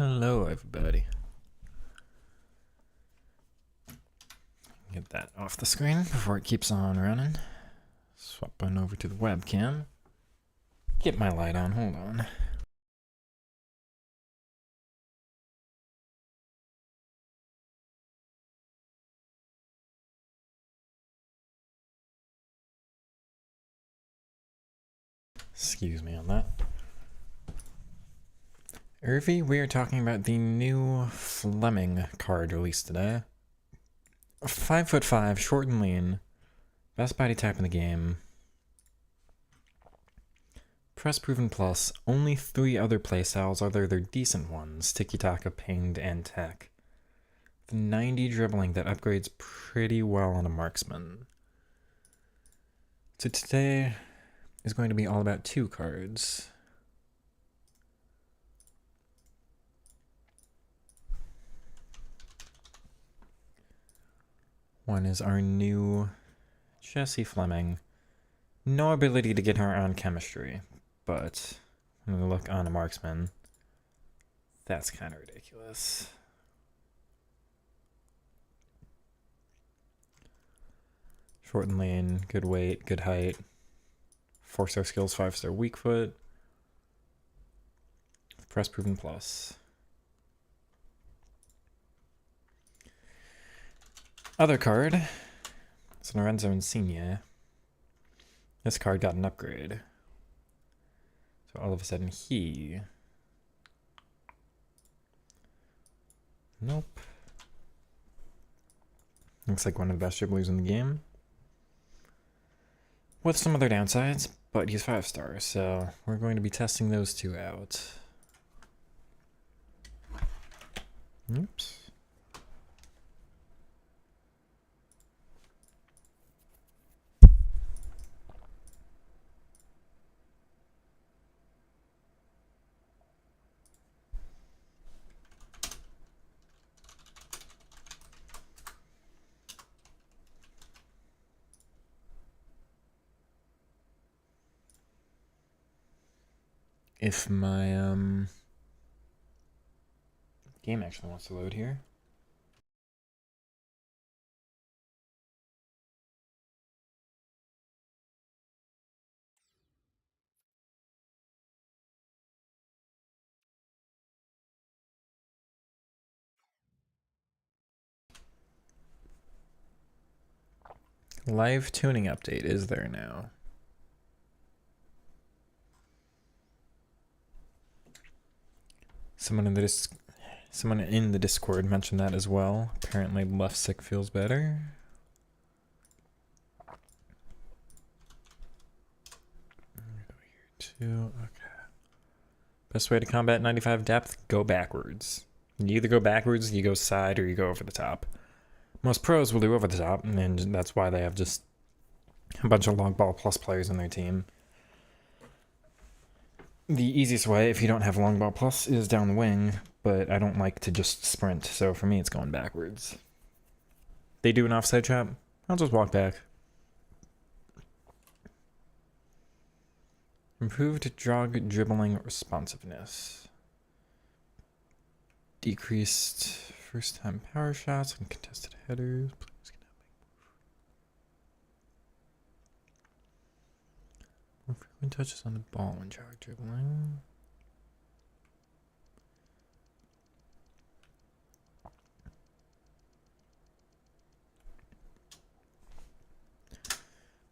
Hello, everybody. Get that off the screen before it keeps on running. Swap on over to the webcam. Get my light on, hold on. Excuse me on that. Irvi, we are talking about the new Fleming card released today. 5'5", short and lean. Best body type in the game. Press proven plus. Only 3 other playstyles, although they're decent ones. Tiki-taka, pinged, and tech. The 90 dribbling that upgrades pretty well on a marksman. So today is going to be all about 2 cards. One is our new Jessie Fleming. No ability to get her on chemistry, but when we look on a marksman, that's kind of ridiculous. Short and lean, good weight, good height. 4-star skills, 5-star weak foot. Press proven plus. Other card. It's Fleming and Insigne. This card got an upgrade. So all of a sudden he... Nope. Looks like one of the best dribblers in the game. With some other downsides, but he's 5-star, so we're going to be testing those 2 out. Oops. If my game actually wants to load here. Live tuning update is there now. Someone in the Discord mentioned that as well. Apparently left stick feels better. Go here too. Okay. Best way to combat 95 depth, go backwards. You either go backwards, you go side, or you go over the top. Most pros will do over the top, and that's why they have just a bunch of long ball plus players in their team. The easiest way, if you don't have long ball plus, is down the wing, but I don't like to just sprint, so for me it's going backwards. They do an offside trap, I'll just walk back. Improved jog dribbling responsiveness. Decreased first time power shots and contested headers. More frequent touches on the ball when jog dribbling.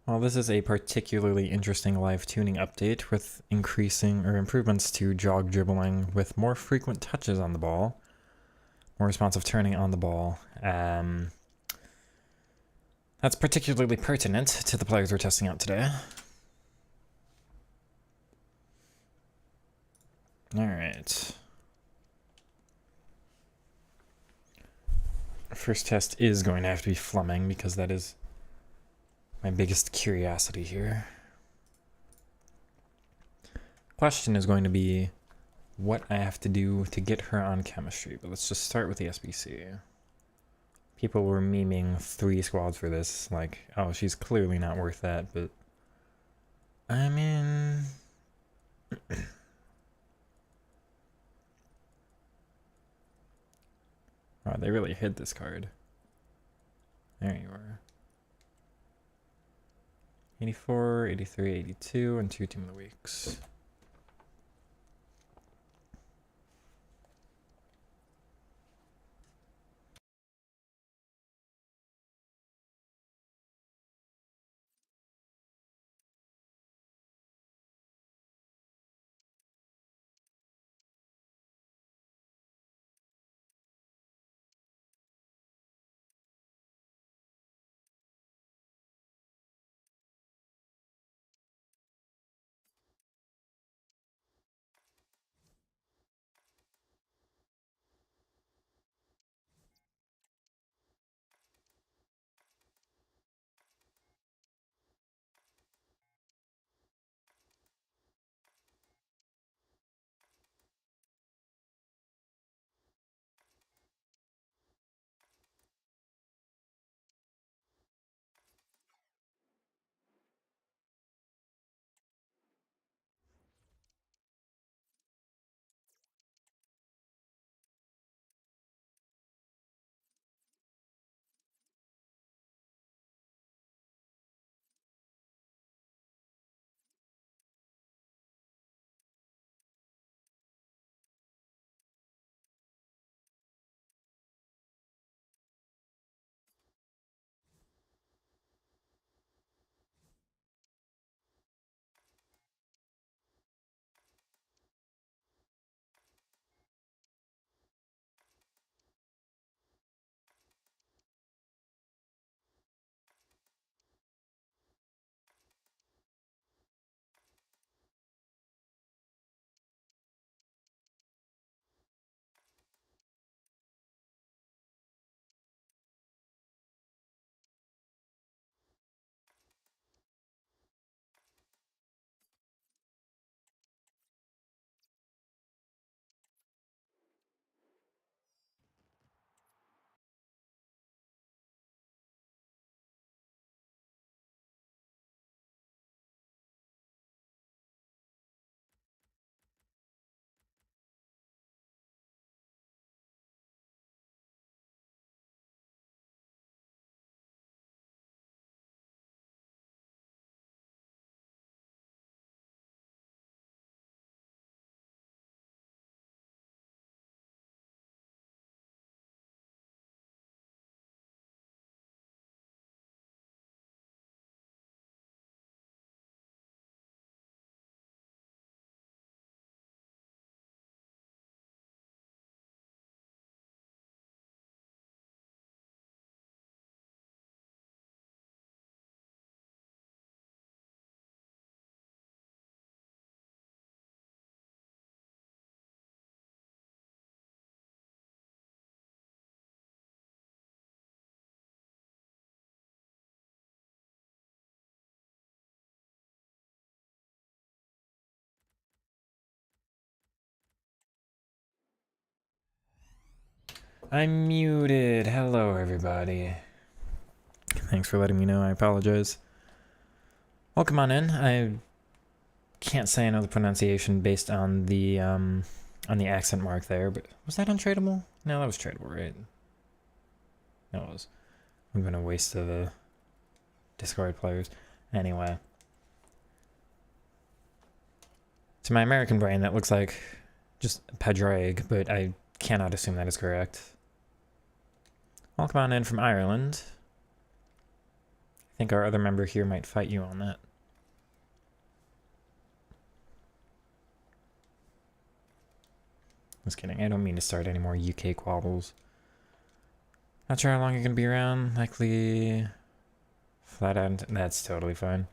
Well, this is a particularly interesting live tuning update with increasing or improvements to jog dribbling with more frequent touches on the ball, more responsive turning on the ball. That's particularly pertinent to the players we're testing out today. Alright. First test is going to have to be Fleming because that is my biggest curiosity here. Question is going to be what I have to do to get her on chemistry, but let's just start with the SBC. People were memeing 3 squads for this, like, oh, she's clearly not worth that, but I mean... Oh, they really hid this card. There you are. 84, 83, 82, and 2 Team of the Weeks. I'm muted. Hello, everybody. Thanks for letting me know. I apologize. Welcome on in. I can't say I know the pronunciation based on the accent mark there, but was that untradeable? No, that was tradable, right? No, it was. I'm gonna waste the Discord players. Anyway. To my American brain, that looks like just Padraig, but I cannot assume that is correct. Welcome on in from Ireland. I think our other member here might fight you on that. Just kidding. I don't mean to start any more UK quabbles. Not sure how long you're gonna be around. Likely flat out. That's totally fine.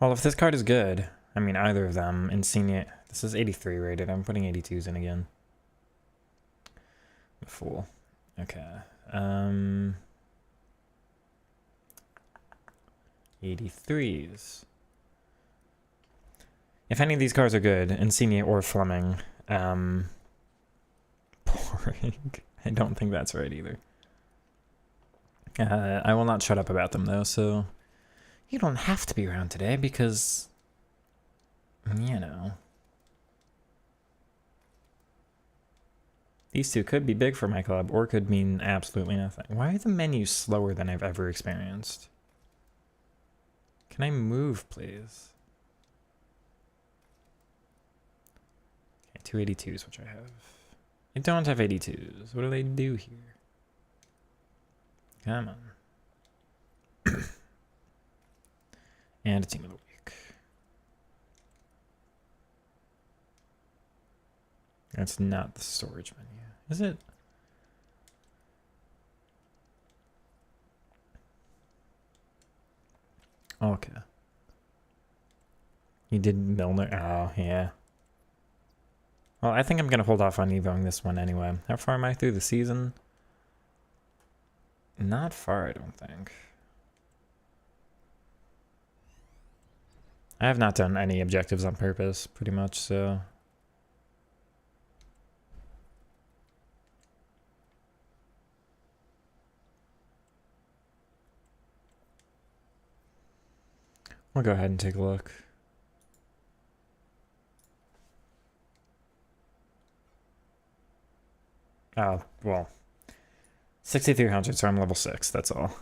Well, if this card is good, I mean either of them, Insigne. This is 83 rated. I'm putting 82s in again. I'm a fool. Okay. 83s. If any of these cards are good, Insigne or Fleming, boring. I don't think that's right either. I will not shut up about them though, so you don't have to be around today because, you know. These two could be big for my club or could mean absolutely nothing. Why are the menus slower than I've ever experienced? Can I move, please? Okay, 282s, which I have. I don't have 82s. What do they do here? Come on. And a team of the week. That's not the storage menu, is it? Okay. You did Milner. Oh, yeah. Well, I think I'm going to hold off on evoing this one anyway. How far am I through the season? Not far, I don't think. I have not done any objectives on purpose, pretty much, so... We'll go ahead and take a look. Oh, well. 6,300, so I'm level 6, that's all.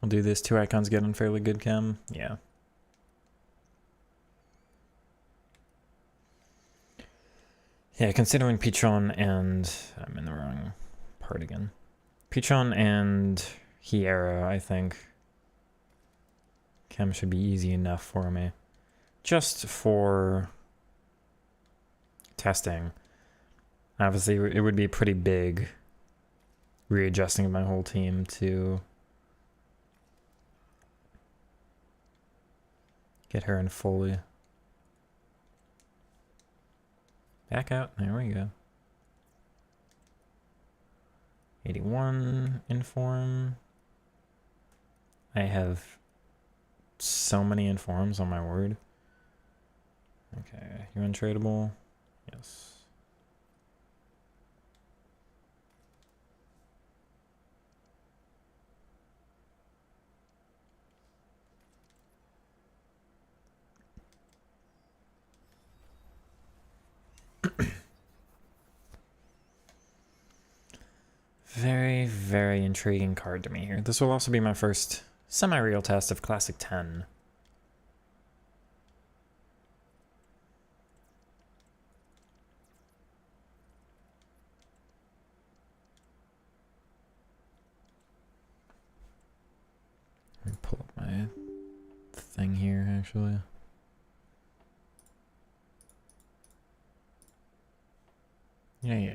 We'll do this. 2 icons get on fairly good chem. Yeah. Yeah, considering Pichon and... I'm in the wrong part again. Pichon and Hiera, I think. Chem should be easy enough for me. Just for testing. Obviously, it would be pretty big readjusting of my whole team to get her in fully. Back out. There we go. 81 inform. I have so many informs on my word. Okay, you untradeable? Yes. Very, very intriguing card to me here. This will also be my first semi-real test of Classic 10. Let me pull up my thing here, actually. Yeah.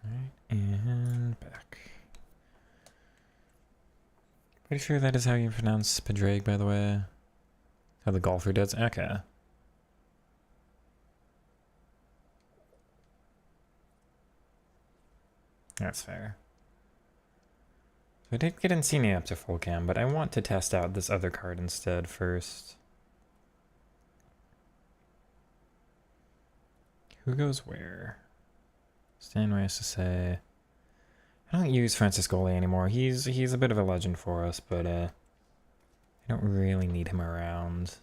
Alright, and back. Pretty sure that is how you pronounce Padraig, by the way. How the golfer does. Okay. That's fair. So I did get Insigne up to full cam, but I want to test out this other card instead first. Who goes where? Stanway has to say... I don't use Franciscoli anymore. He's a bit of a legend for us, but I don't really need him around.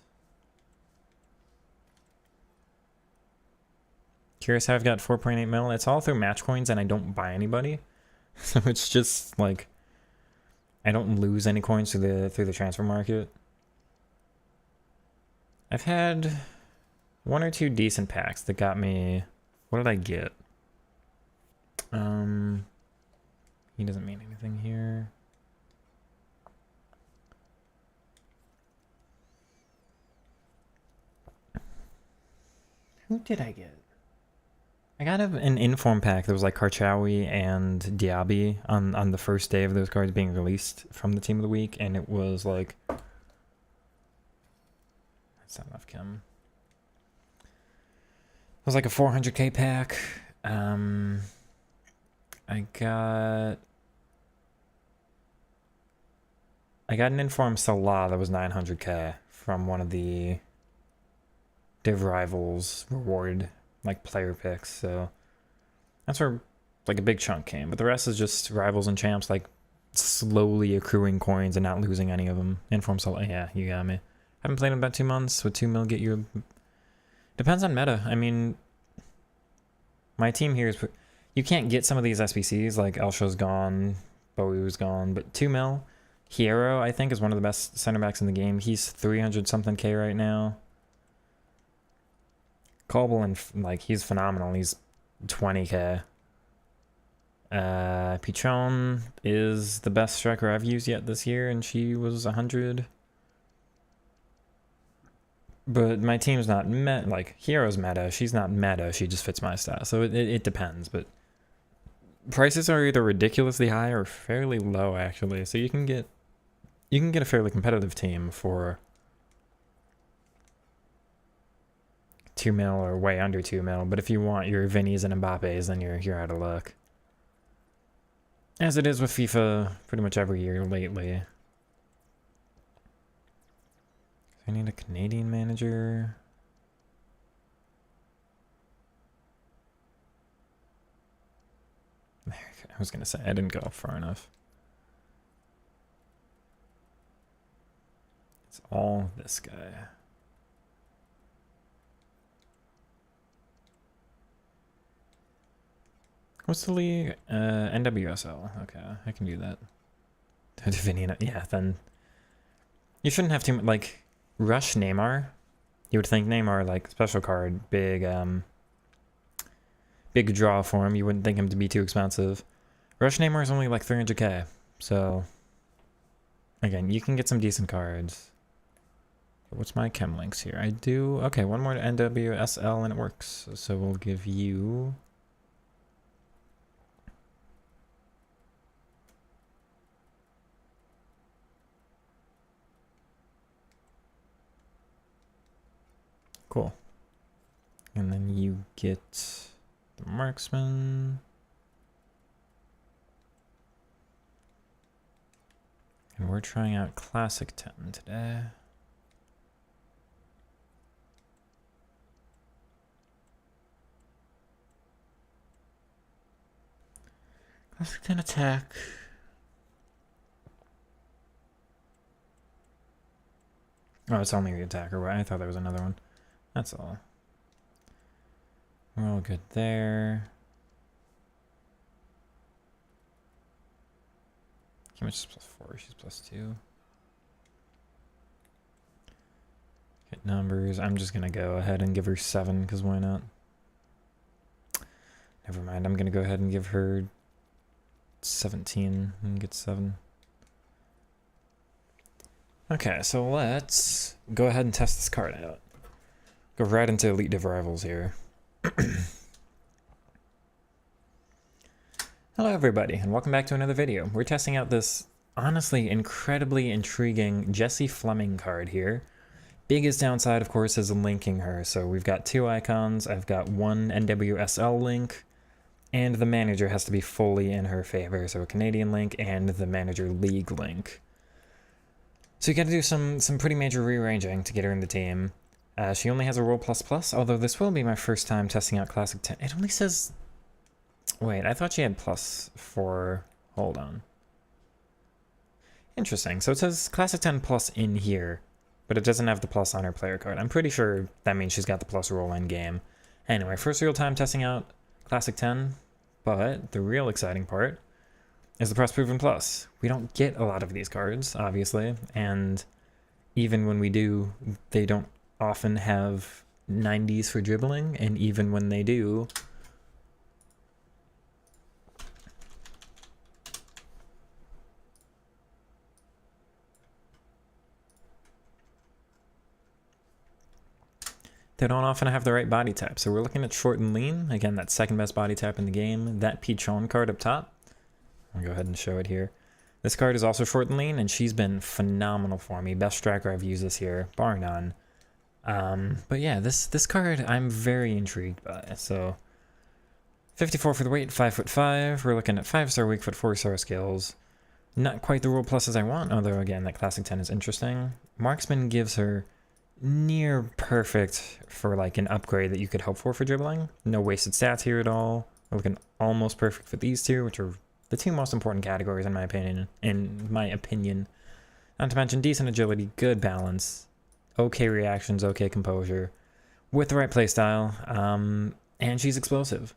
Curious how I've got 4.8 mil. It's all through match coins and I don't buy anybody. So it's just like I don't lose any coins through the transfer market. I've had 1 or 2 decent packs that got me... What did I get? He doesn't mean anything here. Who did I get? I got an inform pack that was like Karchawi and Diaby on the first day of those cards being released from the team of the week, and it was like... That's not enough chem. It was like a 400k pack. I got an inform Salah that was 900k from one of the Div Rivals reward like player picks, so that's where like a big chunk came. But the rest is just Rivals and Champs, like slowly accruing coins and not losing any of them. Inform Soul, yeah, you got me. Haven't played in about 2 months. With 2 mil get you... Depends on meta. I mean, my team here is... You can't get some of these SBCs, like Elsho's gone, Bowu's gone, but 2 mil. Hierro, I think, is one of the best center backs in the game. He's 300 something K right now. Colbel, and like, he's phenomenal. He's 20K. Pichon is the best striker I've used yet this year, and she was 100. But my team's not meta. Like, Hiero's meta. She's not meta. She just fits my style. So it depends. But prices are either ridiculously high or fairly low, actually. So you can get a fairly competitive team for 2 mil or way under 2 mil. But if you want your Vinnies and Mbappes, then you're out of luck. As it is with FIFA pretty much every year lately. I need a Canadian manager. I was gonna say, I didn't go far enough. It's all this guy. What's the league? NWSL. Okay, I can do that. Yeah, then you shouldn't have too much, like, Rush Neymar. You would think Neymar, like, special card, big draw for him. You wouldn't think him to be too expensive. Rush Neymar is only like 300K. So, again, you can get some decent cards. What's my chem links here? I do, okay, one more to NWSL and it works. So we'll give you... Cool. And then you get the marksman. And we're trying out Classic 10 today. Classic 10 attack. Oh, it's only the attacker, right? I thought there was another one. That's all. We're all good there. Kimmich is +4, she's +2. Hit numbers. I'm just gonna go ahead and give her 7, because why not? Never mind, I'm gonna go ahead and give her 17 and get 7. Okay, so let's go ahead and test this card out. Go right into Elite Div Rivals here. Hello everybody, and welcome back to another video. We're testing out this honestly incredibly intriguing Jessie Fleming card here. Biggest downside, of course, is linking her. So we've got 2 icons, I've got 1 NWSL link, and the manager has to be fully in her favor. So a Canadian link and the manager league link. So you gotta do some pretty major rearranging to get her in the team. She only has a Roll++, although this will be my first time testing out Classic 10. It only says... Wait, I thought she had plus for... Hold on. Interesting. So it says Classic 10 plus in here, but it doesn't have the plus on her player card. I'm pretty sure that means she's got the plus roll in game. Anyway, first real time testing out Classic 10, but the real exciting part is the Press Proven Plus. We don't get a lot of these cards, obviously, and even when we do, they don't often have 90s for dribbling, and even when they do, they don't often have the right body type. So we're looking at short and lean. Again, that second best body type in the game. That Pichon card up top. I'll go ahead and show it here. This card is also short and lean, and she's been phenomenal for me. Best striker I've used this year, bar none. But yeah, this card I'm very intrigued by. So 54 for the weight, 5'5". We're looking at 5-star weak foot, 4-star skills. Not quite the Roll Pluses I want, although again, that Classic 10 is interesting. Marksman gives her near perfect for like an upgrade that you could hope for dribbling. No wasted stats here at all. We're looking almost perfect for these two, which are the two most important categories in my opinion. Not to mention decent agility, good balance, okay reactions, okay composure, with the right playstyle, and she's explosive.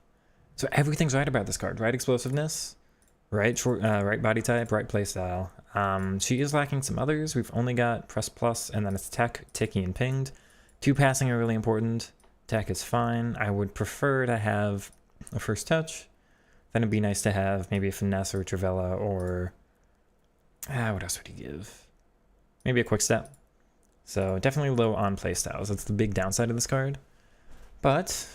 So everything's right about this card. Right explosiveness, right body type, right playstyle. She is lacking some others. We've only got press plus, and then it's tech, ticky, and pinged. 2 passing are really important. Tech is fine. I would prefer to have a first touch. Then it'd be nice to have maybe a finesse or a Travella or what else would he give? Maybe a quick step. So definitely low on playstyles. That's the big downside of this card. But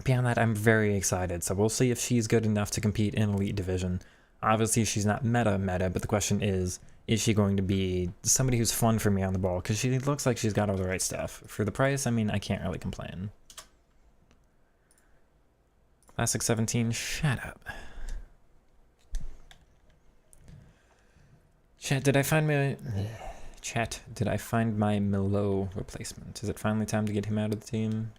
beyond that, I'm very excited. So we'll see if she's good enough to compete in Elite Division. Obviously, she's not meta, but the question is she going to be somebody who's fun for me on the ball? Because she looks like she's got all the right stuff. For the price, I mean, I can't really complain. Classic 17, shut up. Chat, did I find my Milo replacement? Is it finally time to get him out of the team?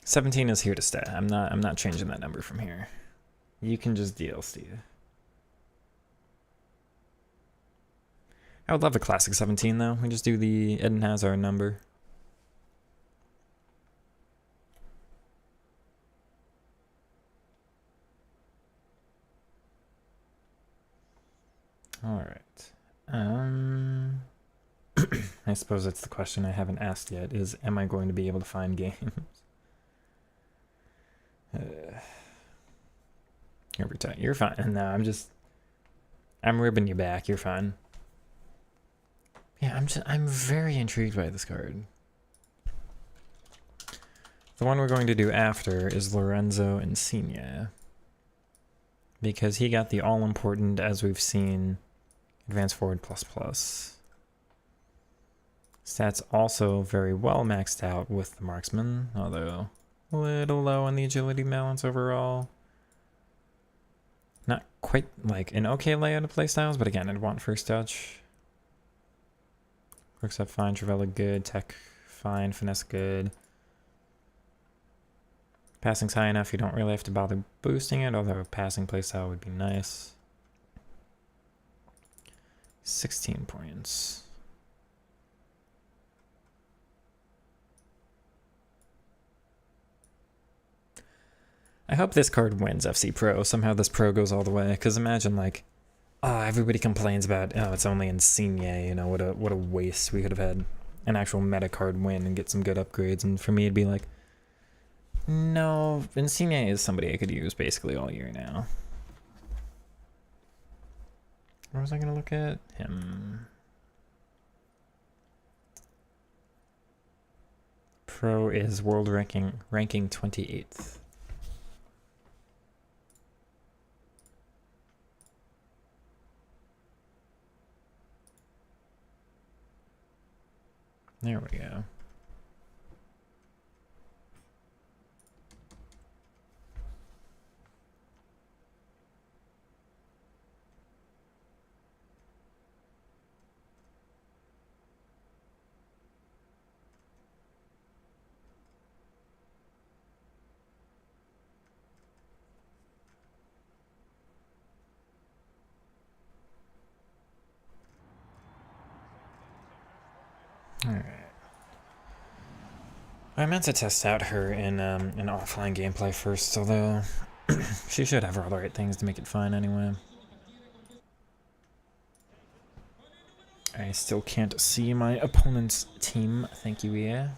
$17 is here to stay. I'm not changing that number from here. You can just deal, Steve. I would love a classic 17 though. We just do the Eden Hazard number. Alright. I suppose that's the question I haven't asked yet, is am I going to be able to find games? You're fine. No, I'm ribbing you back. You're fine. Yeah, I'm very intrigued by this card. The one we're going to do after is Lorenzo Insigne. Because he got the all-important, as we've seen, Advance Forward ++. Stats also very well maxed out with the Marksman, although a little low on the agility balance overall. Not quite like an okay layout of playstyles, but again, I'd want first touch. Works up fine, Travella good, tech fine, finesse good. Passing's high enough, you don't really have to bother boosting it, although a passing playstyle would be nice. 16 points. I hope this card wins FC Pro. Somehow this Pro goes all the way, because imagine like, oh, everybody complains about, oh, it's only Insigne, you know, what a waste. We could have had an actual meta card win and get some good upgrades, and for me it'd be like, no, Insigne is somebody I could use basically all year now. Where was I going to look at? Him. Pro is world ranking 28th. There we go. Alright. I meant to test out her in an offline gameplay first, although she should have all the right things to make it fine anyway. I still can't see my opponent's team, thank you, yeah.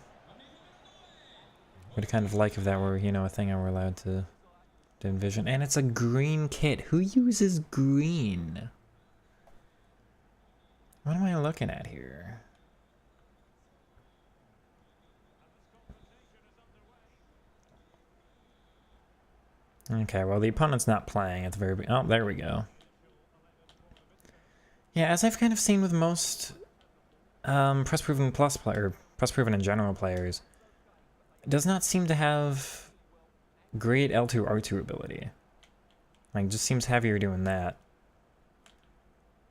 Would kind of like if that were, you know, a thing I were allowed to envision. And it's a green kit. Who uses green? What am I looking at here? Okay, well, the opponent's not playing at the very beginning. Oh, there we go. Yeah, as I've kind of seen with most Press Proven Plus player, Press Proven in general players, it does not seem to have great L2 R2 ability. Like, just seems heavier doing that.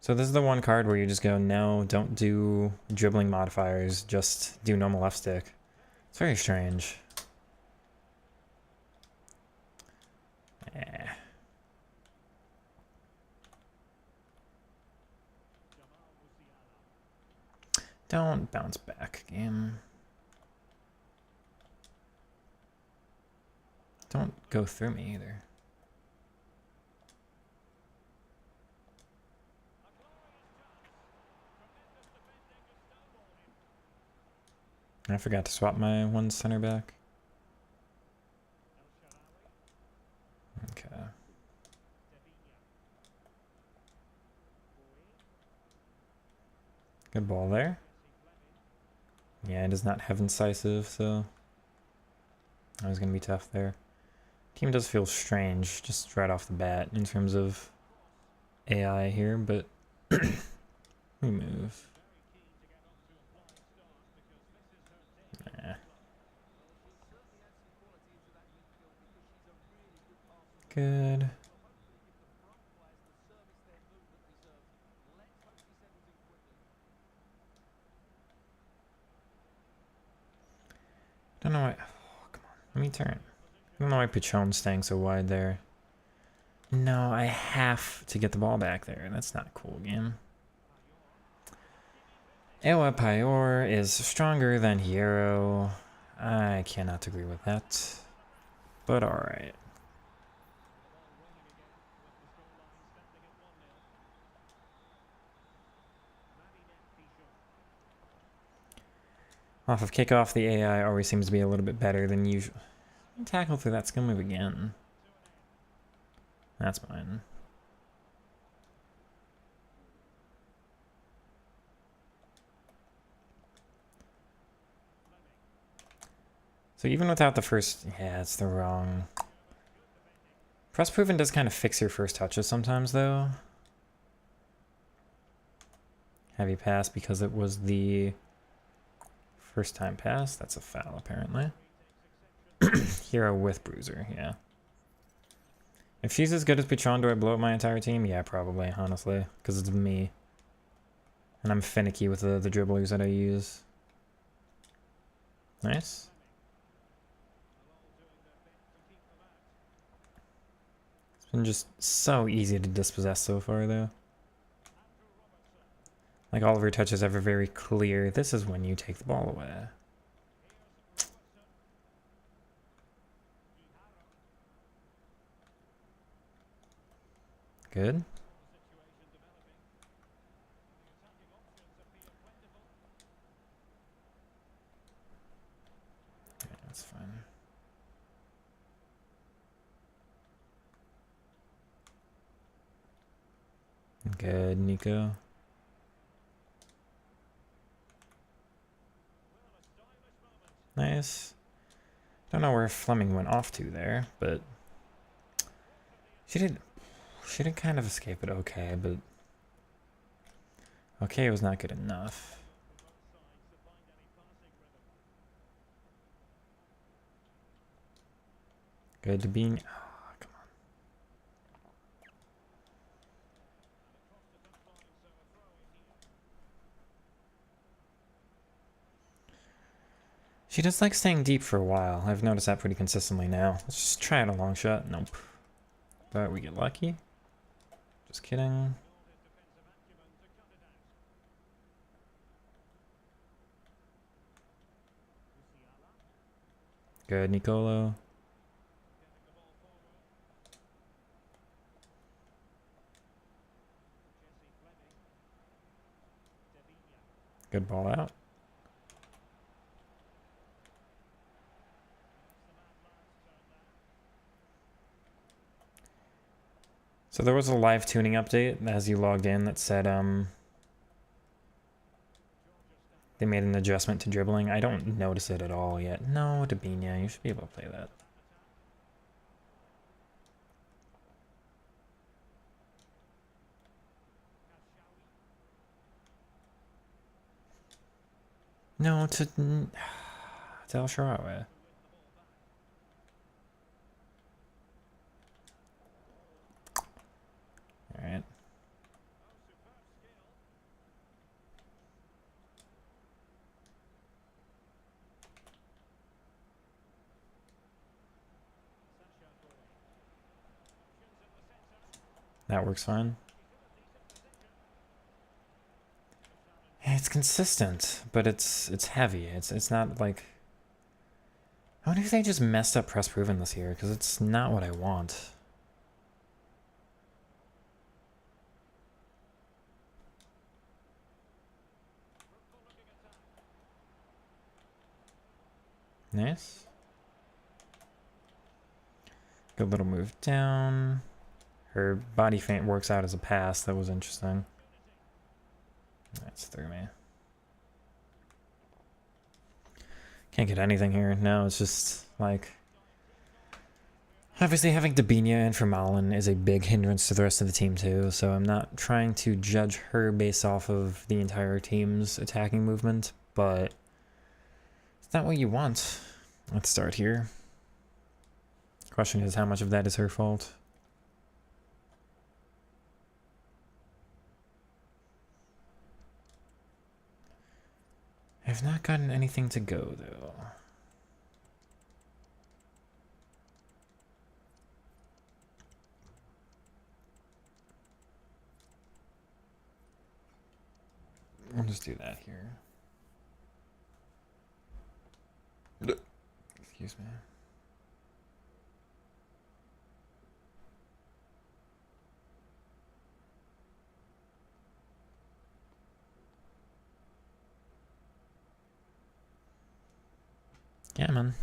So this is the one card where you just go, no, don't do dribbling modifiers, just do normal left stick. It's very strange. Eh. Don't bounce back, game. Don't go through me either. I forgot to swap my one center back. Okay. Good ball there. Yeah, it is not heaven incisive, so that was going to be tough there. Team does feel strange just right off the bat in terms of AI here, but we move. Nah. Good. Don't know why. Oh, come on. Let me turn. I don't know why Pichon's staying so wide there. No, I have to get the ball back there. That's not cool, game. Ewa Payor is stronger than Hierro. I cannot agree with that. But alright. Off of kickoff, the AI always seems to be a little bit better than usual. Tackle through that skill move again. That's mine. So even without the first... Yeah, it's the wrong... Press proven does kind of fix your first touches sometimes, though. Heavy pass because it was the first time pass. That's a foul, apparently. Hero with Bruiser, yeah. If she's as good as Pichon, do I blow up my entire team? Yeah, probably, honestly. Because it's me. And I'm finicky with the dribblers that I use. Nice. It's been just so easy to dispossess so far, though. Like, all of her touches ever very clear. This is when you take the ball away. Good. Yeah, that's fine. Good, Nico. Nice. Don't know where Fleming went off to there, but she did kind of escape it okay, but okay was not good enough. Good to being... Oh, come on. She does like staying deep for a while. I've noticed that pretty consistently now. Let's just try it a long shot. Nope. But we get lucky. Just kidding. Good, Nicolo. Good ball out. So there was a live tuning update as you logged in that said they made an adjustment to dribbling. I don't notice it at all yet. No, Dabinia, you should be able to play that. No, to El Shaarawy. Alright. That works fine. It's consistent, but it's heavy. It's not like... I wonder if they just messed up press proven this year, because it's not what I want. Nice. Good little move down. Her body feint works out as a pass. That was interesting. That's through me. Can't get anything here. No, it's just like... Obviously having Dabinia in for Malin is a big hindrance to the rest of the team too, so I'm not trying to judge her based off of the entire team's attacking movement, but it's not what you want. Let's start here. Question is, how much of that is her fault? I've not gotten anything to go though. We'll just do that here. Excuse me. Yeah, man.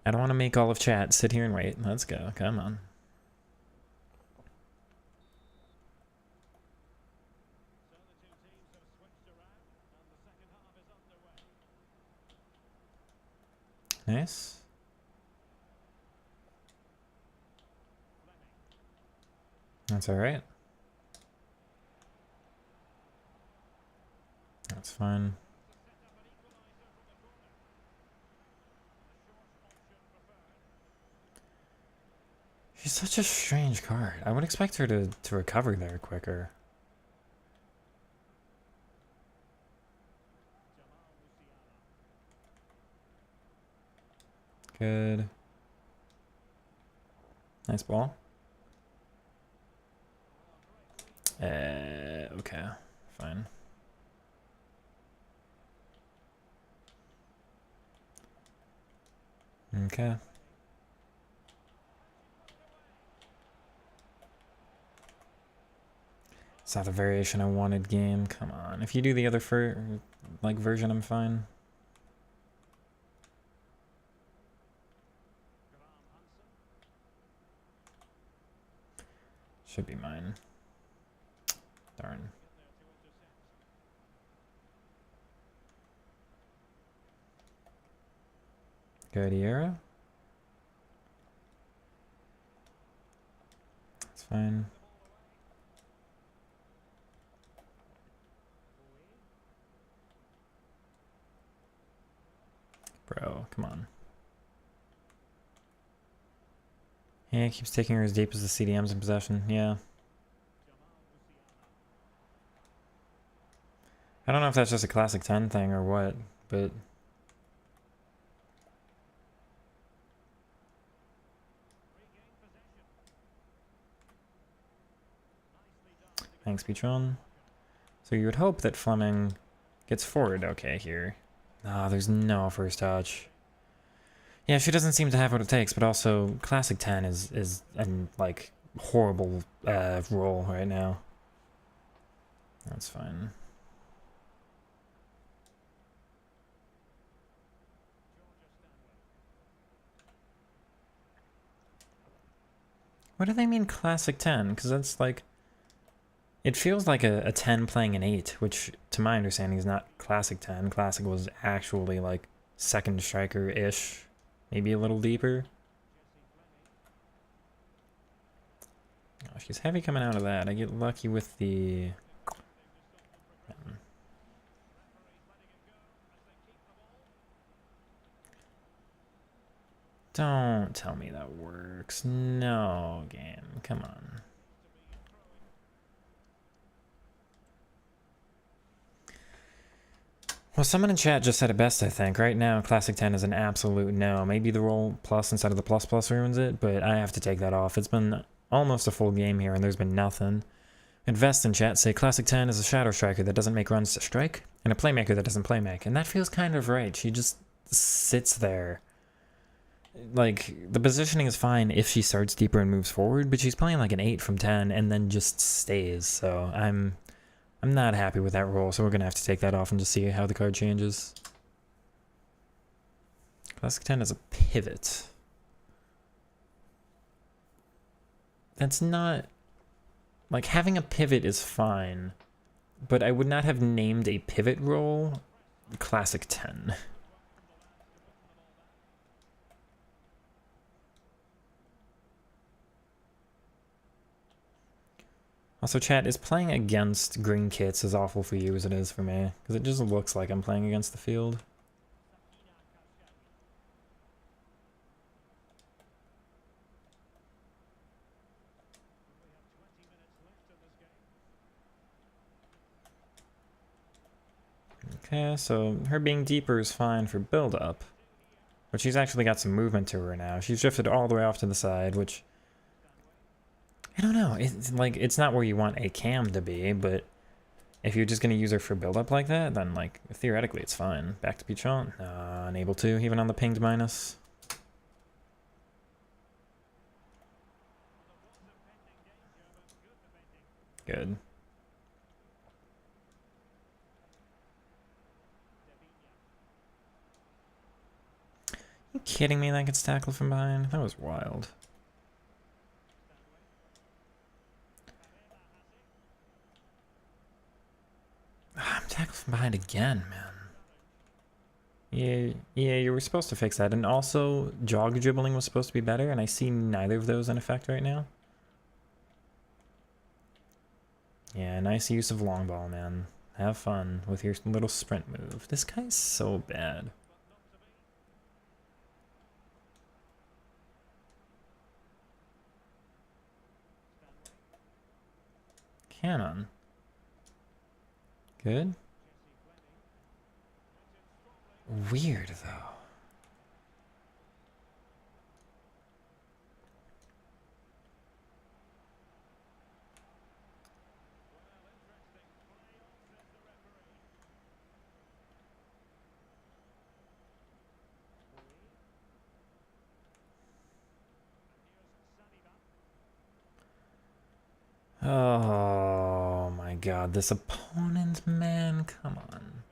I don't want to make all of chat sit here and wait. Let's go. Come on. Nice. That's all right. That's fine. She's such a strange card. I would expect her to recover there quicker. Good. Nice ball. Okay. Fine. Okay. It's not the variation I wanted game. Come on. If you do the other version, I'm fine. Should be mine. Darn. Guardiera. That's fine. Bro, come on. Yeah, he keeps taking her as deep as the CDM's in possession. Yeah. I don't know if that's just a classic 10 thing or what, but... Thanks, Beatron. So you would hope that Fleming gets forward okay here. No, there's no first touch. Yeah, she doesn't seem to have what it takes, but also classic 10 is an like horrible roll right now. That's fine. What do they mean classic 10? Because that's like... It feels like a 10 playing an 8, which to my understanding is not classic 10. Classic was actually like second striker-ish, maybe a little deeper. Oh, she's heavy coming out of that. I get lucky with the... Don't tell me that works. No, game. Come on. Well, someone in chat just said it best, I think. Right now, Classic 10 is an absolute no. Maybe the roll plus instead of the plus plus ruins it, but I have to take that off. It's been almost a full game here, and there's been nothing. Invest in chat say Classic 10 is a shadow striker that doesn't make runs to strike, and a playmaker that doesn't playmake. And that feels kind of right. She just sits there. Like, the positioning is fine if she starts deeper and moves forward, but she's playing like an 8 from 10 and then just stays. So I'm not happy with that role, so we're going to have to take that off and just see how the card changes. Classic 10 is a pivot. That's not... Like, having a pivot is fine, but I would not have named a pivot role Classic 10. Also, chat, is playing against green kits as awful for you as it is for me? Because it just looks like I'm playing against the field. Okay, so her being deeper is fine for build-up. But she's actually got some movement to her now. She's drifted all the way off to the side, which... I don't know. It's not where you want a cam to be, but if you're just going to use her for build-up like that, then, like, theoretically it's fine. Back to Pichon. Unable to, even on the pinged minus. Good. Are you kidding me that gets tackled from behind? That was wild. I'm tackled from behind again, man. Yeah, you were supposed to fix that. And also, jog dribbling was supposed to be better, and I see neither of those in effect right now. Yeah, nice use of long ball, man. Have fun with your little sprint move. This guy's so bad. Cannon. Good. Weird, though. Oh my god, this opponent, man, come on.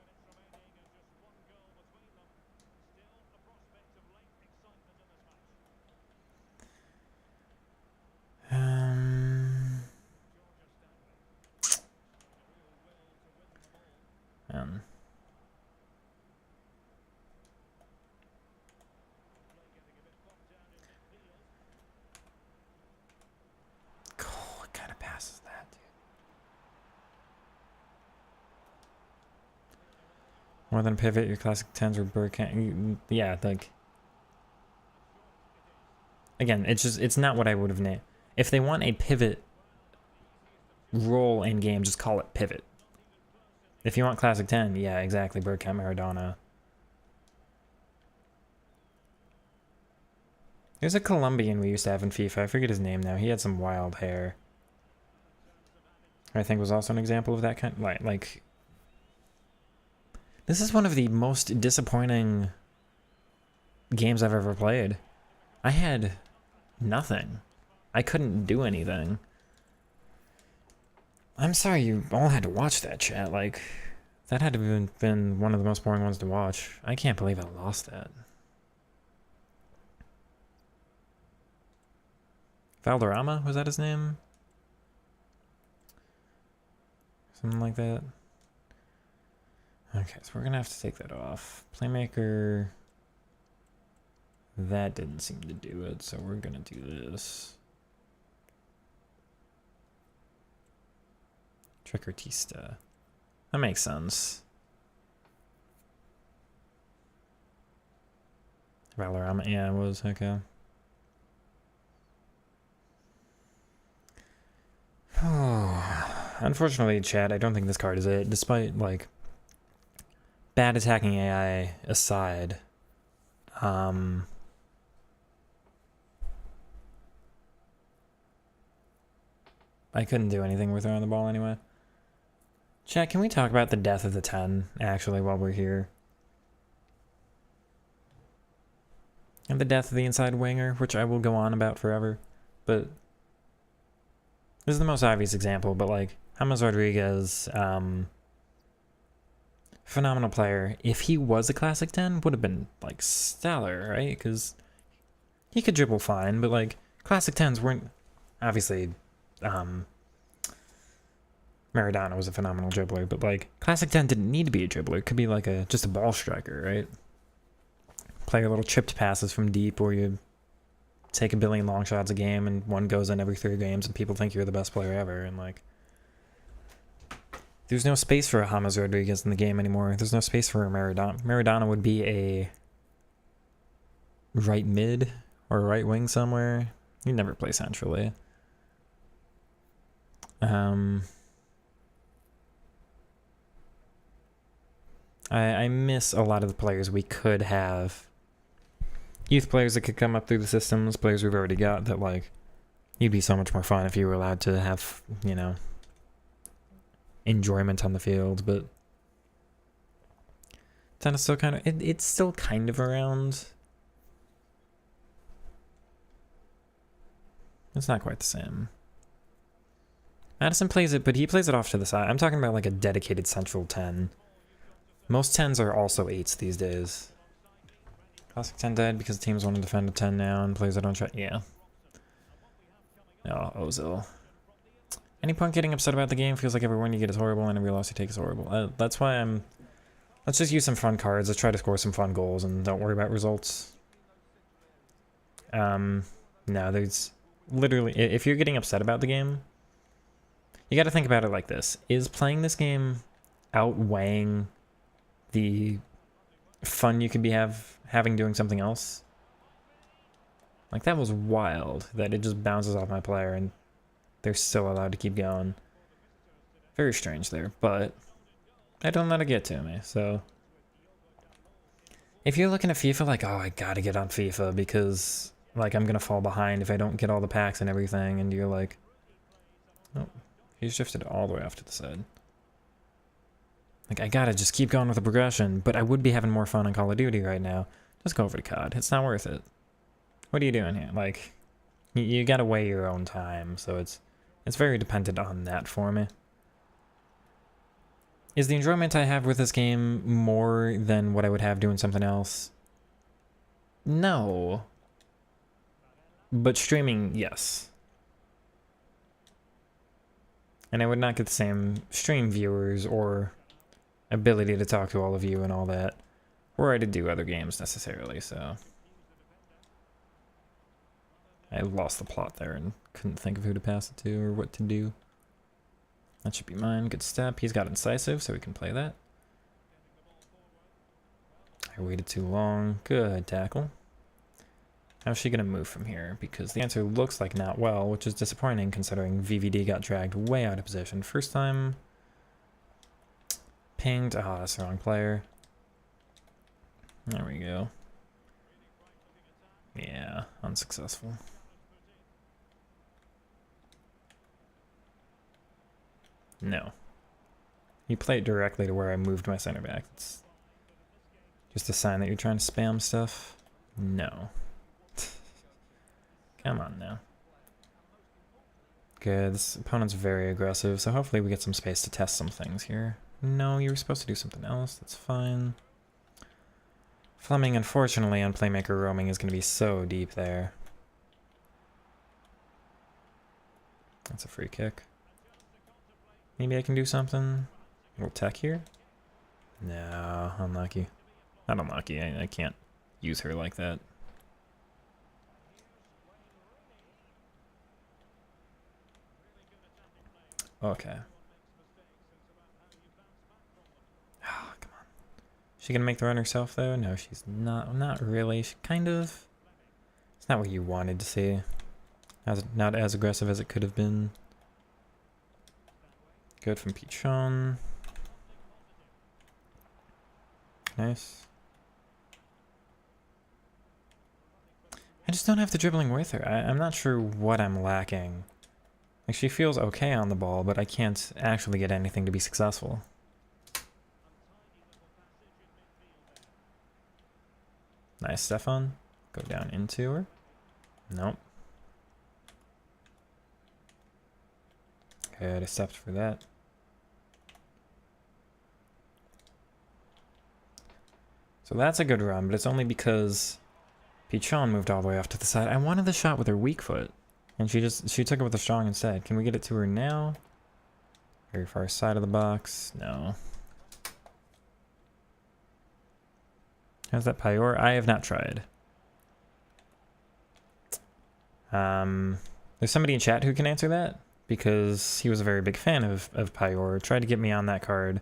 Man. What kind of pass is that, dude? More than pivot, your classic 10s or bird can't. Yeah, like. Again, it's not what I would have named. If they want a pivot role in game, just call it pivot. If you want classic 10, yeah, exactly, Bergkamp Maradona. There's a Colombian we used to have in FIFA. I forget his name now. He had some wild hair. I think was also an example of that kind. Like this is one of the most disappointing games I've ever played. I had nothing. I couldn't do anything. I'm sorry you all had to watch that, chat. Like, that had to have been one of the most boring ones to watch. I can't believe I lost that. Valderrama? Was that his name? Something like that. Okay, so we're gonna have to take that off. Playmaker. That didn't seem to do it, so we're gonna do this. Trickertista. That makes sense. Valorama, yeah, it was, okay. Unfortunately, chat, I don't think this card is it. Despite, like, bad attacking AI aside, I couldn't do anything with her on the ball anyway. Chat, can we talk about the death of the 10, actually, while we're here? And the death of the inside winger, which I will go on about forever. But this is the most obvious example, but like, James Rodriguez, phenomenal player. If he was a classic 10, would have been like stellar, right? Because he could dribble fine, but like classic 10s weren't obviously. Maradona was a phenomenal dribbler, but like classic 10 didn't need to be a dribbler. It could be like just a ball striker, right? Play your little chipped passes from deep, or you take a billion long shots a game and one goes in every 3 games and people think you're the best player ever. And like, there's no space for a James Rodriguez in the game anymore. There's no space for a Maradona. Maradona would be a right mid or right wing somewhere. He'd never play centrally. I miss a lot of the players we could have. Youth players that could come up through the systems, players we've already got that, like, you'd be so much more fun if you were allowed to have, you know, enjoyment on the field, but then it's still kind of, it's still kind of around. It's not quite the same. Madison plays it, but he plays it off to the side. I'm talking about like a dedicated central 10. Most 10s are also 8s these days. Classic 10 dead because teams want to defend a 10 now and players that don't try. Yeah. Oh, Ozil. Any point getting upset about the game? Feels like every win you get is horrible and every loss you take is horrible. That's why I'm... Let's just use some fun cards. Let's try to score some fun goals and don't worry about results. No, there's literally... If you're getting upset about the game, you got to think about it like this. Is playing this game outweighing the fun you could be having doing something else? Like, that was wild that it just bounces off my player and they're still allowed to keep going. Very strange there, but I don't let it get to me. So if you're looking at FIFA like, oh, I gotta get on FIFA because like I'm gonna fall behind if I don't get all the packs and everything, and you're like, oh, he's shifted all the way off to the side. Like, I gotta just keep going with the progression, but I would be having more fun on Call of Duty right now. Just go over to COD. It's not worth it. What are you doing here? Like, you gotta weigh your own time, so it's very dependent on that for me. Is the enjoyment I have with this game more than what I would have doing something else? No. But streaming, yes. And I would not get the same stream viewers or ability to talk to all of you and all that, were I to do other games necessarily, so... I lost the plot there and couldn't think of who to pass it to or what to do. That should be mine. Good step. He's got incisive, so we can play that. I waited too long. Good tackle. How's she going to move from here? Because the answer looks like not well, which is disappointing considering VVD got dragged way out of position. First time... Pinged. Oh, that's the wrong player. There we go. Yeah, unsuccessful. No. You play it directly to where I moved my center back. It's just a sign that you're trying to spam stuff. No. Come on now. Good. This opponent's very aggressive, so hopefully we get some space to test some things here. No, you were supposed to do something else. That's fine. Fleming, unfortunately, on playmaker roaming is going to be so deep there. That's a free kick. Maybe I can do something. A little tech here? No, unlucky. Not unlucky. I can't use her like that. Okay. Oh, come on. She gonna make the run herself though? No, she's not. Not really. She kind of. It's not what you wanted to see. Not as aggressive as it could have been. Good from Pichon. Nice. I just don't have the dribbling with her. I'm not sure what I'm lacking. Like, she feels okay on the ball, but I can't actually get anything to be successful. Nice, Stefan. Go down into her. Nope. Good, I stepped for that. So that's a good run, but it's only because Pichon moved all the way off to the side. I wanted the shot with her weak foot, and she took it with a strong instead. Can we get it to her now? Very far side of the box. No. How's that Pyor? I have not tried. There's somebody in chat who can answer that, because he was a very big fan of Pyor. Tried to get me on that card,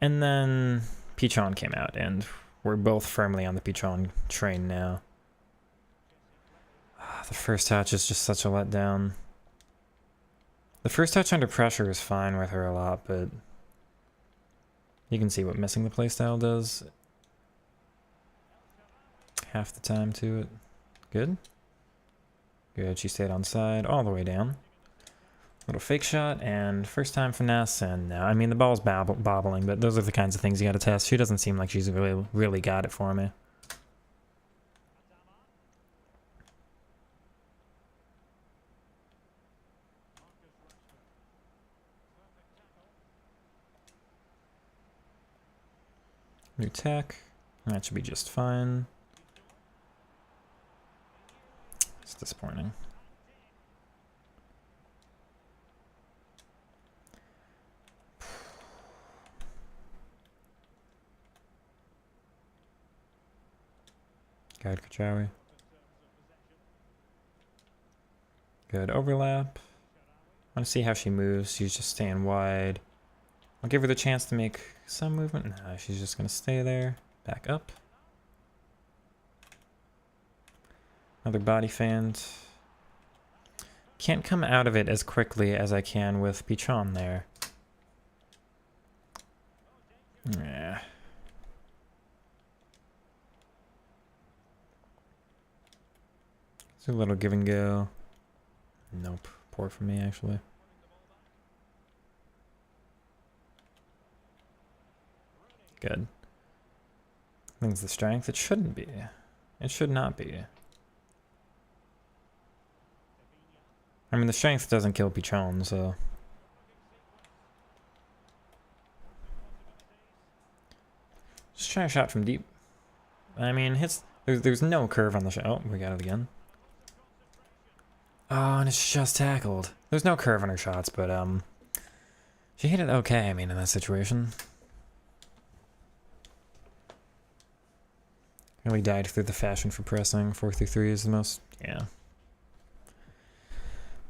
and then Pichon came out, and we're both firmly on the Pichon train now. The first touch is just such a letdown. The first touch under pressure is fine with her a lot, but you can see what missing the playstyle does. Half the time to it. Good. Good, she stayed on side all the way down. Little fake shot, and first time finesse, and I mean, the ball's bobbling, but those are the kinds of things you gotta test. She doesn't seem like she's really got it for me. New tech. That should be just fine. It's disappointing. Guide Kachawi. Good overlap. I want to see how she moves. She's just staying wide. I'll give her the chance to make some movement. No, she's just going to stay there. Back up. Another body feint. Can't come out of it as quickly as I can with Pichon there. Yeah. It's a little give and go. Nope. Poor for me, actually. Good. I think it's the strength. It shouldn't be. It should not be. I mean, the strength doesn't kill Pichon, so... Just try a shot from deep. I mean, there's no curve on the shot. Oh, we got it again. Oh, and it's just tackled. There's no curve on her shots, but, she hit it okay, I mean, in that situation. Really died through the fashion for pressing. 4-3 is the most, yeah.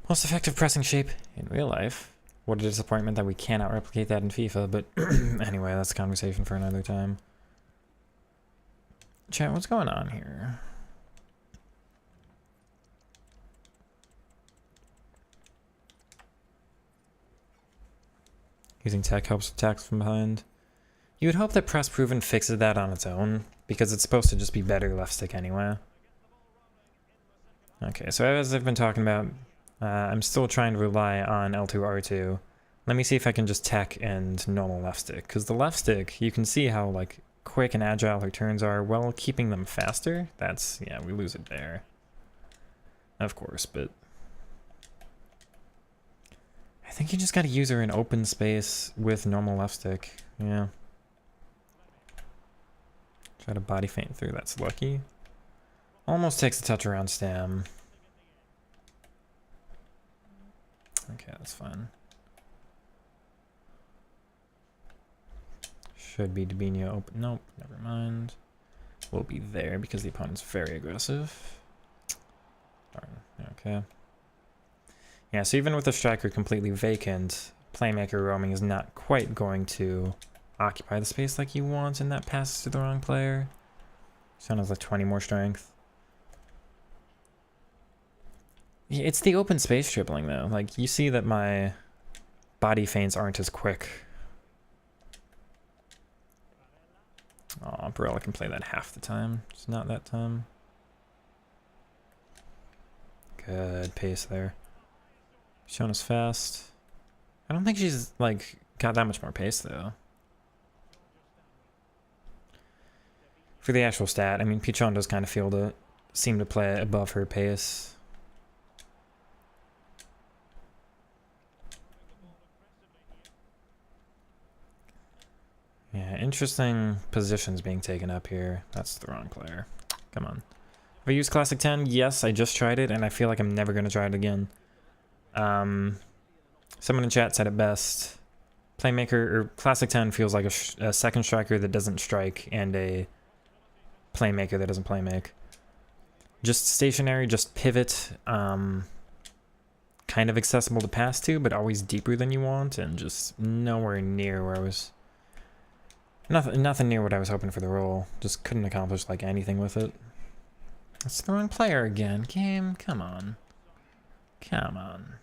Most effective pressing shape in real life. What a disappointment that we cannot replicate that in FIFA, but anyway, that's a conversation for another time. Chat, what's going on here? Using tech helps attacks from behind. You would hope that Press Proven fixes that on its own, because it's supposed to just be better left stick anyway. Okay, so as I've been talking about, I'm still trying to rely on L2, R2. Let me see if I can just tech and normal left stick, because the left stick, you can see how like quick and agile her turns are while keeping them faster. That's, yeah, we lose it there. Of course, but... I think you just gotta use her in open space with normal left stick, yeah. Try to body feint through, that's lucky. Almost takes a touch around Stam. Okay, that's fine. Should be Debinho open. Nope, never mind. We'll be there because the opponent's very aggressive. Darn, okay. Yeah, so even with the striker completely vacant, playmaker roaming is not quite going to occupy the space like you want, and that passes to the wrong player. Sound has like 20 more strength. Yeah, it's the open space dribbling though. Like, you see that my body feints aren't as quick. Oh, Barella can play that half the time. It's not that time. Good pace there. Showing us fast. I don't think she's, like, got that much more pace, though. For the actual stat, I mean, Pichon does kind of seem to play above her pace. Yeah, interesting positions being taken up here. That's the wrong player. Come on. Have I used Classic 10? Yes, I just tried it, and I feel like I'm never going to try it again. Someone in chat said it best. Playmaker, or Classic 10 feels like a second striker that doesn't strike, and a playmaker that doesn't playmake. Just stationary, just pivot, kind of accessible to pass to, but always deeper than you want, and just nowhere near where I was... Nothing near what I was hoping for the role. Just couldn't accomplish, like, anything with it. That's the wrong player again. Game, come on. Come on.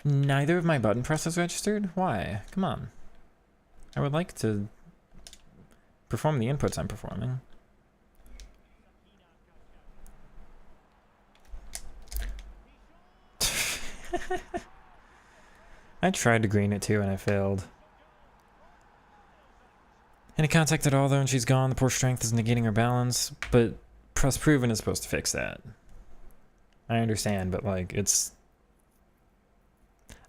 Neither of my button presses registered? Why? Come on. I would like to perform the inputs I'm performing. I tried to green it too and I failed. Any contact at all though and she's gone. The poor strength is negating her balance, but press proven is supposed to fix that. I understand, but like it's...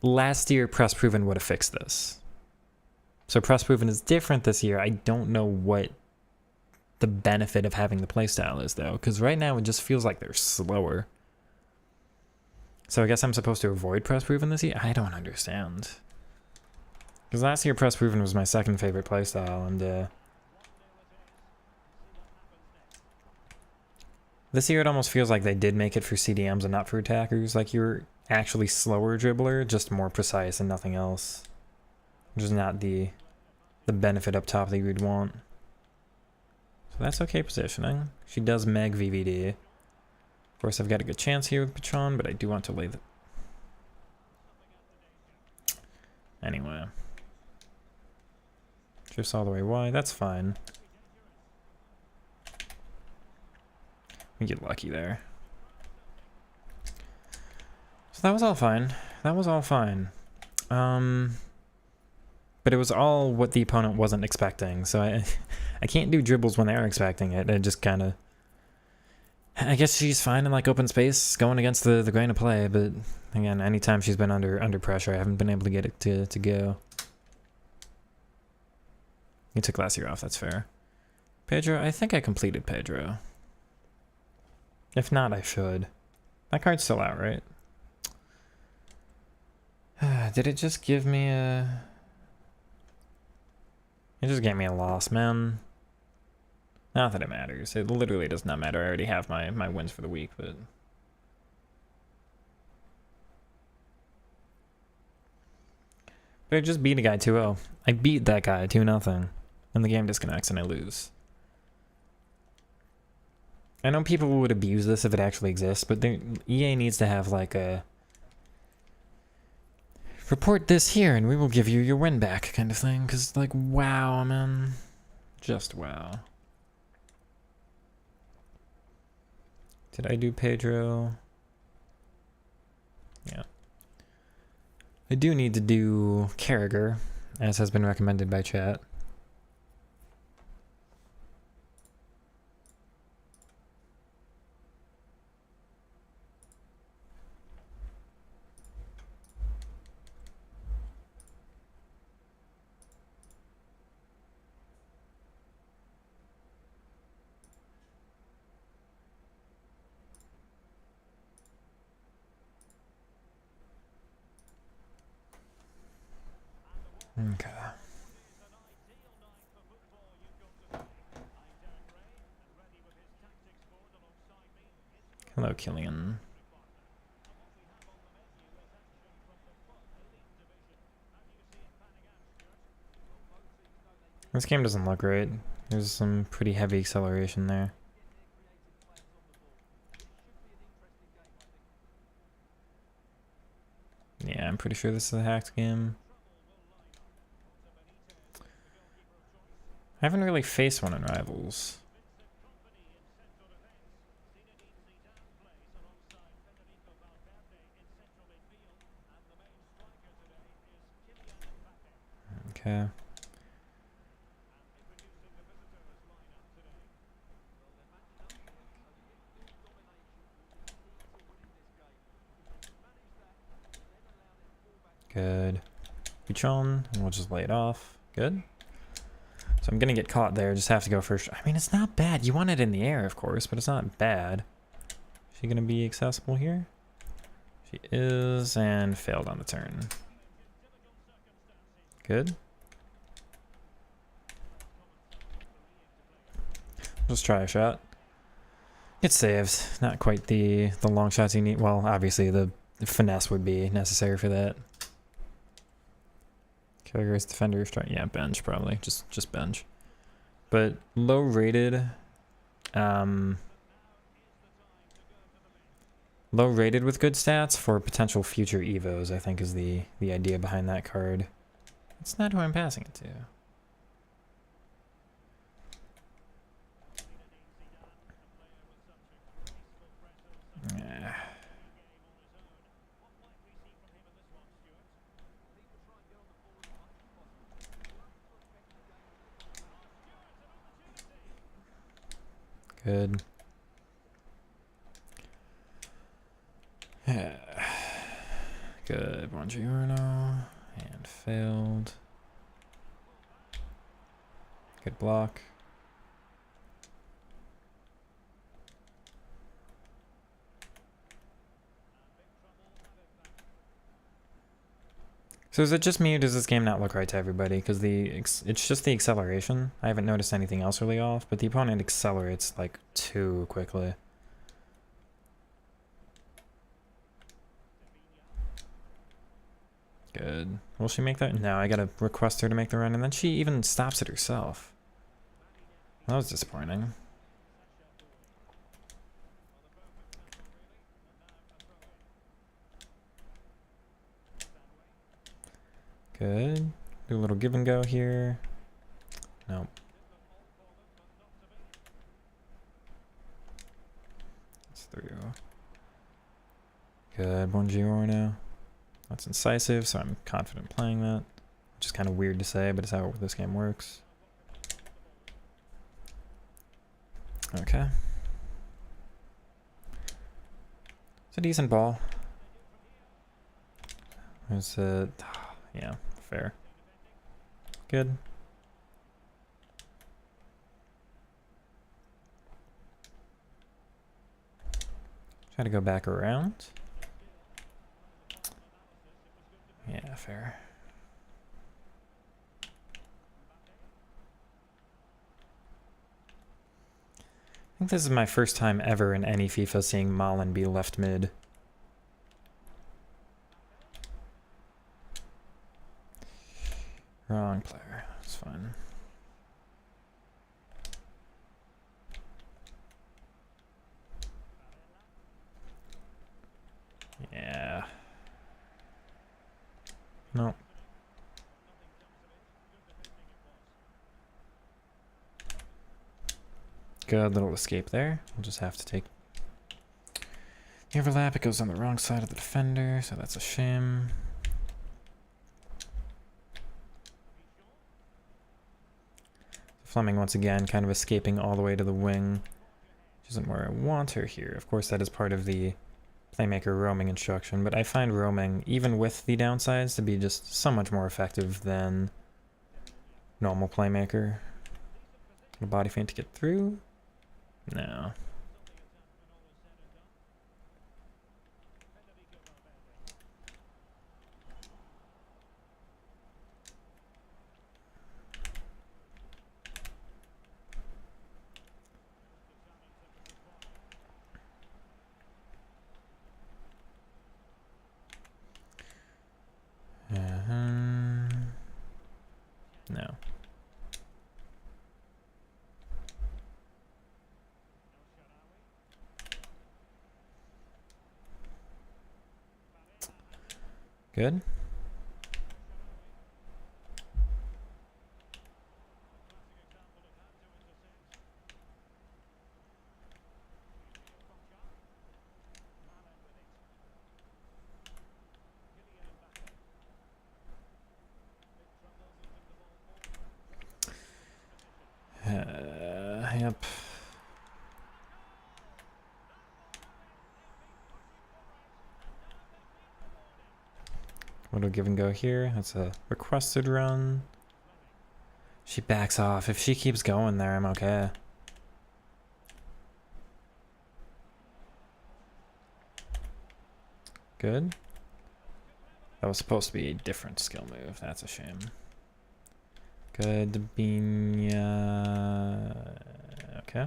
Last year press proven would have fixed this. So press proven is different this year. I don't know what the benefit of having the playstyle is though, because right now it just feels like they're slower. So I guess I'm supposed to avoid press proven this year? I don't understand. Because last year press proven was my second favorite playstyle, and this year it almost feels like they did make it for CDMs and not for attackers. Like you're actually slower dribbler, just more precise and nothing else. Which is not the benefit up top that you would want. So that's okay positioning. She does Meg VVD. Of course, I've got a good chance here with Patron, but I do want to lay the... Anyway. Drifts all the way wide. That's fine. We get lucky there. So that was all fine. That was all fine. But it was all what the opponent wasn't expecting. So I can't do dribbles when they are expecting it. It just kind of... I guess she's fine in like open space going against the grain of play, but again, anytime she's been under pressure, I haven't been able to get it to go. You took last year off, that's fair. Pedro, I think I completed Pedro. If not, I should. That card's still out, right? Did it just give me a... It just gave me a loss, man. Not that it matters. It literally does not matter. I already have my wins for the week, but... But I just beat a guy 2-0. I beat that guy 2-0. And the game disconnects and I lose. I know people would abuse this if it actually exists, but EA needs to have like a... Report this here and we will give you your win back kind of thing. Because like, wow, man. Just wow. Did I do Pedro? Yeah. I do need to do Carragher, as has been recommended by chat. Okay. Hello, Killian. This game doesn't look great. There's some pretty heavy acceleration there. Pretty sure this is a hacked game. I haven't really faced one in Rivals. Okay. Good. Buchon, and we'll just lay it off. Good. So I'm gonna get caught there, just have to go first. I mean, it's not bad. You want it in the air, of course, but it's not bad. Is she gonna be accessible here? She is, and failed on the turn. Good. Just try a shot. It's saved. Not quite the long shots you need. Well, obviously the finesse would be necessary for that. Categories defender strike. Yeah, bench probably. Just bench. But low rated. Low rated with good stats for potential future evos, I think, is the idea behind that card. It's not who I'm passing it to. Yeah. Good. Yeah. Good. Buongiorno. And failed. Good block. So is it just me, or does this game not look right to everybody? Because it's just the acceleration. I haven't noticed anything else really off, but the opponent accelerates like too quickly. Good. Will she make that? No, I gotta request her to make the run, and then she even stops it herself. That was disappointing. Good. Do a little give and go here. Nope. It's through. Good. Buongiorno. That's incisive, so I'm confident playing that. Which is kind of weird to say, but it's how this game works. Okay. It's a decent ball. Is it? Yeah, fair. Good. Try to go back around. Yeah, fair. I think this is my first time ever in any FIFA seeing Malin be left mid. Wrong player. It's fine. Yeah. No. Good little escape there. We'll just have to take the overlap. It goes on the wrong side of the defender, so that's a shame. Fleming once again kind of escaping all the way to the wing, which isn't where I want her here. Of course, that is part of the playmaker roaming instruction, but I find roaming, even with the downsides, to be just so much more effective than normal playmaker. A body feint to get through? No. No. Good. Yep. What do give and go here? That's a requested run. She backs off. If she keeps going there, I'm okay. Good. That was supposed to be a different skill move. That's a shame. Good. Okay.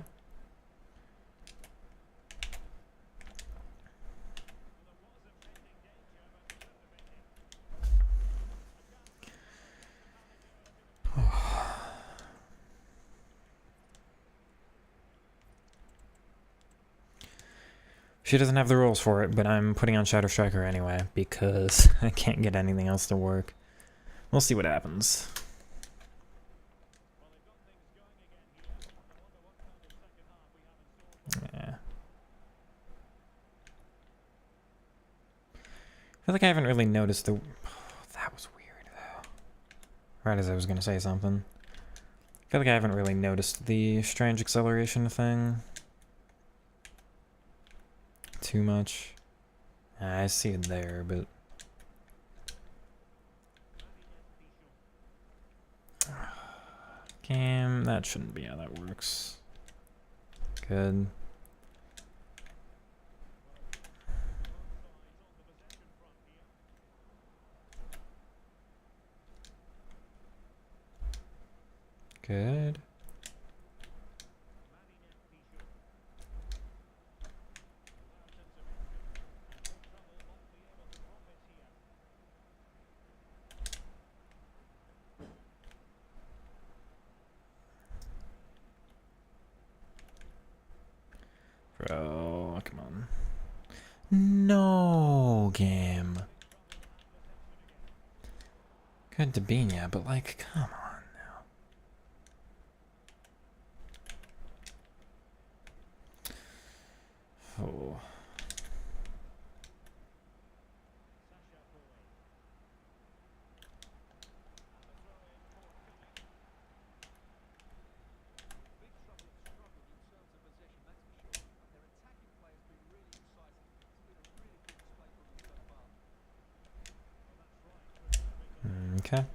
She doesn't have the rules for it, but I'm putting on Shadow Striker anyway because I can't get anything else to work. We'll see what happens. Yeah. I feel like I haven't really noticed the... that was weird, though. Right as I was going to say something. I feel like I haven't really noticed the strange acceleration thing too much. I see it there, but... Game, that shouldn't be how that works. Good. Good. Bro, come on. No, game. Good to be, yeah, but like, come on now. Oh. Okay.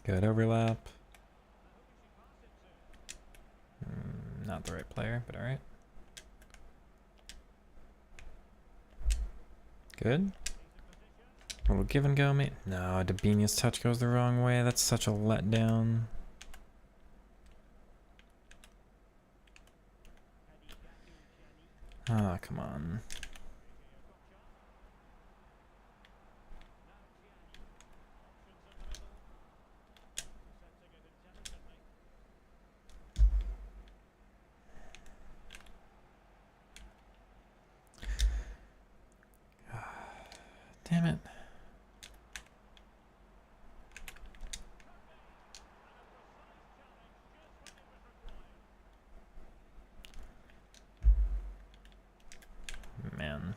Good overlap. Not the right player, but alright. Good. A little give and go, mate. No, Dabini's touch goes the wrong way. That's such a letdown. Ah, come on. Damn it. Man.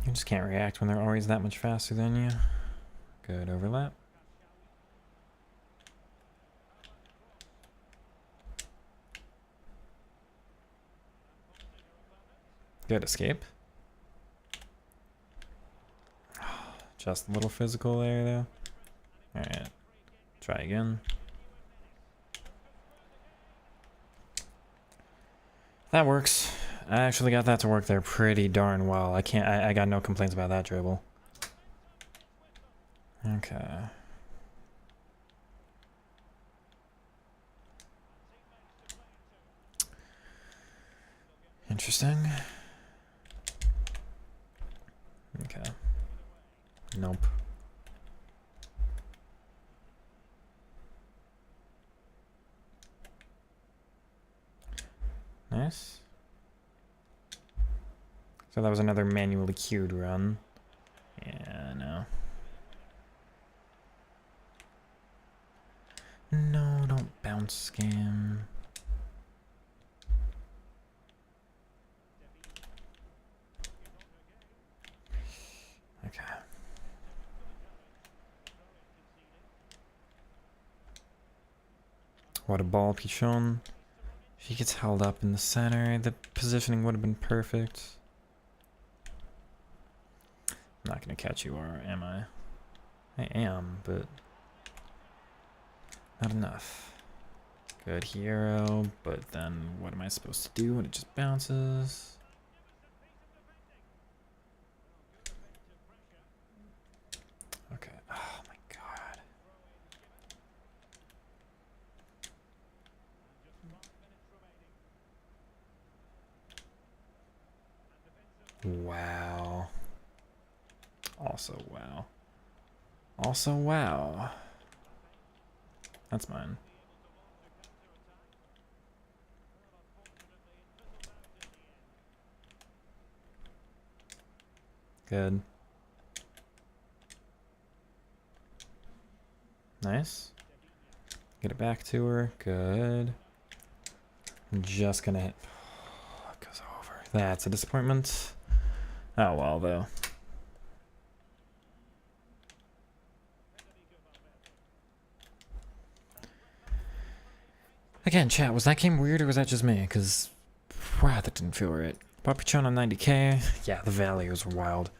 You just can't react when they're always that much faster than you. Good overlap. Good escape. Just a little physical there, though. Alright. Try again. That works. I actually got that to work there pretty darn well. I got no complaints about that dribble. Okay. Interesting. Okay. Nope. Nice. So that was another manually queued run. Yeah, no. No, don't bounce scam. Okay. What a ball, Pichon. If he gets held up in the center, the positioning would have been perfect. I'm not going to catch you, or am I? I am, but not enough. Good hero, but then what am I supposed to do when it just bounces? Okay. Oh my god. Wow. Also, wow. Also, wow. That's mine. Good. Nice. Get it back to her. Good. I'm just gonna hit. Oh, it goes over. That's a disappointment. Oh well, though. Again, chat, was that game weird or was that just me? Because, wow, that didn't feel right. Papichon on 90k. Yeah, the values were wild.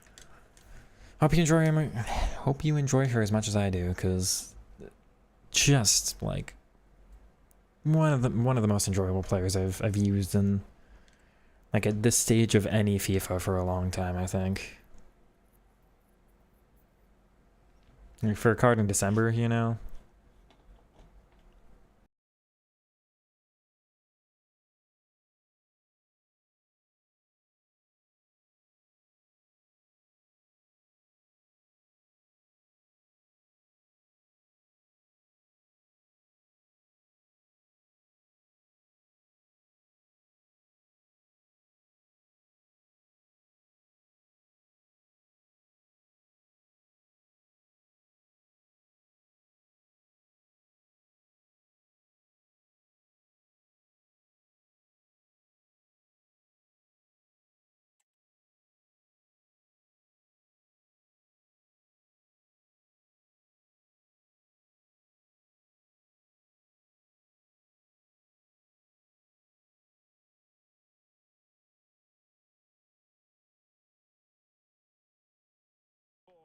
Hope you enjoy her as much as I do, because just like one of the most enjoyable players I've used in like at this stage of any FIFA for a long time, I think. Like for a card in December, you know.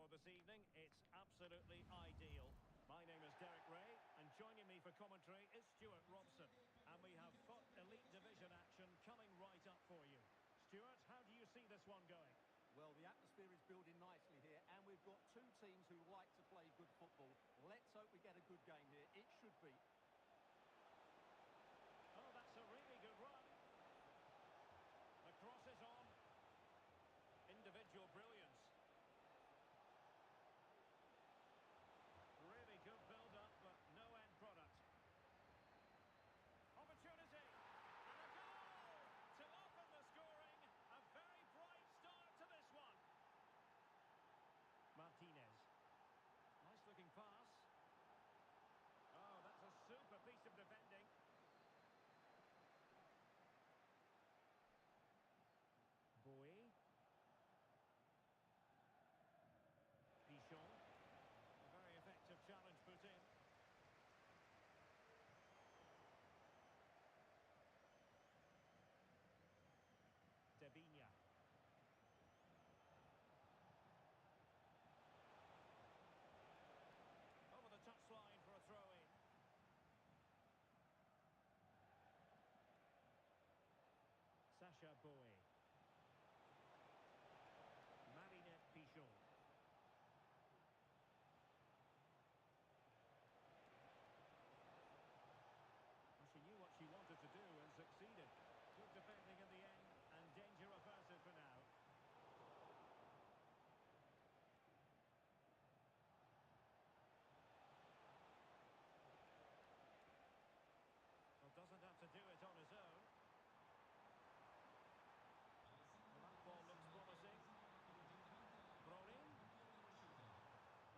This evening, it's absolutely ideal. My name is Derek Ray, and joining me for commentary is Stuart Robson. And we have FUT Elite Division action coming right up for you. Stuart, how do you see this one going? Well, the atmosphere is building nicely here, and we've got two teams who like to play good football. Let's hope we get a good game here. It should be. Oh, that's a really good run. The cross is on. Individual brilliance. Really good build-up, but no end product. Opportunity. And a goal to open the scoring. A very bright start to this one. Martinez. Nice looking pass. Oh, that's a She knew what she wanted to do and succeeded. Good defending in the end and danger averted for now. Well, doesn't have to do it on his own. Well, that ball looks promising. Thrown in.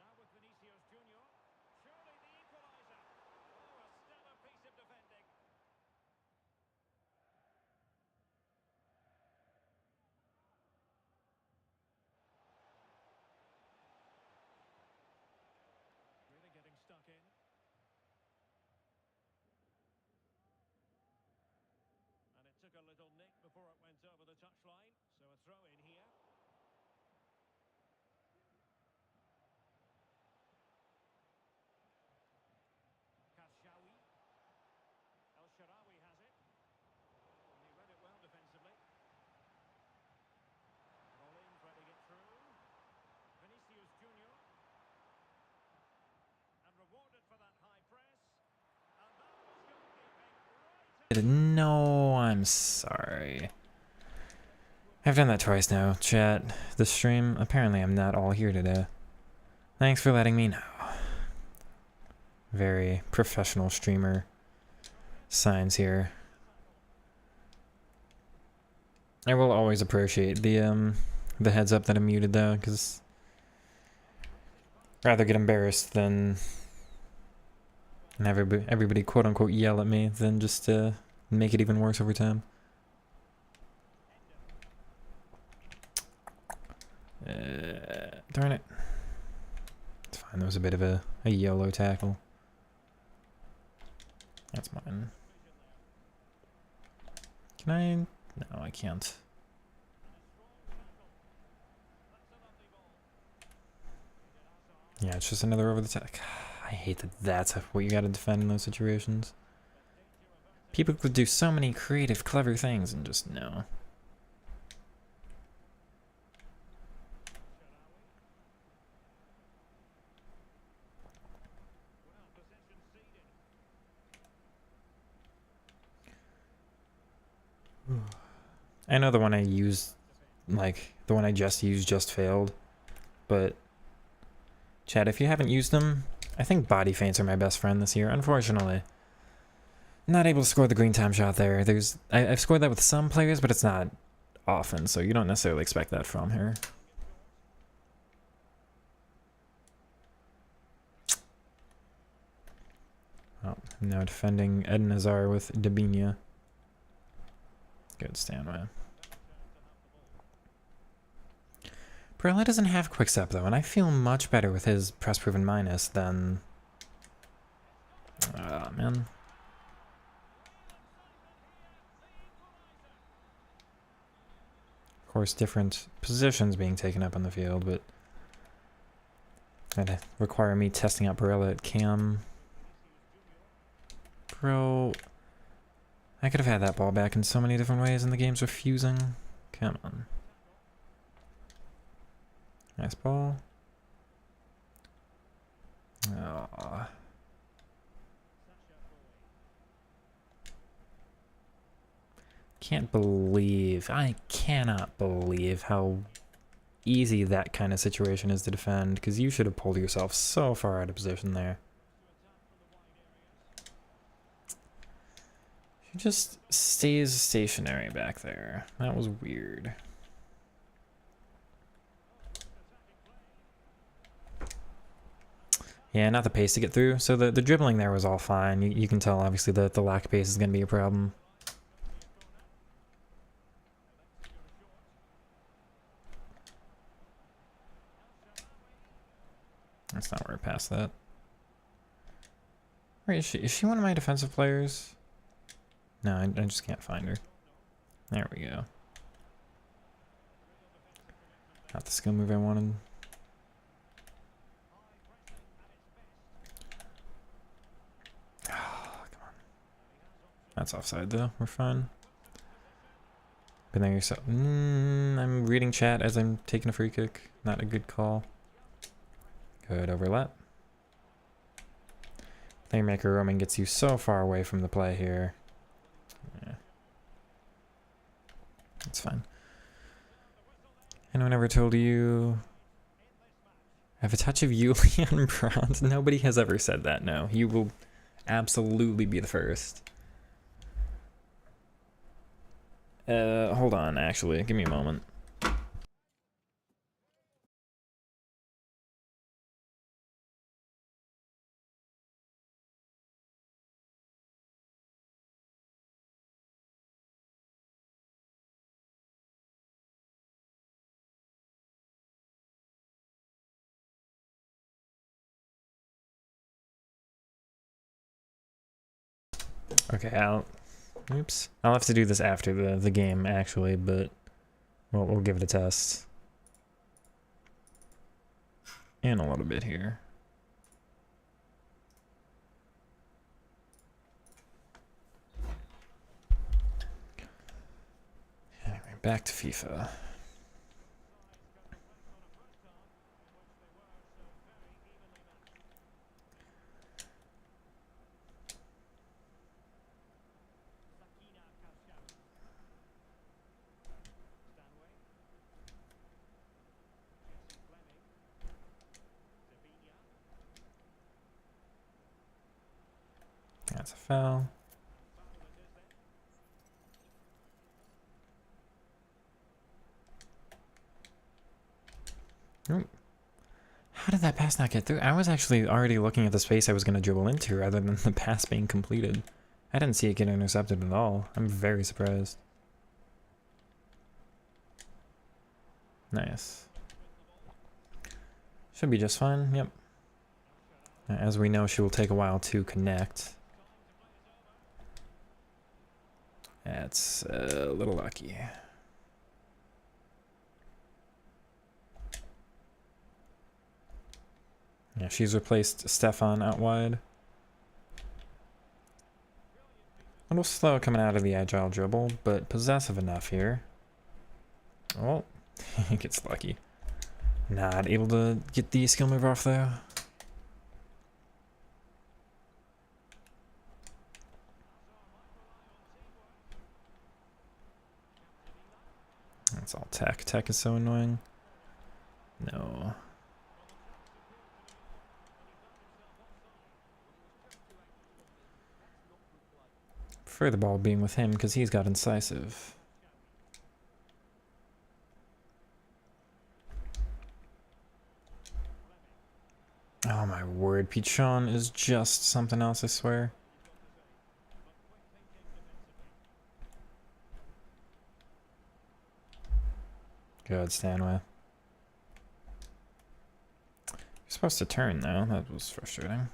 Now with Vinicius Junior. Surely the equaliser. Oh, a stellar piece of defending. Really getting stuck in. And it took a little nick before it went over the touchline. So a throw in here. Kashawi. El Sharawi has it. And he read it well defensively. Rolling, threading it through. Vinicius Junior. And rewarded for that high press. And that was goalkeeping right. No, I'm sorry. I've done that twice now, chat. The stream, apparently I'm not all here today. Thanks for letting me know. Very professional streamer signs here. I will always appreciate the heads up that I'm muted though, because rather get embarrassed than everybody quote unquote yell at me than just make it even worse over time. Darn it. It's fine, that was a bit of a YOLO tackle. That's mine. Can I? No, I can't. Yeah, it's just another over the top. I hate that that's what you gotta defend in those situations. People could do so many creative, clever things and just no. I know the one I used, like, the one I just used just failed, but Chad, if you haven't used them, I think body feints are my best friend this year, unfortunately. Not able to score the green time shot there. I've scored that with some players, but it's not often, so you don't necessarily expect that from her. Oh, I'm now defending Eden Hazard with Dabinia. Good Stanway. Barella doesn't have quick step though, and I feel much better with his press proven minus than... Ah, man. Of course, different positions being taken up on the field, but that'd require me testing out Barella at cam. Bro, I could have had that ball back in so many different ways and the game's refusing. Come on. Nice ball. Aww. I cannot believe how easy that kind of situation is to defend, because you should have pulled yourself so far out of position there. She just stays stationary back there. That was weird. Yeah, not the pace to get through. So the dribbling there was all fine. You can tell, obviously, that the lack of pace is going to be a problem. That's not where I passed that. Where is she? Is she one of my defensive players? No, I just can't find her. There we go. Not the skill move I wanted. Oh, come on. That's offside though. We're fine. But then you're so... I'm reading chat as I'm taking a free kick. Not a good call. Good overlap. Playmaker roaming gets you so far away from the play here. Yeah. It's fine. Anyone ever told you I have a touch of Julian Brandt? Nobody has ever said that, no. You will absolutely be the first. Hold on, actually. Give me a moment. Okay, oops. I'll have to do this after the game, actually, but we'll give it a test. In a little bit here. Anyway, back to FIFA. That's a foul. Ooh. How did that pass not get through? I was actually already looking at the space I was going to dribble into rather than the pass being completed. I didn't see it get intercepted at all. I'm very surprised. Nice. Should be just fine, yep. As we know, she will take a while to connect. That's a little lucky. Yeah, she's replaced Stefan out wide. A little slow coming out of the agile dribble, but possessive enough here. Oh, he gets lucky. Not able to get the skill move off though. That's all tech. Tech is so annoying. No. Prefer the ball being with him because he's got incisive. Oh my word, Pichon is just something else, I swear. Good, Stanway. You're supposed to turn though, that was frustrating.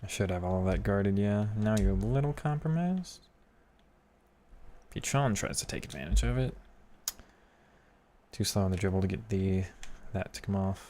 I should have all of that guarded, yeah. Now you're a little compromised. Pichon tries to take advantage of it. Too slow on the dribble to get that to come off.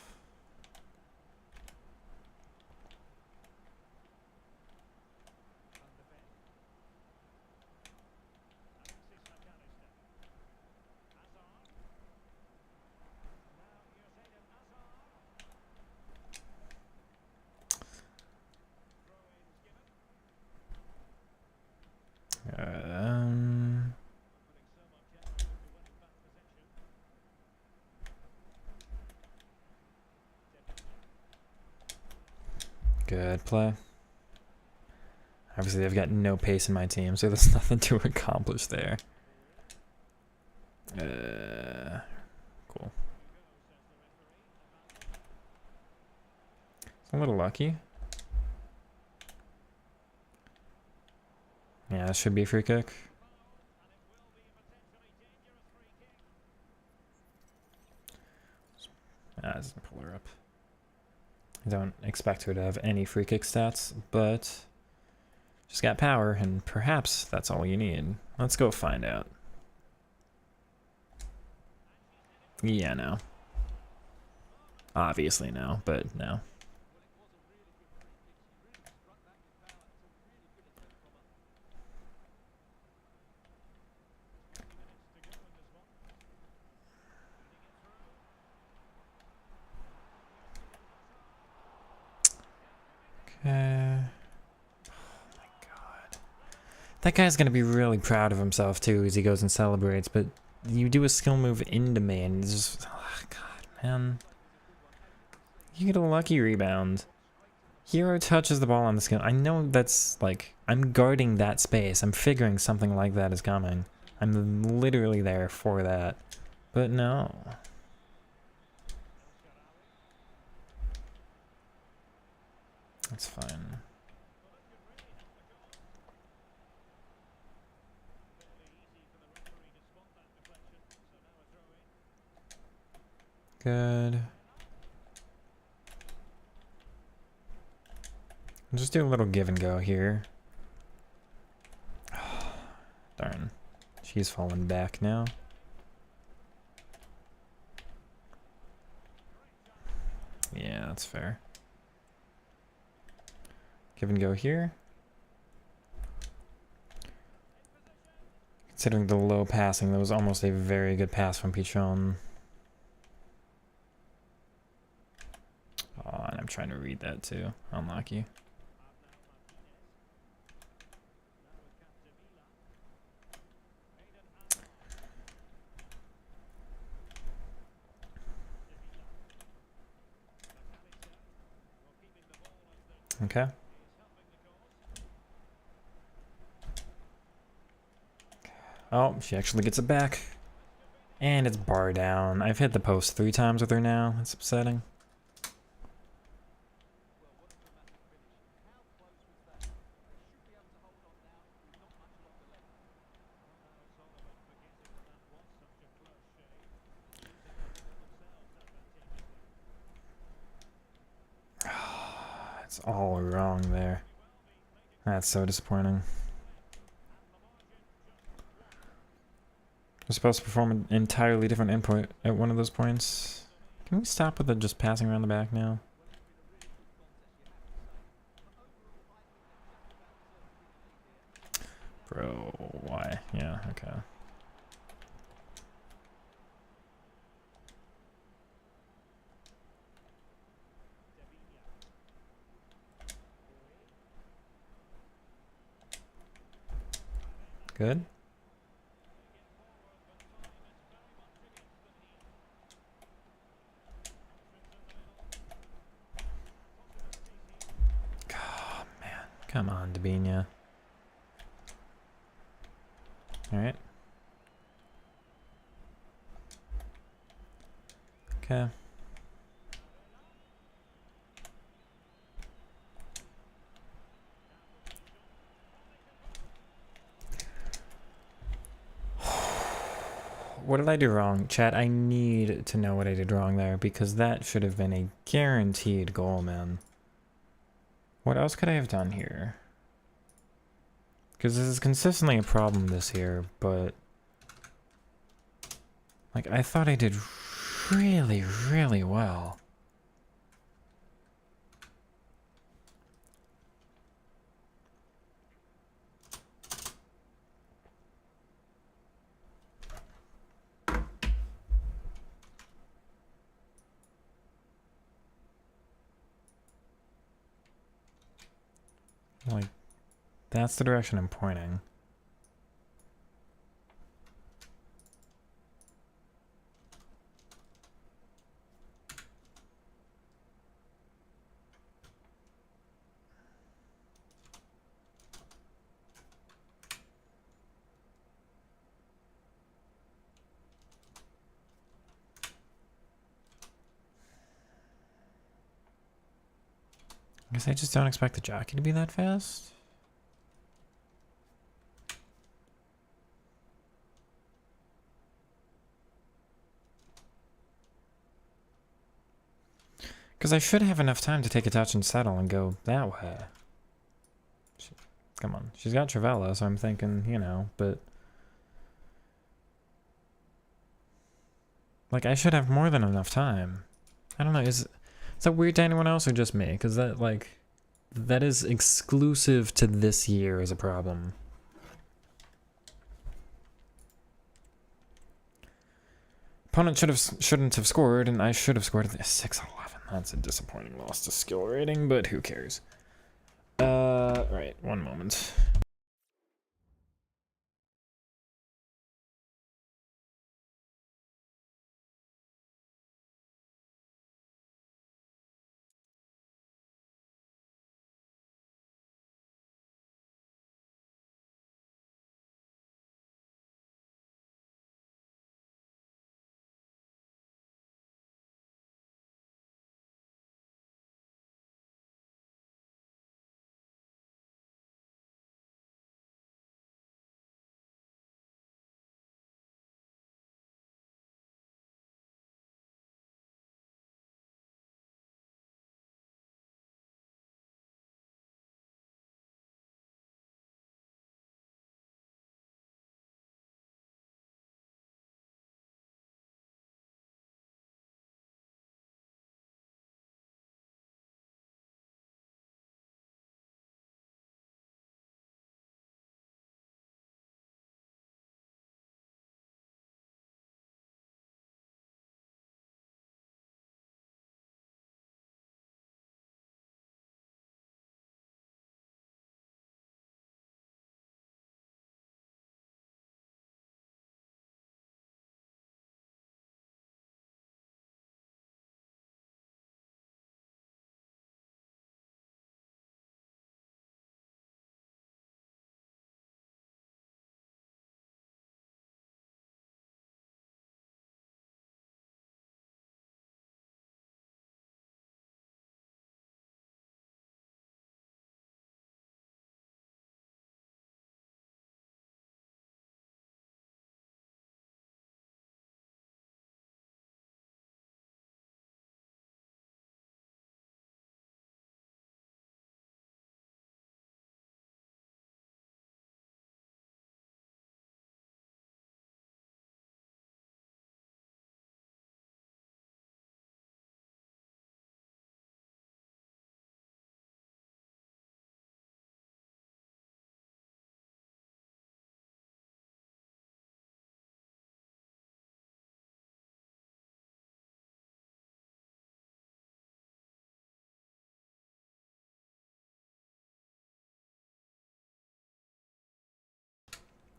Good play. Obviously, they've got no pace in my team, so there's nothing to accomplish there. Cool. It's a little lucky. Yeah, that should be a free kick. Doesn't pull her up. I don't expect her to have any free kick stats, but she's got power, and perhaps that's all you need. Let's go find out. Yeah, no. Obviously no, but no. That guy's gonna be really proud of himself too as he goes and celebrates, but you do a skill move into me and it's just, oh, God, man. You get a lucky rebound. Hero touches the ball on the skill. I know that's like, I'm guarding that space. I'm figuring something like that is coming. I'm literally there for that. But no. That's fine. Good. I'll just do a little give and go here. Darn. She's falling back now. Yeah, that's fair. Give and go here. Considering the low passing, that was almost a very good pass from Pichon. Oh, and I'm trying to read that too. Unlucky. Okay. Oh, she actually gets it back. And it's bar down. I've hit the post 3 times with her now. It's upsetting. It's all wrong there. That's so disappointing. We're supposed to perform an entirely different input at one of those points. Can we stop with the just passing around the back now? Bro, why? Yeah, okay. Good. Oh, man. Come on, Dabinia. Alright. Okay. What did I do wrong? Chat, I need to know what I did wrong there because that should have been a guaranteed goal, man. What else could I have done here? Because this is consistently a problem this year, but... like, I thought I did really, really well. Like, that's the direction I'm pointing. I guess I just don't expect the jockey to be that fast. Because I should have enough time to take a touch and settle and go that way. Come on. She's got Travella, so I'm thinking, you know, but... like, I should have more than enough time. I don't know, is that weird to anyone else or just me? Because that, like... that is exclusive to this year as a problem. Opponent shouldn't have scored, and I should have scored at 6-11. That's a disappointing loss to skill rating, but who cares? Right, one moment.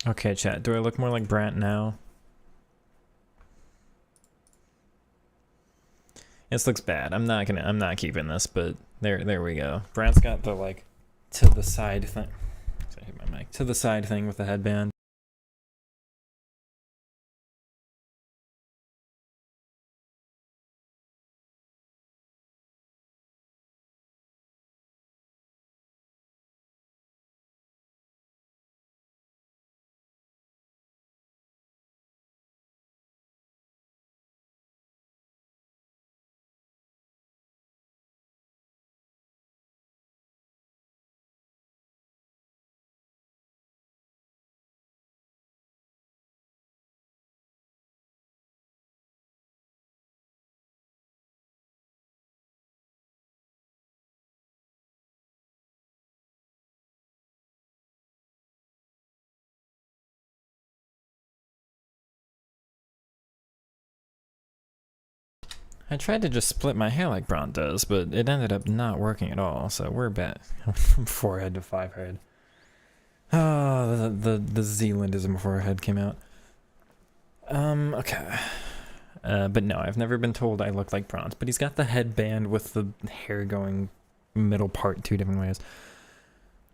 Okay, chat. Do I look more like Brant now? This looks bad. I'm not keeping this, but there we go. Brant's got the like to the side thing. I hit my mic. To the side thing with the headband. I tried to just split my hair like Brant does, but it ended up not working at all, so we're back from forehead to five head. Oh, the Zealandism forehead came out. Okay. But no, I've never been told I look like Brant, but he's got the headband with the hair going middle part 2 different ways.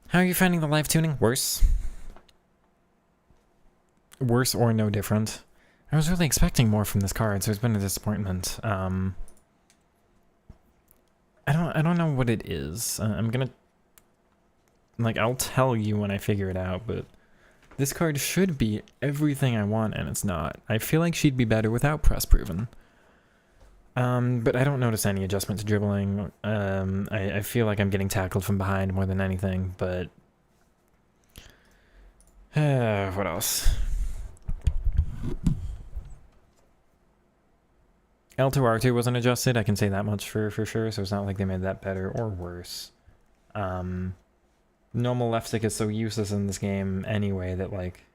How are you finding the live tuning? Worse? Worse or no different? I was really expecting more from this card, so it's been a disappointment. I don't know what it is. I'm gonna I'll tell you when I figure it out, but this card should be everything I want, and it's not. I feel like she'd be better without press proven. But I don't notice any adjustment to dribbling. I feel like I'm getting tackled from behind more than anything, but what else? L2 R2 wasn't adjusted, I can say that much for sure, so it's not like they made that better or worse. Normal left stick is so useless in this game anyway that like...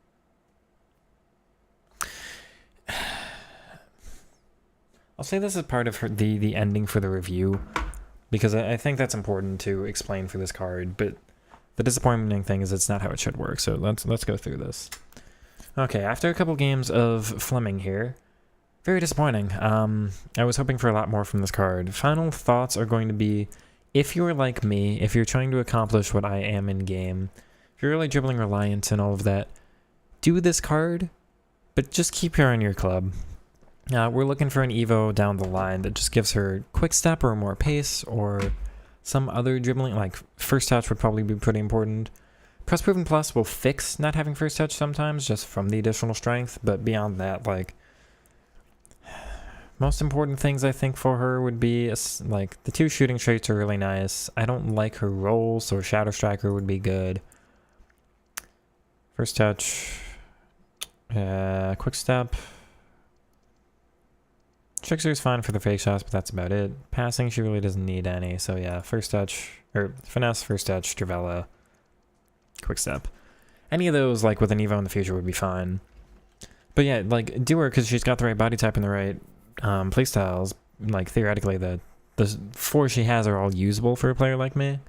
I'll say this is part of the ending for the review, because I think that's important to explain for this card, but the disappointing thing is it's not how it should work, so let's go through this. Okay, after a couple games of Fleming here, very disappointing. I was hoping for a lot more from this card. Final thoughts are going to be, if you're like me, if you're trying to accomplish what I am in game, if you're really dribbling reliant and all of that, do this card, but just keep her in your club. We're looking for an Evo down the line that just gives her quick step or more pace or some other dribbling, like first touch would probably be pretty important. Press Proven Plus will fix not having first touch sometimes just from the additional strength, but beyond that, like, most important things I think for her would be, like, the 2 shooting traits are really nice. I don't like her roll, so Shadow Striker would be good. First touch, quick step. Trickster's fine for the fake shots, but that's about it. Passing, she really doesn't need any, so yeah, first touch, or finesse, first touch, Travella, quick step. Any of those, like, with an Evo in the future would be fine. But yeah, like, do her because she's got the right body type and the right playstyles. Like, theoretically, the 4 she has are all usable for a player like me.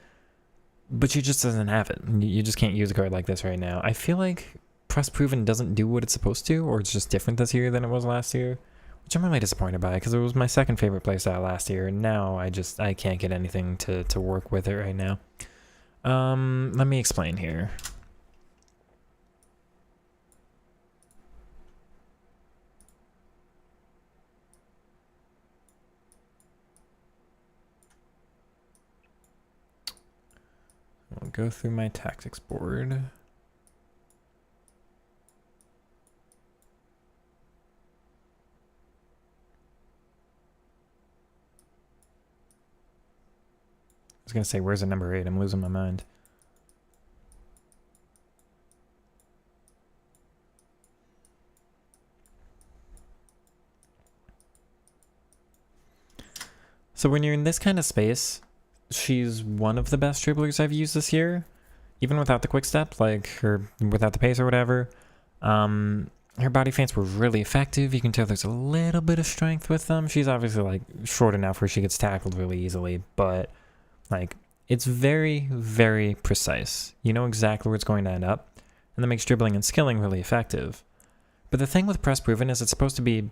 But she just doesn't have it. You just can't use a card like this right now. I feel like Press Proven doesn't do what it's supposed to, or it's just different this year than it was last year. Which I'm really disappointed by, because it was my second favorite playstyle last year, and now I can't get anything to work with it right now. Let me explain here. I'll go through my tactics board. I was going to say, where's the number 8? I'm losing my mind. So when you're in this kind of space, she's one of the best dribblers I've used this year. Even without the quick step, like, or without the pace or whatever. Her body feints were really effective. You can tell there's a little bit of strength with them. She's obviously, like, short enough where she gets tackled really easily, but, like, it's very, very precise. You know exactly where it's going to end up. and that makes dribbling and skilling really effective. But the thing with press proven is it's supposed to be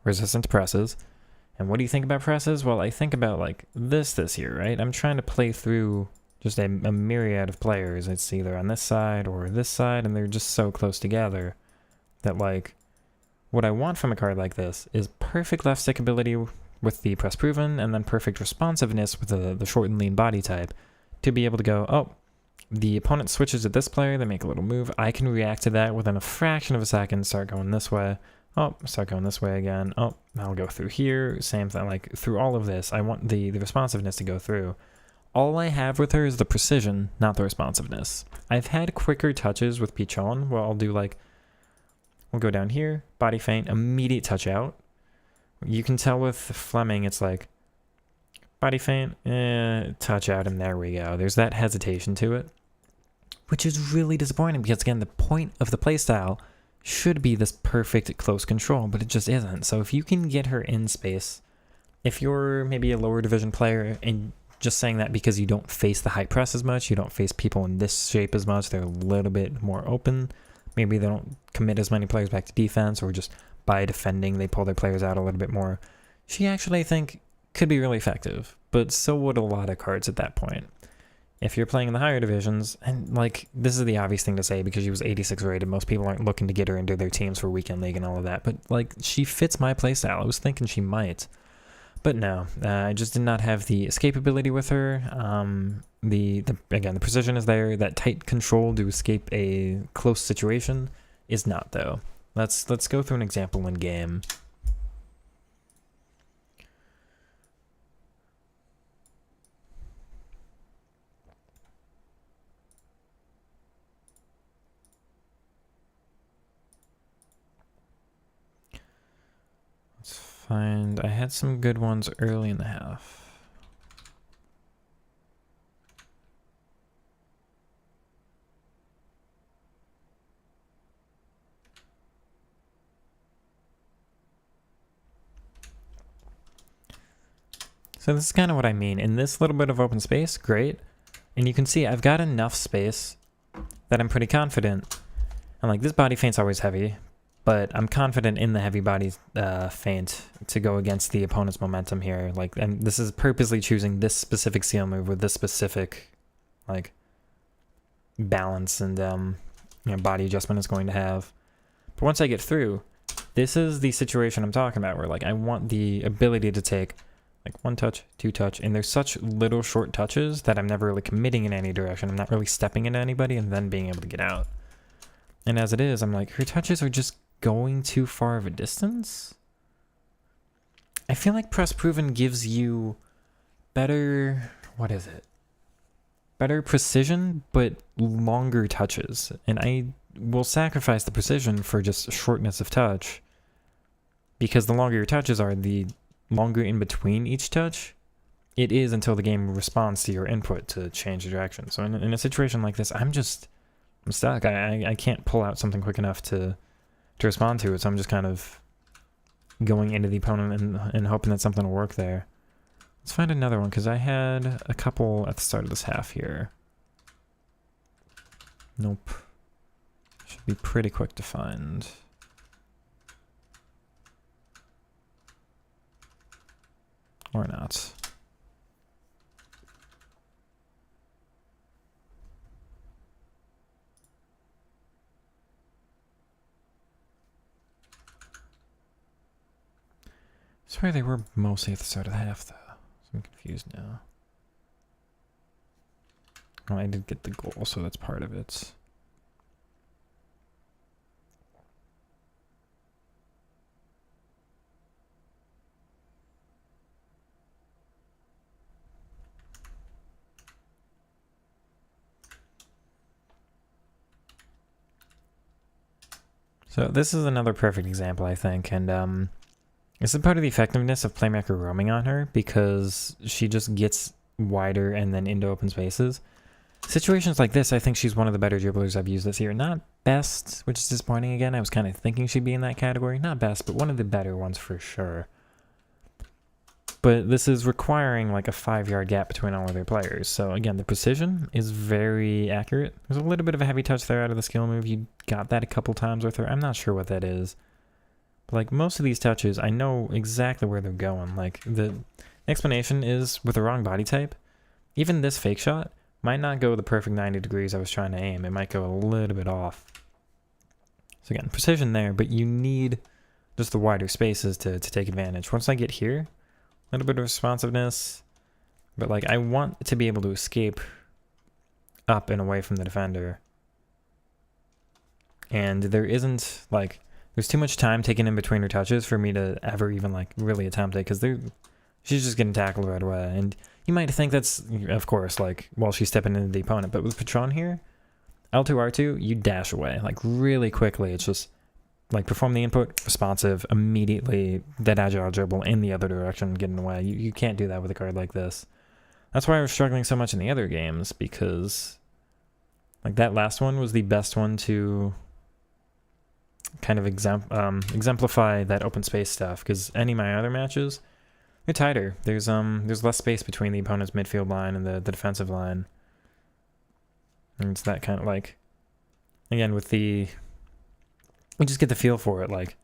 resistant to presses. And what do you think about presses? Well, I think about like this year, right? I'm trying to play through just a myriad of players. It's either on this side or this side, and they're just so close together that like what I want from a card like this is perfect left stick ability with the press proven, and then perfect responsiveness with the short and lean body type to be able to go, oh, the opponent switches at this player, they make a little move, I can react to that within a fraction of a second, start going this way, oh, start going this way again, oh, I'll go through here, same thing, like through all of this, I want the responsiveness to go through. All I have with her is the precision, not the responsiveness. I've had quicker touches with Pichon, where I'll do like, we'll go down here, body feint, immediate touch out. You can tell with Fleming, it's like, body feint, touch out, and there we go. There's that hesitation to it, which is really disappointing because, again, the point of the playstyle should be this perfect close control, but it just isn't. So if you can get her in space, if you're maybe a lower division player, and just saying that because you don't face the high press as much, you don't face people in this shape as much, they're a little bit more open, maybe they don't commit as many players back to defense, or just by defending, they pull their players out a little bit more. She actually, I think, could be really effective, but so would a lot of cards at that point. If you're playing in the higher divisions, and like, this is the obvious thing to say because she was 86 rated, most people aren't looking to get her into their teams for weekend league and all of that, but like, she fits my playstyle. I was thinking she might, but no, I just did not have the escapability with her. Again, the precision is there. That tight control to escape a close situation is not, though. Let's go through an example in game. Let's find, I had some good ones early in the half. So this is kind of what I mean. In this little bit of open space, great. And you can see I've got enough space that I'm pretty confident. And like, this body feint's always heavy, but I'm confident in the heavy body feint to go against the opponent's momentum here. Like, and this is purposely choosing this specific seal move with this specific like balance and body adjustment it's going to have. But once I get through, this is the situation I'm talking about, where like I want the ability to take like one touch, two touch, and there's such little short touches that I'm never really committing in any direction. I'm not really stepping into anybody and then being able to get out. And as it is, I'm like, her touches are just going too far of a distance. I feel like press proven gives you better, what is it? Better precision, but longer touches. And I will sacrifice the precision for just shortness of touch, because the longer your touches are, the longer in between each touch it is until the game responds to your input to change the direction. So in a situation like this, I'm stuck. I can't pull out something quick enough to respond to it, so I'm just kind of going into the opponent and hoping that something will work there. Let's find another one, because I had a couple at the start of this half here. Nope. Should be pretty quick to find. Or not. I swear they were mostly at the start of the half, though. So I'm confused now. Oh, I did get the goal, so that's part of it. So this is another perfect example, I think, and this is part of the effectiveness of Playmaker roaming on her, because she just gets wider and then into open spaces. Situations like this, I think she's one of the better dribblers I've used this year. Not best, which is disappointing again. I was kind of thinking she'd be in that category. Not best, but one of the better ones for sure. but this is requiring like a 5-yard gap between all of their players. So again, the precision is very accurate. There's a little bit of a heavy touch there out of the skill move. You got that a couple times with her. I'm not sure what that is. But like most of these touches, I know exactly where they're going. Like the explanation is with the wrong body type, even this fake shot might not go the perfect 90 degrees I was trying to aim. It might go a little bit off. So again, precision there, but you need just the wider spaces to take advantage. Once I get here, a little bit of responsiveness, but like I want to be able to escape up and away from the defender. And there isn't like, there's too much time taken in between her touches for me to ever even like really attempt it, because she's just getting tackled right away. And you might think that's, of course, like while she's stepping into the opponent, but with Patron here, L2, R2, you dash away like really quickly. It's just like perform the input, responsive, immediately that agile dribble in the other direction, getting away. You can't do that with a card like this. That's why I was struggling so much in the other games, because like that last one was the best one to kind of exemplify that open space stuff, because any of my other matches, they're tighter. There's less space between the opponent's midfield line and the defensive line. And it's that kind of like, again, with the, we just get the feel for it. Like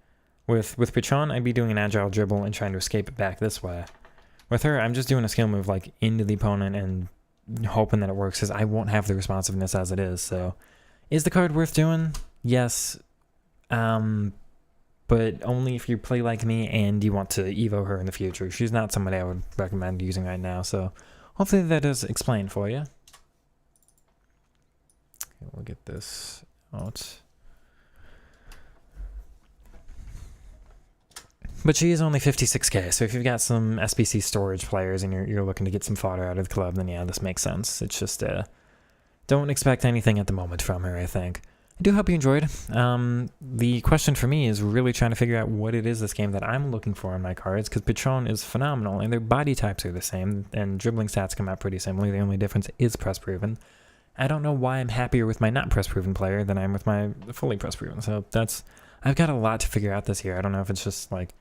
with Patron, I'd be doing an agile dribble and trying to escape it back this way. With her, I'm just doing a skill move like into the opponent and hoping that it works, because I won't have the responsiveness as it is. So is the card worth doing? Yes. But only if you play like me and you want to evo her in the future. She's not somebody I would recommend using right now. So hopefully that is explained for you. Okay, we'll get this out. But she is only 56k, so if you've got some SBC storage players and you're looking to get some fodder out of the club, then yeah, this makes sense. It's just, don't expect anything at the moment from her, I think. I do hope you enjoyed. The question for me is really trying to figure out what it is this game that I'm looking for in my cards, because Patron is phenomenal, and their body types are the same, and dribbling stats come out pretty similarly. The only difference is press proven. I don't know why I'm happier with my not press proven player than I am with my fully press proven. So I've got a lot to figure out this year. I don't know if it's just like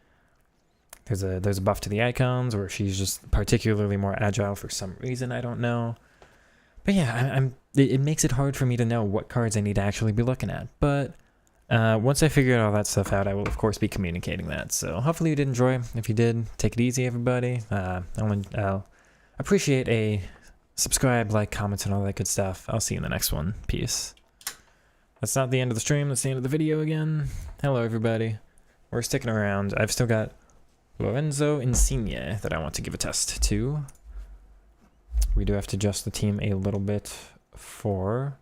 there's a buff to the icons, or she's just particularly more agile for some reason. I don't know. But yeah, it makes it hard for me to know what cards I need to actually be looking at. But once I figure all that stuff out, I will, of course, be communicating that. So hopefully you did enjoy. If you did, take it easy, everybody. I'll appreciate a subscribe, like, comments, and all that good stuff. I'll see you in the next one. Peace. That's not the end of the stream. That's the end of the video again. Hello, everybody. We're sticking around. I've still got Fleming and Insigne that I want to give a test to. We do have to adjust the team a little bit for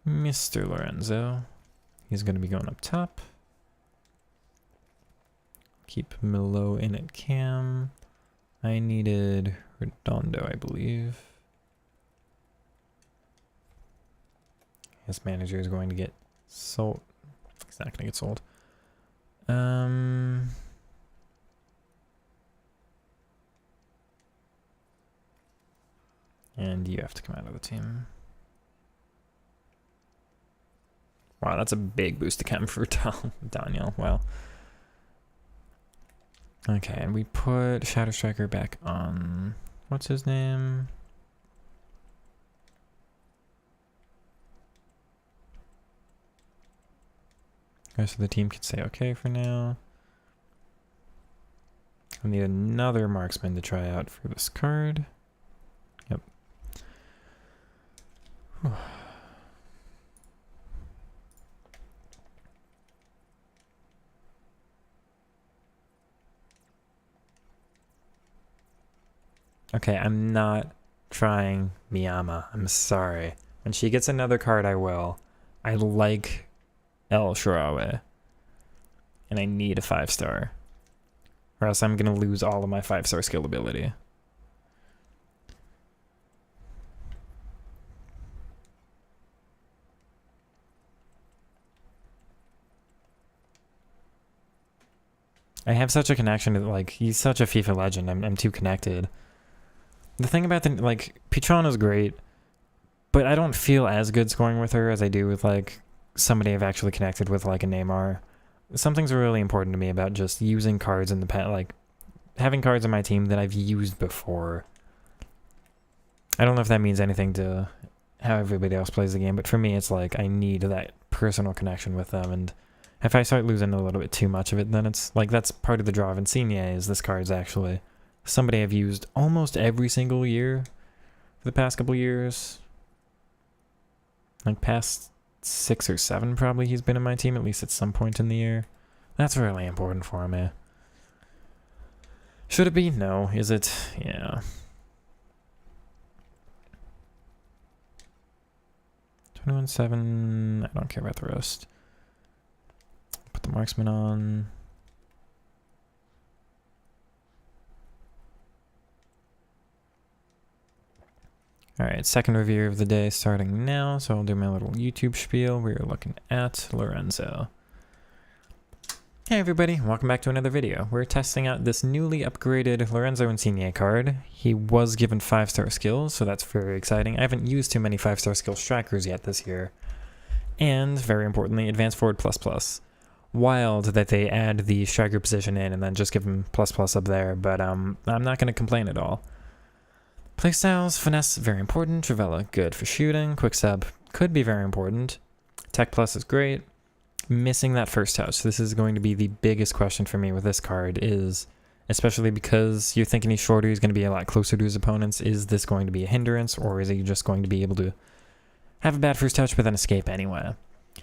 Mr. Lorenzo. He's going to be going up top. Keep Milo in at cam. I needed Redondo, I believe. His manager is going to get sold. He's not going to get sold. And you have to come out of the team. Wow, that's a big boost to chem for Daniel. Wow. Okay, and we put Shadow Striker back on. What's his name? Okay, so the team can say okay for now. I need another marksman to try out for this card. Yep. Whew. Okay, I'm not trying Miyama. I'm sorry. When she gets another card, I will. I like El Shirawe. And I need a 5-star. Or else I'm going to lose all of my 5-star skill ability. I have such a connection to, like, he's such a FIFA legend. I'm too connected. The thing about the, like, Patron is great, but I don't feel as good scoring with her as I do with, like, somebody I've actually connected with, like a Neymar. Some things are really important to me about just using cards in the like having cards on my team that I've used before. I don't know if that means anything to how everybody else plays the game, but for me, it's like I need that personal connection with them, and if I start losing a little bit too much of it, then it's like that's part of the draw of Insigne, is this card's actually somebody I've used almost every single year for the past couple years. Like past 6 or 7 probably he's been in my team, at least at some point in the year. That's really important for me. Should it be? No. Is it? Yeah. 21-7. I don't care about the rest. Put the marksman on. Alright, second review of the day starting now, so I'll do my little YouTube spiel. We're looking at Lorenzo. Hey everybody, welcome back to another video. We're testing out this newly upgraded Lorenzo Insigne card. He was given 5-star skills, so that's very exciting. I haven't used too many 5-star skill strikers yet this year. And, very importantly, Advanced Forward ++. Wild that they add the striker position in and then just give him ++ up there, but I'm not going to complain at all. Playstyles, Finesse, very important. Travella, good for shooting. Quickstep could be very important. Tech Plus is great. Missing that first touch. This is going to be the biggest question for me with this card, is, especially because you're thinking he's shorter, he's going to be a lot closer to his opponents. Is this going to be a hindrance, or is he just going to be able to have a bad first touch but then escape anyway?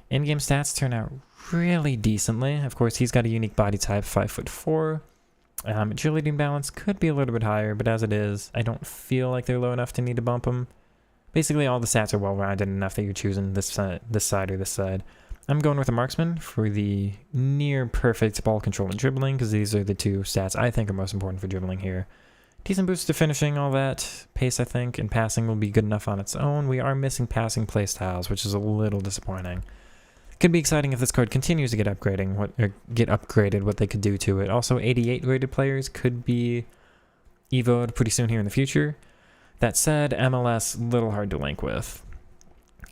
In-game stats turn out really decently. Of course, he's got a unique body type, 5'4". Agility and balance could be a little bit higher, but as it is, I don't feel like they're low enough to need to bump him. Basically, all the stats are well-rounded enough that you're choosing this side or this side. I'm going with a marksman for the near-perfect ball control and dribbling, because these are the two stats I think are most important for dribbling here. Decent boost to finishing, all that. Pace, I think, and passing will be good enough on its own. We are missing passing playstyles, which is a little disappointing. Could be exciting if this card continues to get upgraded, what they could do to it. Also, 88 rated players could be evoed pretty soon here in the future. That said, MLS, little hard to link with.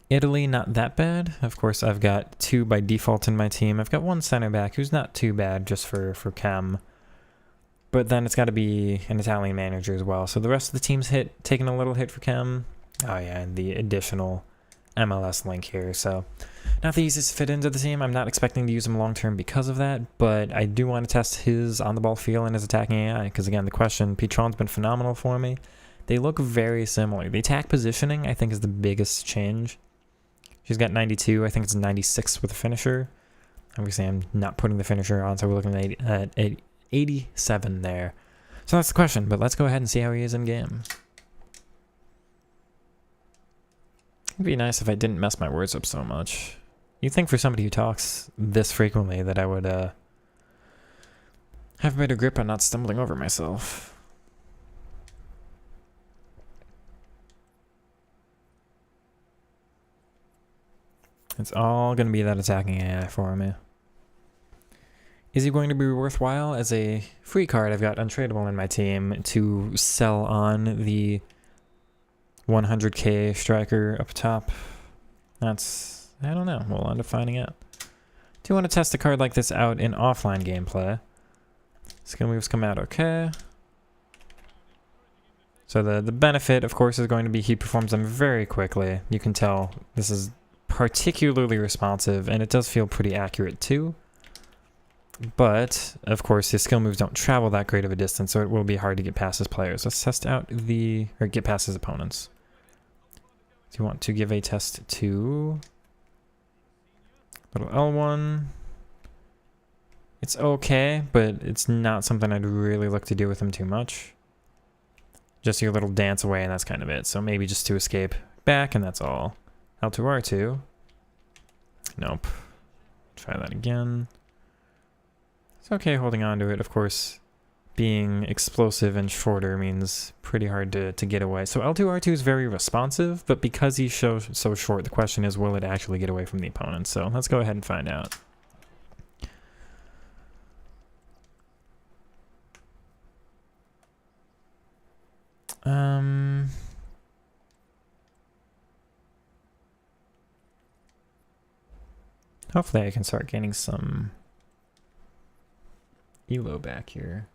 Italy, not that bad. Of course, I've got 2 by default in my team. I've got 1 center back who's not too bad just for chem. But then it's got to be an Italian manager as well. So the rest of the team's taking a little hit for chem. Oh yeah, and the additional MLS link here. So not the easiest to fit into the team. I'm not expecting to use him long term because of that, but I do want to test his on-the-ball feel and his attacking AI, because again, the question, Pitron's been phenomenal for me. They look very similar. The attack positioning, I think, is the biggest change. She's got 92. I think it's 96 with the finisher. Obviously, I'm not putting the finisher on, so we're looking at 87 there. So that's the question, but let's go ahead and see how he is in game. It'd be nice if I didn't mess my words up so much. You'd think for somebody who talks this frequently that I would have a better grip on not stumbling over myself. It's all going to be that attacking AI for me. Is he going to be worthwhile as a free card? I've got untradeable in my team to sell on the 100k striker up top. That's, I don't know. We'll end up finding out. Do you want to test a card like this out in offline gameplay? Skill moves come out okay. So the benefit, of course, is going to be he performs them very quickly. You can tell this is particularly responsive, and it does feel pretty accurate too. But, of course, his skill moves don't travel that great of a distance, so it will be hard to get past his players. Let's test out or get past his opponents. Do you want to give a test to little L1? It's okay, but it's not something I'd really look to do with him too much. Just your little dance away, and that's kind of it. So maybe just to escape back, and that's all. L2, R2. Nope. Try that again. It's okay holding on to it. Of course, being explosive and shorter means pretty hard to get away. So L2, R2 is very responsive, but because he's so short, the question is, will it actually get away from the opponent? So let's go ahead and find out. Hopefully I can start gaining some elo back here.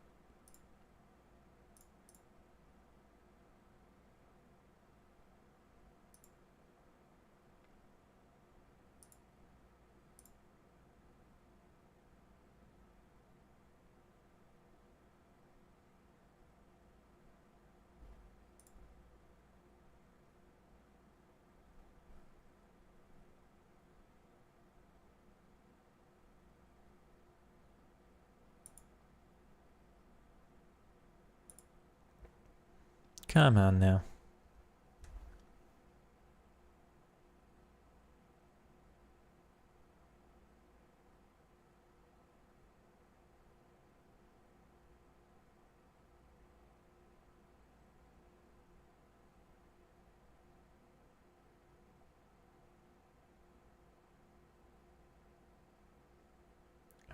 Come on now.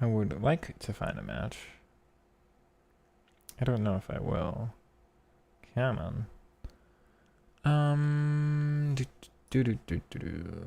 I would like to find a match. I don't know if I will. Come on. Do, do, do, do, do, do.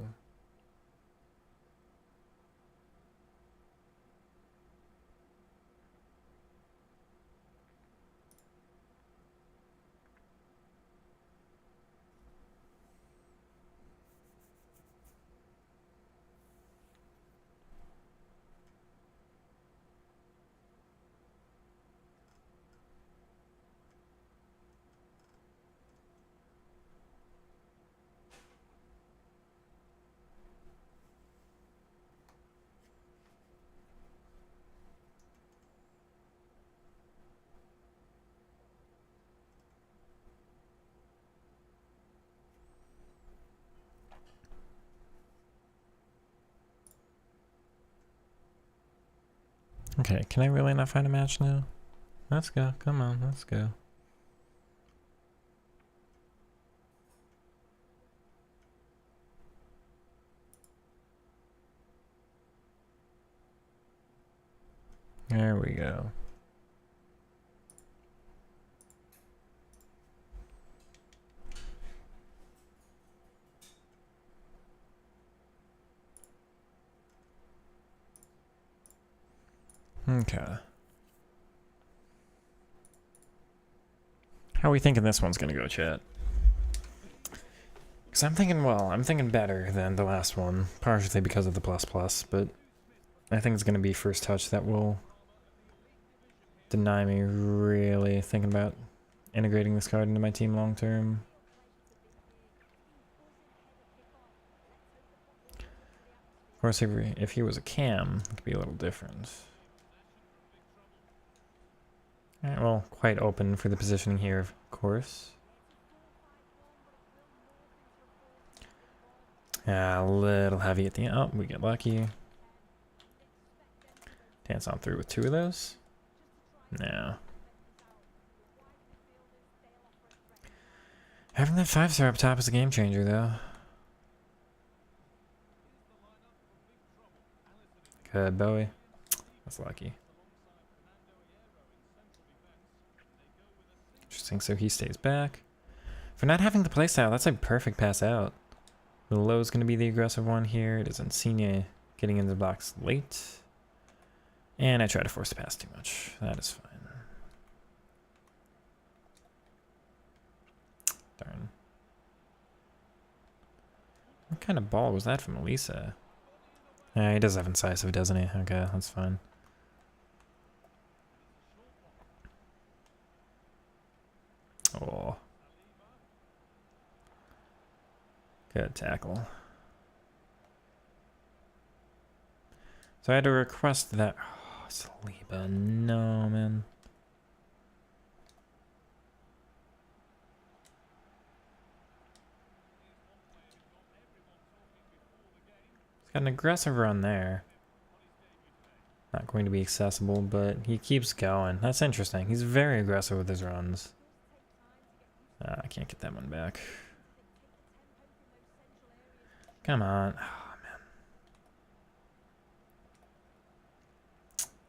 Okay, can I really not find a match now? Let's go. Come on, let's go. There we go. Okay. How are we thinking this one's gonna go, chat? Because I'm thinking better than the last one, partially because of the plus plus, but I think it's gonna be first touch that will deny me really thinking about integrating this card into my team long term. Of course, if he was a cam, it could be a little different. Alright, well, quite open for the positioning here, of course. A little heavy at the end. Oh, we get lucky. Dance on through with 2 of those? No. Having that 5-star up top is a game changer, though. Good, Bowie. That's lucky. Interesting, so he stays back. For not having the playstyle, that's a perfect pass out. The low is going to be the aggressive one here. It is Insigne getting into the box late. And I try to force the pass too much. That is fine. Darn. What kind of ball was that from Elisa? He does have incisive, doesn't he? Okay, that's fine. Oh. Good tackle. So I had to request that. Oh, Saliba. No, man. He's got an aggressive run there. Not going to be accessible, but he keeps going. That's interesting. He's very aggressive with his runs. I can't get that one back. Come on. Oh, man.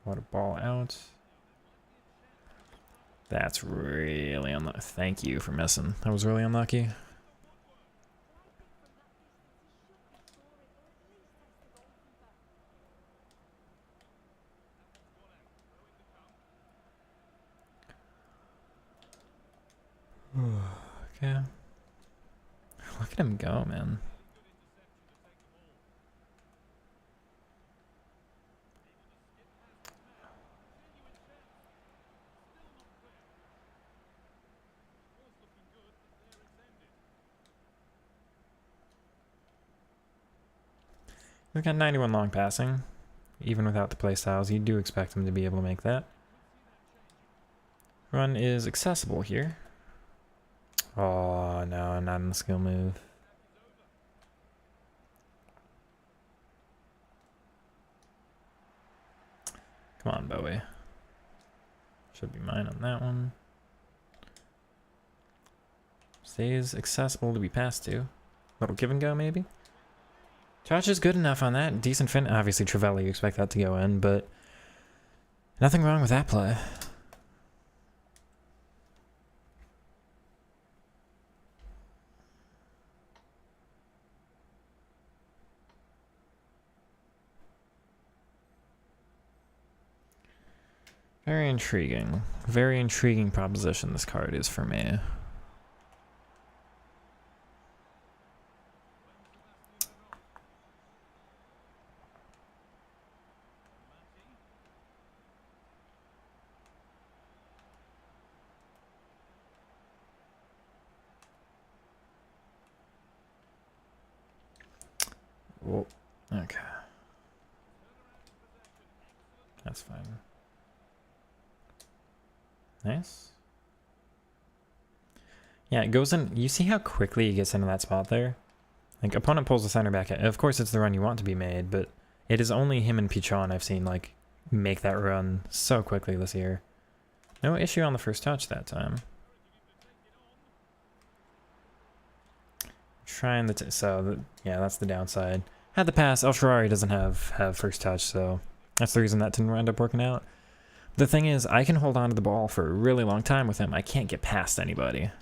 What a ball out. That's really unlucky. Thank you for missing. That was really unlucky. Okay. Look at him go, man. We've got 91 long passing. Even without the playstyles, you do expect him to be able to make that. Run is accessible here. Oh, no, not in the skill move. Come on, Bowie. Should be mine on that one. Stays accessible to be passed to. Little give and go, maybe? Touch is good enough on that. Decent fin. Obviously, Trivella, you expect that to go in, but nothing wrong with that play. Very intriguing. Very intriguing proposition this card is for me. Whoa. Okay. That's fine. Nice. Yeah, it goes in. You see how quickly he gets into that spot there? Like, opponent pulls the center back. Of course, it's the run you want to be made, but it is only him and Pichon I've seen, like, make that run so quickly this year. No issue on the first touch that time. Trying the yeah, that's the downside. Had the pass. El Shaarawy doesn't have first touch, so that's the reason that didn't end up working out. The thing is, I can hold on to the ball for a really long time with him. I can't get past anybody.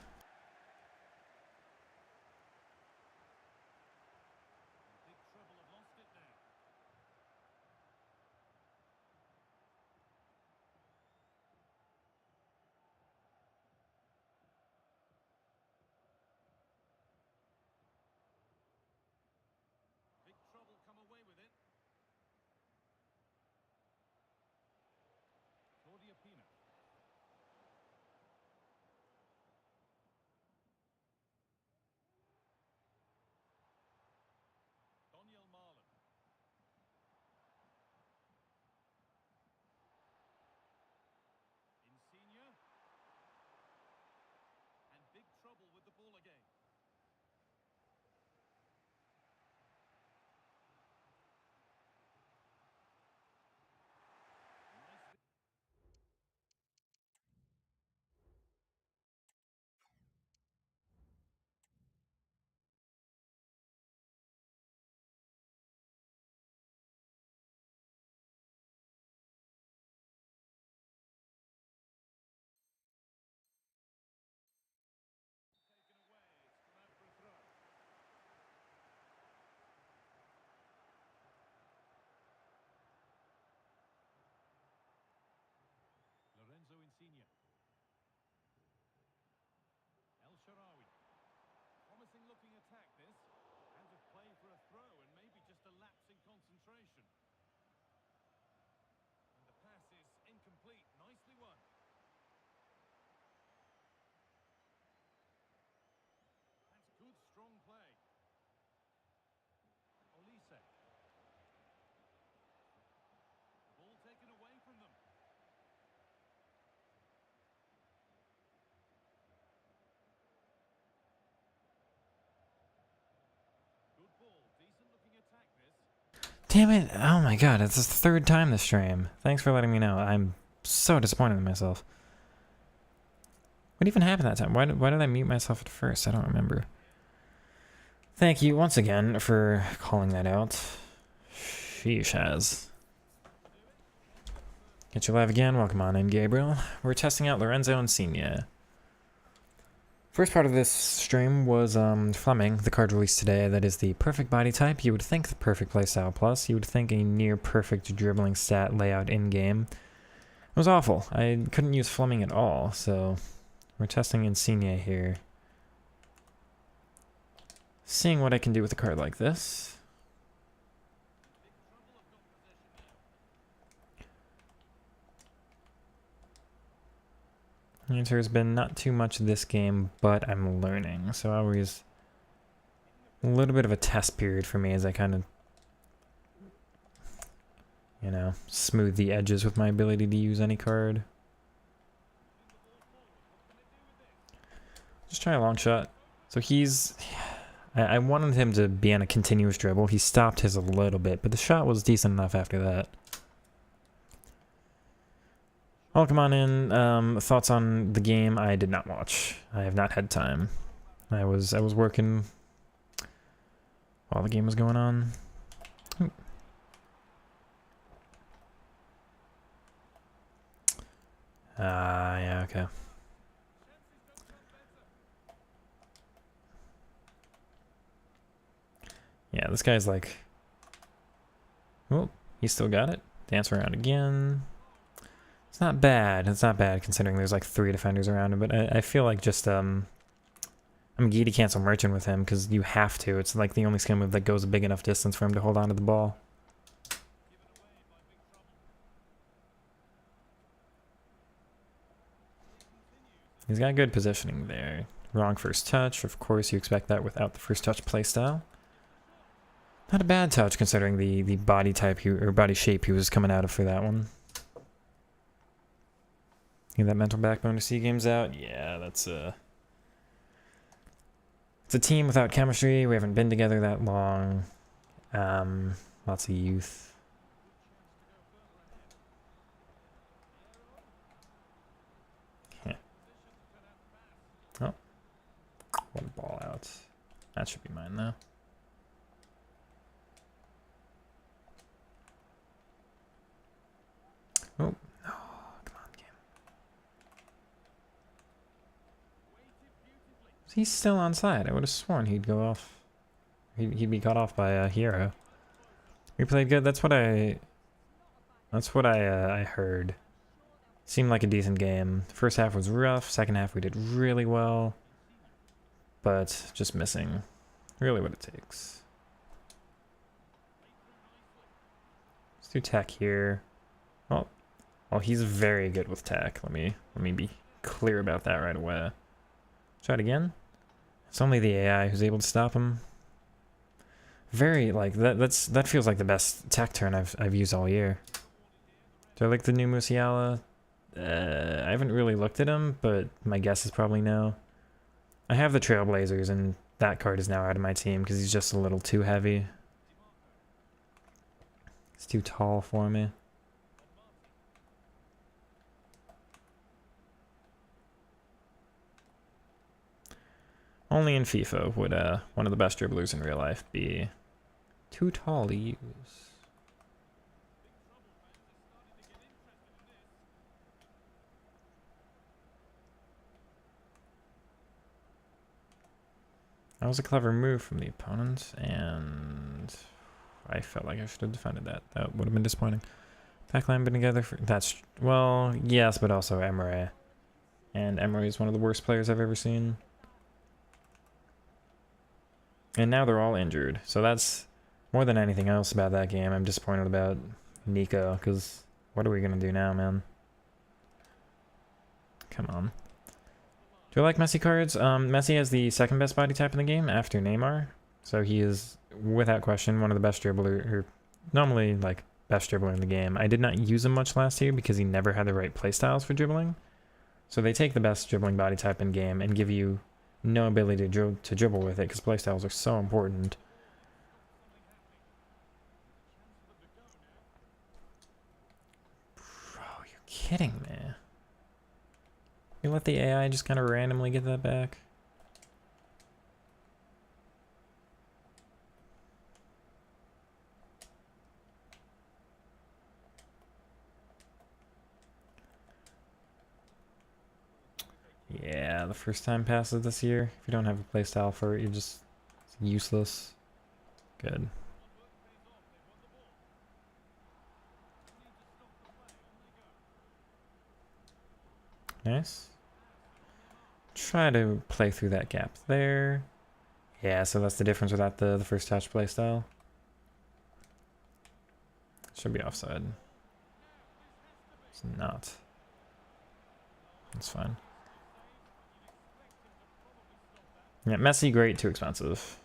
Insigne. And big trouble with the ball again. Insigne. El Shaarawy. Promising looking attack this. And of play for a throw and maybe just a lapse in concentration. And the pass is incomplete. Nicely won. That's good, strong play. Olise. Ball taken away from them. Good ball. Decent looking attack this. Damn it. Oh my god, it's the third time this stream. Thanks for letting me know. I'm so disappointed in myself. What even happened that time? Why did I mute myself at first? I don't remember. Thank you once again for calling that out. Sheesh has. Get you live again. Welcome on in, Gabriel. We're testing out Lorenzo Insigne. First part of this stream was Fleming, the card released today. That is the perfect body type. You would think the perfect playstyle plus. You would think a near perfect dribbling stat layout in-game. It was awful. I couldn't use Fleming at all, so we're testing Insigne here. Seeing what I can do with a card like this. The answer has been not too much this game, but I'm learning. So always a little bit of a test period for me as I kind of, you know, smooth the edges with my ability to use any card. Just try a long shot. So he's... I wanted him to be on a continuous dribble. He stopped his a little bit, but the shot was decent enough after that. I'll come on in. Thoughts on the game? I did not watch. I have not had time. I was working while the game was going on. Ooh. Yeah, okay. Yeah, this guy's like... Oh, he still got it. Dance around again. It's not bad. It's not bad considering there's like 3 defenders around him, but I feel like just... I'm Gee to cancel Merchant with him because you have to. It's like the only skill move that goes a big enough distance for him to hold on to the ball. He's got good positioning there. Wrong first touch. Of course, you expect that without the first touch playstyle. Not a bad touch considering the body type or body shape he was coming out of for that one. Get that mental backbone to see games out. Yeah, that's it's a team without chemistry. We haven't been together that long. Lots of youth. Yeah. Oh. One ball out. That should be mine though. Oh. Oh, come on, game. He's still onside. I would have sworn he'd go off. He'd be cut off by a hero. We played good. That's what I heard. Seemed like a decent game. First half was rough. Second half we did really well. But just missing really what it takes. Let's do tech here. Oh. Well, he's very good with tech. Let me be clear about that right away. Try it again. It's only the AI who's able to stop him. Very like that feels like the best tech turn I've used all year. Do I like the new Musiala? I haven't really looked at him, but my guess is probably no. I have the Trailblazers, and that card is now out of my team because he's just a little too heavy. He's too tall for me. Only in FIFA would one of the best dribblers in real life be too tall to use. That was a clever move from the opponent, and I felt like I should have defended that. That would have been disappointing. Backline been together for... That's... Well, yes, but also Emery. And Emery is one of the worst players I've ever seen. And now they're all injured. So that's more than anything else about that game. I'm disappointed about Nico, because what are we going to do now, man? Come on. Do I like Messi cards? Messi has the second best body type in the game after Neymar. So he is, without question, one of the best dribbler, or normally, like, best dribbler in the game. I did not use him much last year because he never had the right playstyles for dribbling. So they take the best dribbling body type in game and give you no ability to dribble with it because playstyles are so important. Bro, you're kidding me. You let the AI just kind of randomly get that back? Yeah, the first time passes this year. If you don't have a playstyle for it, you're just useless. Good. Nice. Try to play through that gap there. Yeah, so that's the difference without the first touch playstyle. Should be offside. It's not. That's fine. Yeah, Messi, great, too expensive.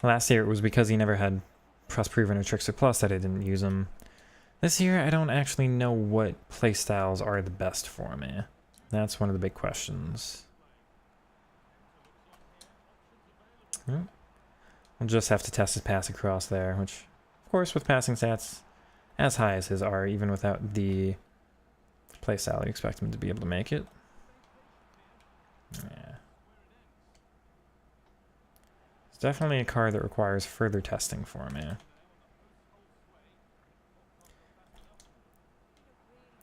Last year it was because he never had Press Proven or Trickster Plus that I didn't use him. This year I don't actually know what playstyles are the best for me. That's one of the big questions. We'll just have to test his pass across there, which, of course, with passing stats as high as his are, even without the playstyle, you expect him to be able to make it. Yeah. It's definitely a card that requires further testing for me.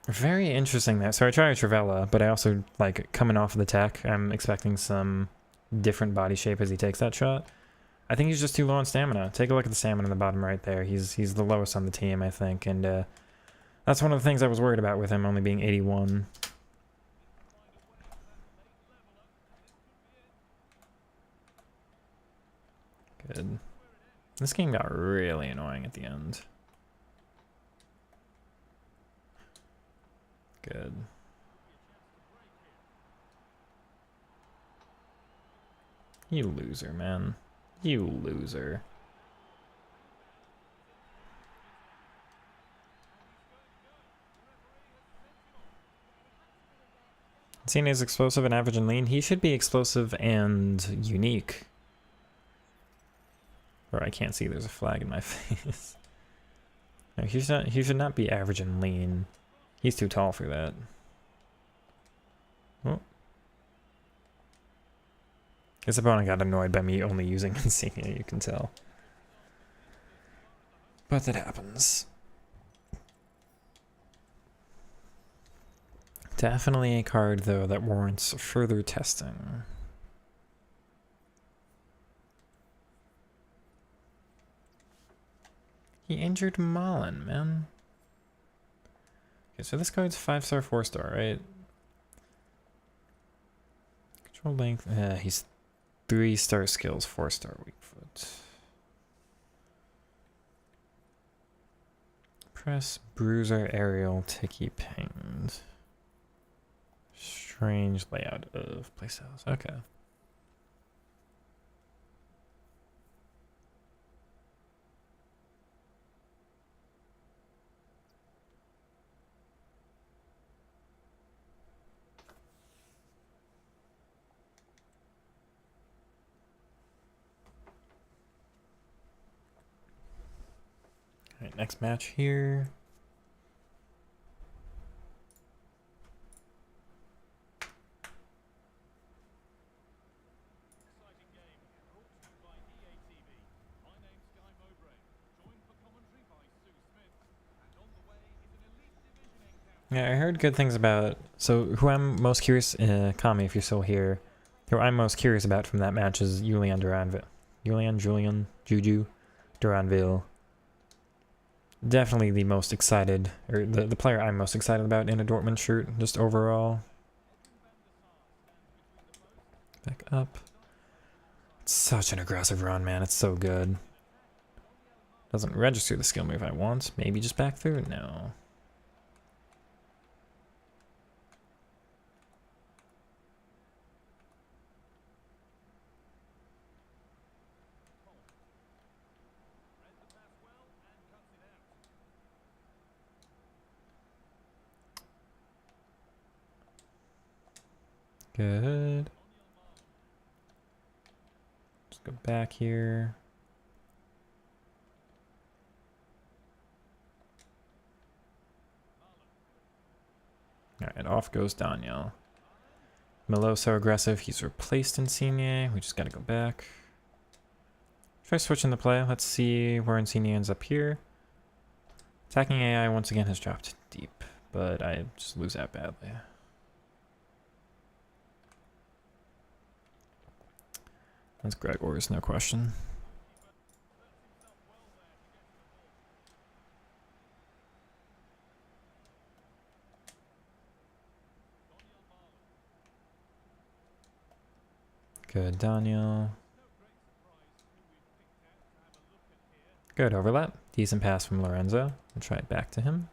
Very interesting there. So I tried Travella, but I also, like, coming off of the tech, I'm expecting some different body shape as he takes that shot. I think he's just too low on stamina. Take a look at the stamina in the bottom right there. He's the lowest on the team, I think, and that's one of the things I was worried about with him only being 81. Good. This game got really annoying at the end. Good. You loser, man. You loser. Insigne is explosive and average and lean. He should be explosive and unique. Or I can't see, there's a flag in my face. No, he should not be average and lean. He's too tall for that. Oh. His opponent got annoyed by me only using Insigne, you can tell. But that happens. Definitely a card, though, that warrants further testing. He injured Malin, man. Okay, so this card's 5-star, 4-star, right? Control length. He's 3-star skills, 4-star weak foot. Press, bruiser, aerial, ticky, pinged. Strange layout of playstyles. Okay. Alright, next match here. Yeah, I heard good things about... So, who I'm most curious... Kami, if you're still here. Who I'm most curious about from that match is Julian Duranville. Juju Duranville. Definitely the most excited... Or the player I'm most excited about in a Dortmund shirt, just overall. Back up. It's such an aggressive run, man. It's so good. Doesn't register the skill move I want. Maybe just back through? No. Good. Just go back here. Alright, off goes Daniel. Melo so aggressive, he's replaced Insigne. We just gotta go back. Try switching the play. Let's see where Insigne ends up here. Attacking AI once again has dropped deep, but I just lose out badly. That's Gregor's, no question. Good, Daniel. Good overlap. Decent pass from Lorenzo. We'll try it back to him.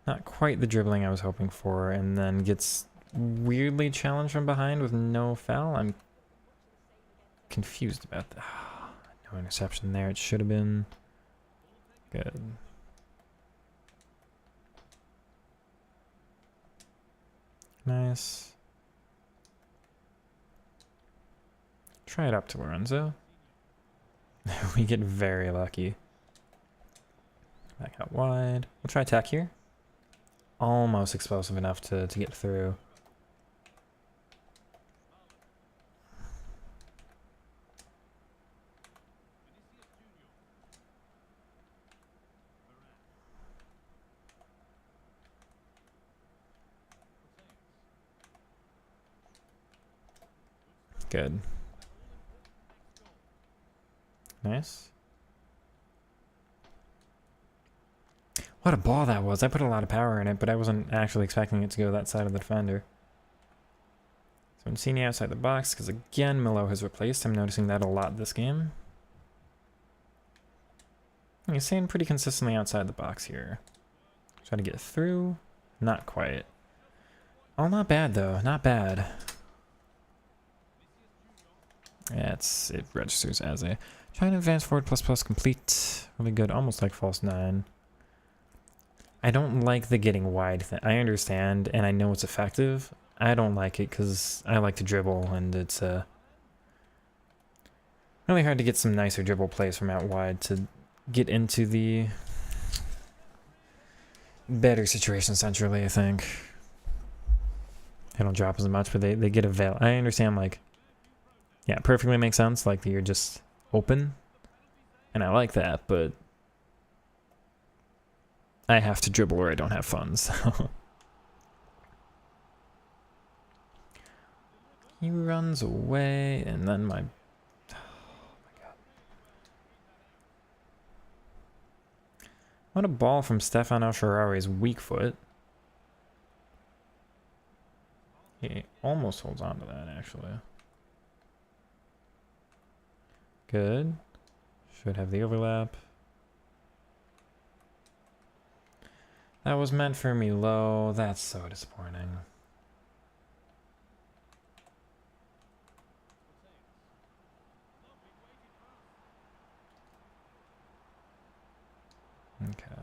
Not quite the dribbling I was hoping for, and then gets weirdly challenged from behind with no foul. I'm confused about that. No interception there. It should have been. Good. Nice. Try it up to Lorenzo. We get very lucky. Back out wide. We'll try attack here. Almost explosive enough to get through. Good. Nice. What a ball that was. I put a lot of power in it, but I wasn't actually expecting it to go that side of the defender. So Insigne outside the box, because again, Milo has replaced. I'm noticing that a lot this game. He's staying pretty consistently outside the box here. Trying to get through. Not quite. Oh, not bad though. Not bad. Yeah, it registers as a trying to advance forward plus complete. Really good, almost like false 9. I don't like the getting wide thing. I understand and I know it's effective. I don't like it because I like to dribble and it's really hard to get some nicer dribble plays from out wide to get into the better situation centrally, I think. They don't drop as much, but they get avail. I understand, like, yeah, it perfectly makes sense. Like, you're just open. And I like that, but I have to dribble or I don't have fun, so. He runs away, and then my... Oh, my God. What a ball from Stefano Sciarri's weak foot. He almost holds on to that, actually. Good. Should have the overlap. That was meant for me low. That's so disappointing. Okay.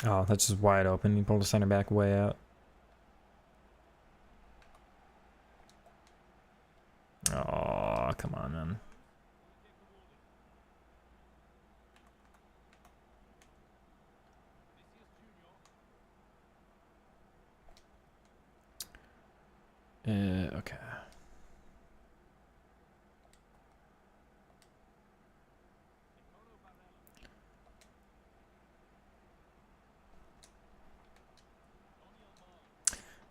Oh, that's just wide open. He pulled the center back way out. Oh, come on, man. Okay.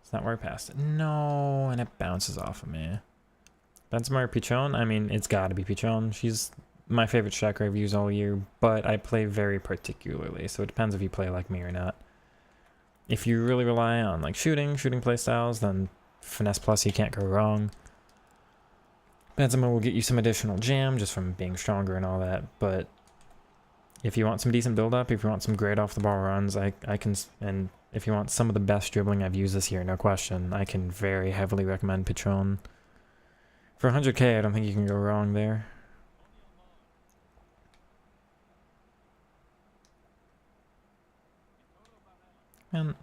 It's not where I passed it. No, and it bounces off of me. Benzema Pichon? I mean, it's got to be Pichon. She's my favorite striker I've used all year, but I play very particularly, so it depends if you play like me or not. If you really rely on like shooting play styles, then Finesse Plus, you can't go wrong. Benzema will get you some additional jam just from being stronger and all that, but if you want some decent build-up, if you want some great off-the-ball runs, I can, and if you want some of the best dribbling I've used this year, no question, I can very heavily recommend Pichon. For 100k, I don't think you can go wrong there. And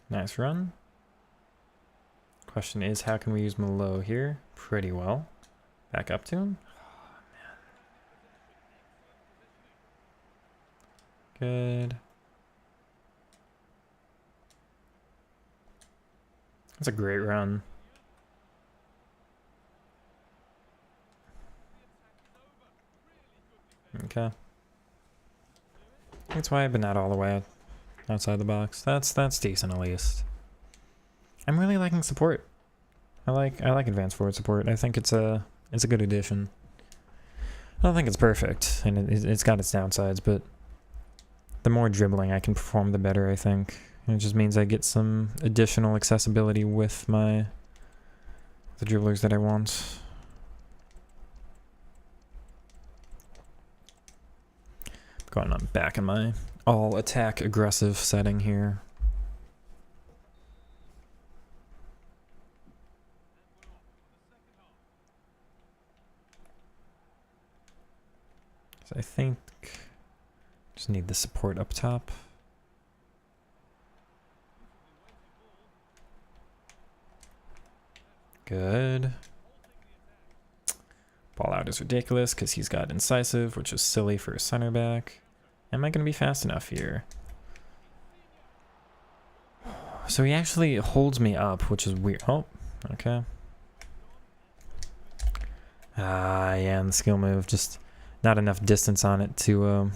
nice run. Question is, how can we use Malo here? Pretty well. Back up to him. Oh, man. Good. That's a great run. Okay. That's why I've been not all the way outside the box. That's decent at least. I'm really liking support. I like advanced forward support. I think it's a good addition. I don't think it's perfect, and it's got its downsides, but the more dribbling I can perform, the better, I think. And it just means I get some additional accessibility with the dribblers that I want. Going on back in my all attack aggressive setting here. So I think just need the support up top. Good. Ball out is ridiculous because he's got incisive, which is silly for a center back. Am I going to be fast enough here? So he actually holds me up, which is weird. Oh, okay. Yeah, and the skill move, just not enough distance on it to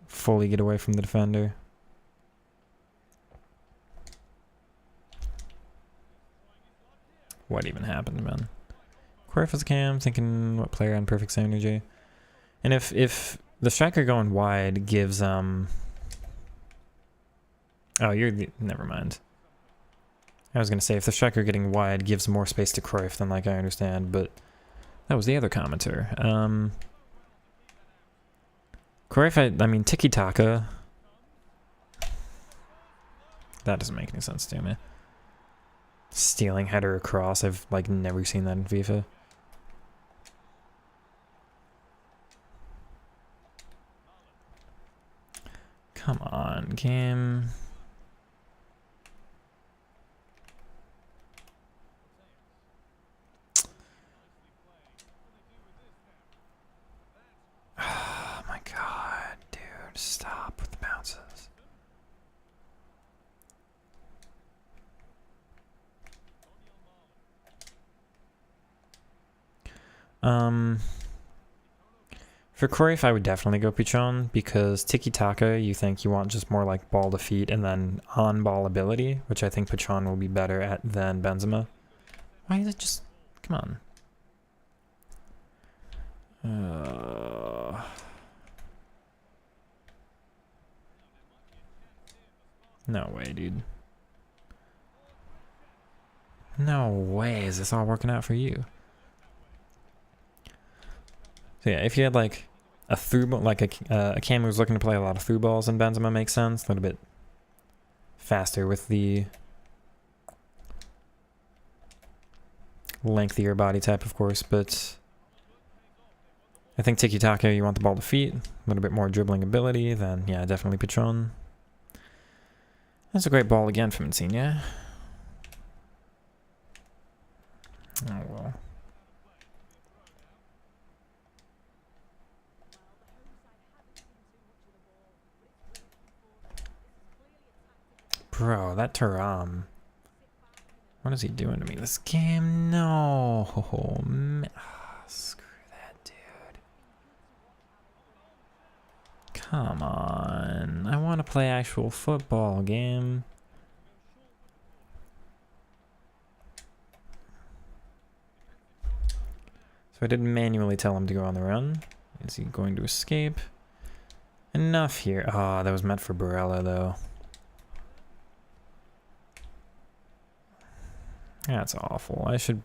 fully get away from the defender. What even happened, man? Cruyff cam, thinking what player on perfect synergy. And if the striker going wide gives oh, never mind. I was gonna say if the striker getting wide gives more space to Cruyff, then like I understand, but that was the other commenter. Cruyff, I mean tiki taka. That doesn't make any sense to me. Stealing header across, I've like never seen that in FIFA. Come on, game. Oh my god, dude, stop with the bounces. For Cruyff, I would definitely go Pichon because tiki-taka, you think you want just more like ball to feet and then on-ball ability, which I think Pichon will be better at than Benzema. Why is it just... Come on. No way, dude. No way is this all working out for you. So yeah, if you had like a through ball, like a Cam who's looking to play a lot of through balls and Benzema makes sense. A little bit faster with the lengthier body type, of course, but I think tiki-taka, you want the ball to feet, a little bit more dribbling ability, then yeah, definitely Pichon. That's a great ball again from Insigne. Oh well. Bro, that Thuram. What is he doing to me this game? No. Oh, man. Screw that, dude. Come on. I want to play actual football game. So I didn't manually tell him to go on the run. Is he going to escape? Enough here. Oh, that was meant for Barella, though. That's awful. I should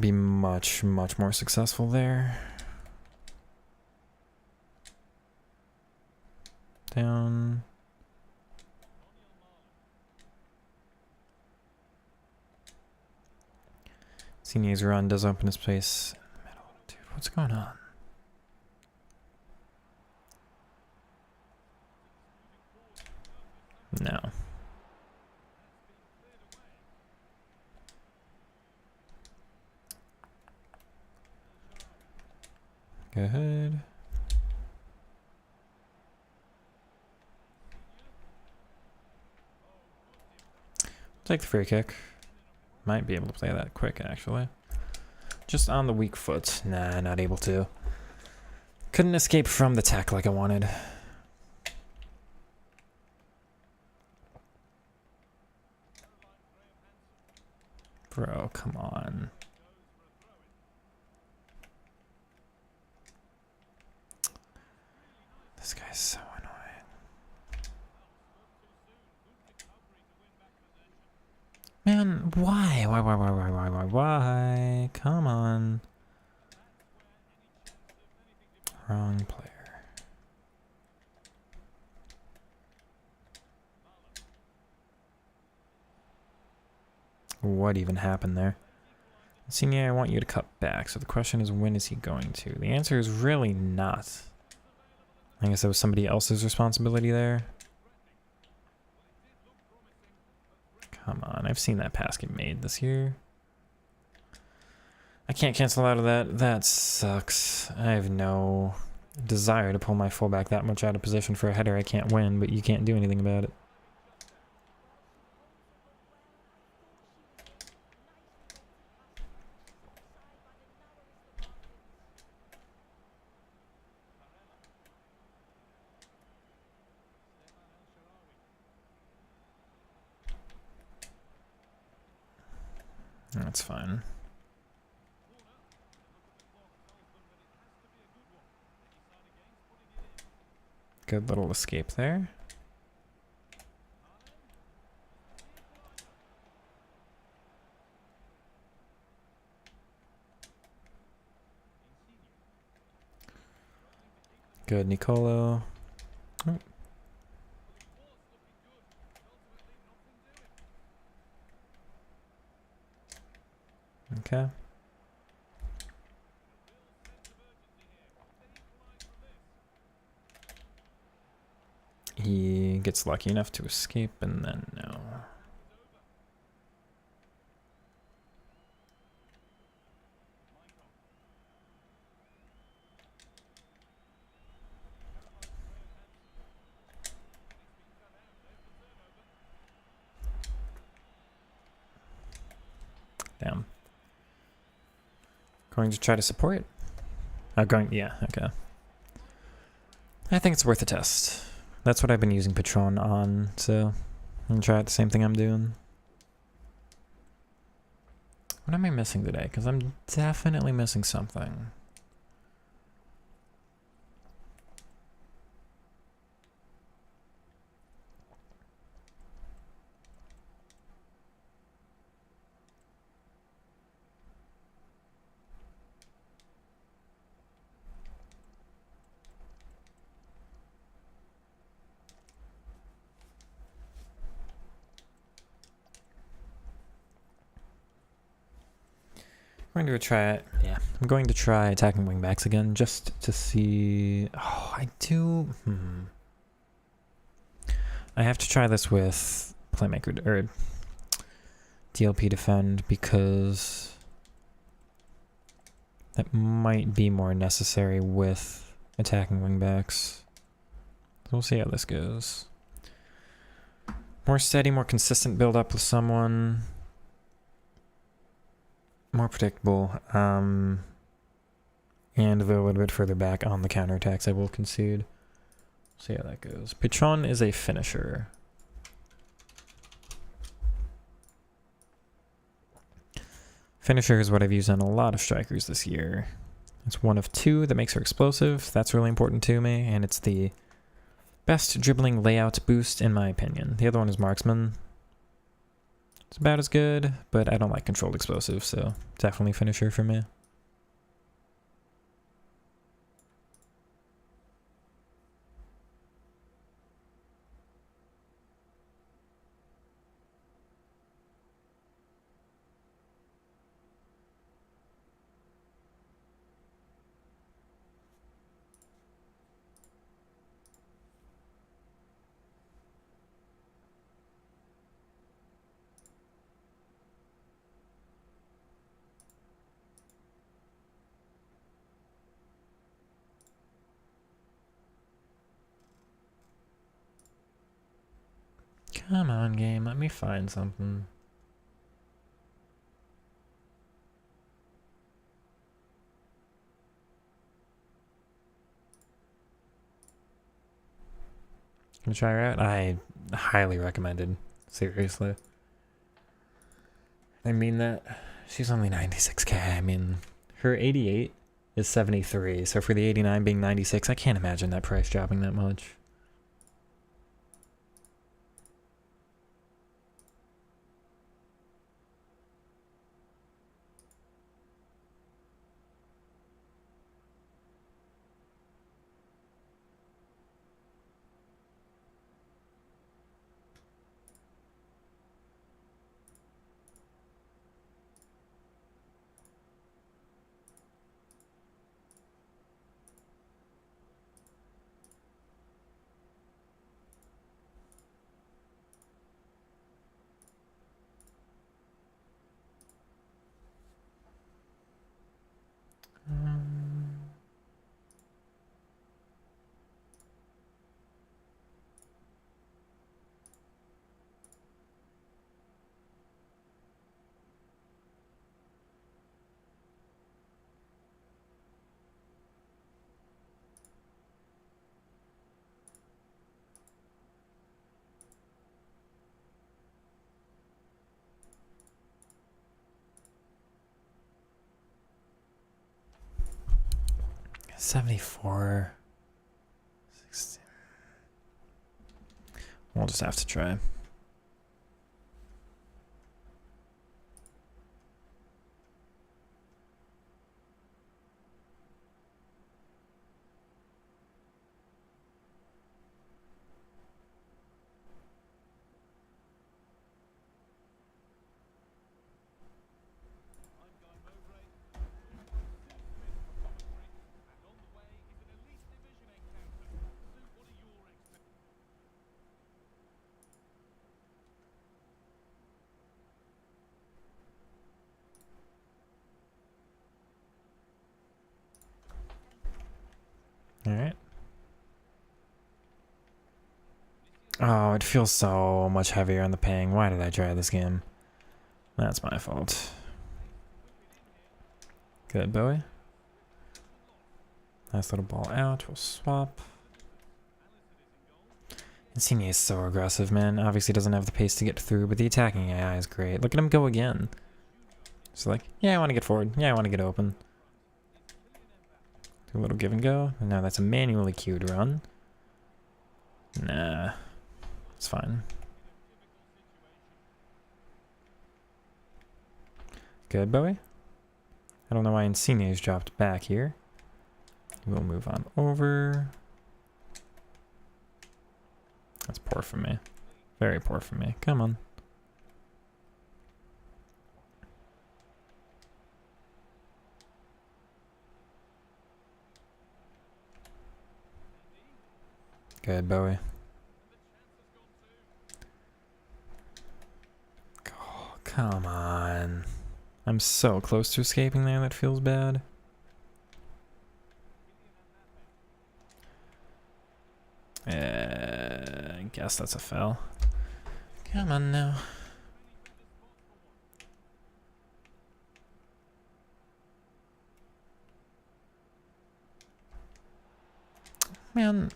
be much, much more successful there. Down. Insigne's run does open his place in the middle. Dude, what's going on? No. Go ahead. Take the free kick. Might be able to play that quick, actually. Just on the weak foot. Nah, not able to. Couldn't escape from the tech like I wanted. Bro, come on. This guy's so annoying. Man, why? Why? Come on. Wrong player. What even happened there? Insigne, I want you to cut back. So the question is, when is he going to? The answer is really not. I guess that was somebody else's responsibility there. Come on, I've seen that pass get made this year. I can't cancel out of that. That sucks. I have no desire to pull my fullback that much out of position for a header I can't win, but you can't do anything about it. That's fine. Good little escape there. Good, Nicolo. Oh. Okay. He gets lucky enough to escape, and then no. Damn. Going to try to support it? Yeah, okay. I think it's worth a test. That's what I've been using Patron on, so I'm gonna try out the same thing I'm doing. What am I missing today? Because I'm definitely missing something. I'm going to try it. Yeah, I'm going to try attacking wingbacks again just to see. Oh, I do. I have to try this with playmaker or DLP defend because that might be more necessary with attacking wingbacks. So we'll see how this goes. More steady, more consistent build up with someone. More predictable, and they're a little bit further back on the counterattacks I will concede. See how that goes. Patron is a finisher. Finisher is what I've used on a lot of strikers this year. It's one of two that makes her explosive. That's really important to me, and it's the best dribbling layout boost in my opinion. The other one is marksman. It's about as good, but I don't like controlled explosives, so definitely finisher for me. Come on, game, let me find something. Can you try her out? I highly recommended. Seriously. I mean that. She's only 96k. I mean, her 88 is 73, so for the 89 being 96, I can't imagine that price dropping that much. 74. 60. We'll just have to try. Alright. Oh, it feels so much heavier on the ping. Why did I try this game? That's my fault. Good, Bowie. Nice little ball out. We'll swap. Insigne is so aggressive, man. Obviously doesn't have the pace to get through, but the attacking AI is great. Look at him go again. It's like, yeah, I want to get forward. Yeah, I want to get open. Do a little give and go. And now that's a manually queued run. Nah. It's fine. Good, Bowie. I don't know why Insigne's dropped back here. We'll move on over. That's poor for me. Very poor for me. Come on. Good, Bowie. Oh, come on. I'm so close to escaping there. That feels bad. I guess that's a foul. Come on now. Man.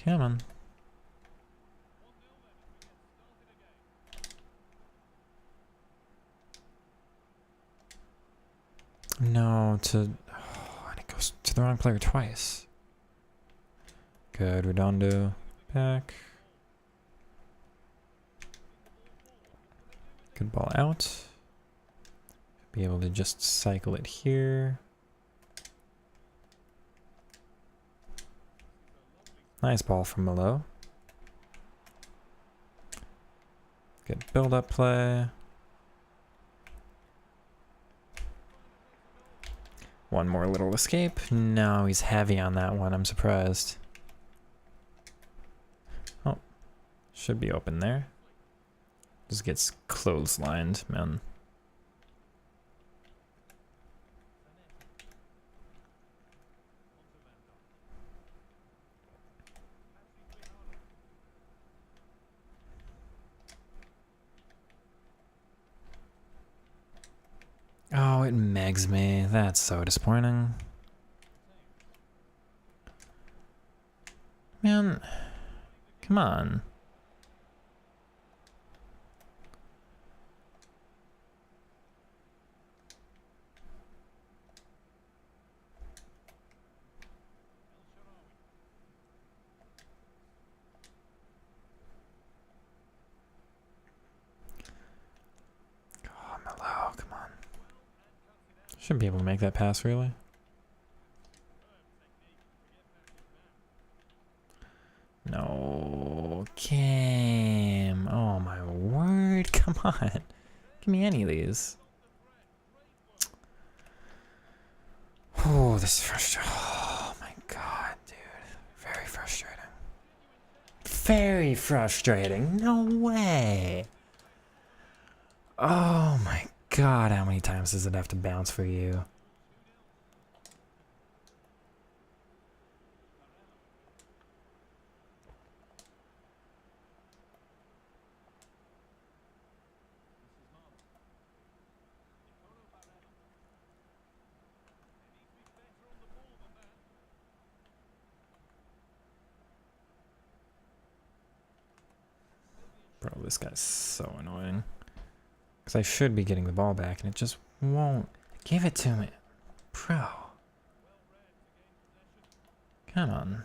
Come on. No, to... Oh, and it goes to the wrong player twice. Good, Redondo. Back. Good ball out. Be able to just cycle it here. Nice ball from Malo. Good build-up play. One more little escape. No, he's heavy on that one. I'm surprised. Oh, should be open there. Just gets clotheslined, man. Oh, it megs me. That's so disappointing. Man, come on. Oh, Malo, come on. Should be able to make that pass, really. No, Kim. Oh my word, come on. Give me any of these. Oh, this is frustrating. Oh my god, dude. Very frustrating. Very frustrating. No way. Oh my god, how many times does it have to bounce for you? Bro, this guy's so annoying. Because I should be getting the ball back, and it just won't. Give it to me. Bro. Come on.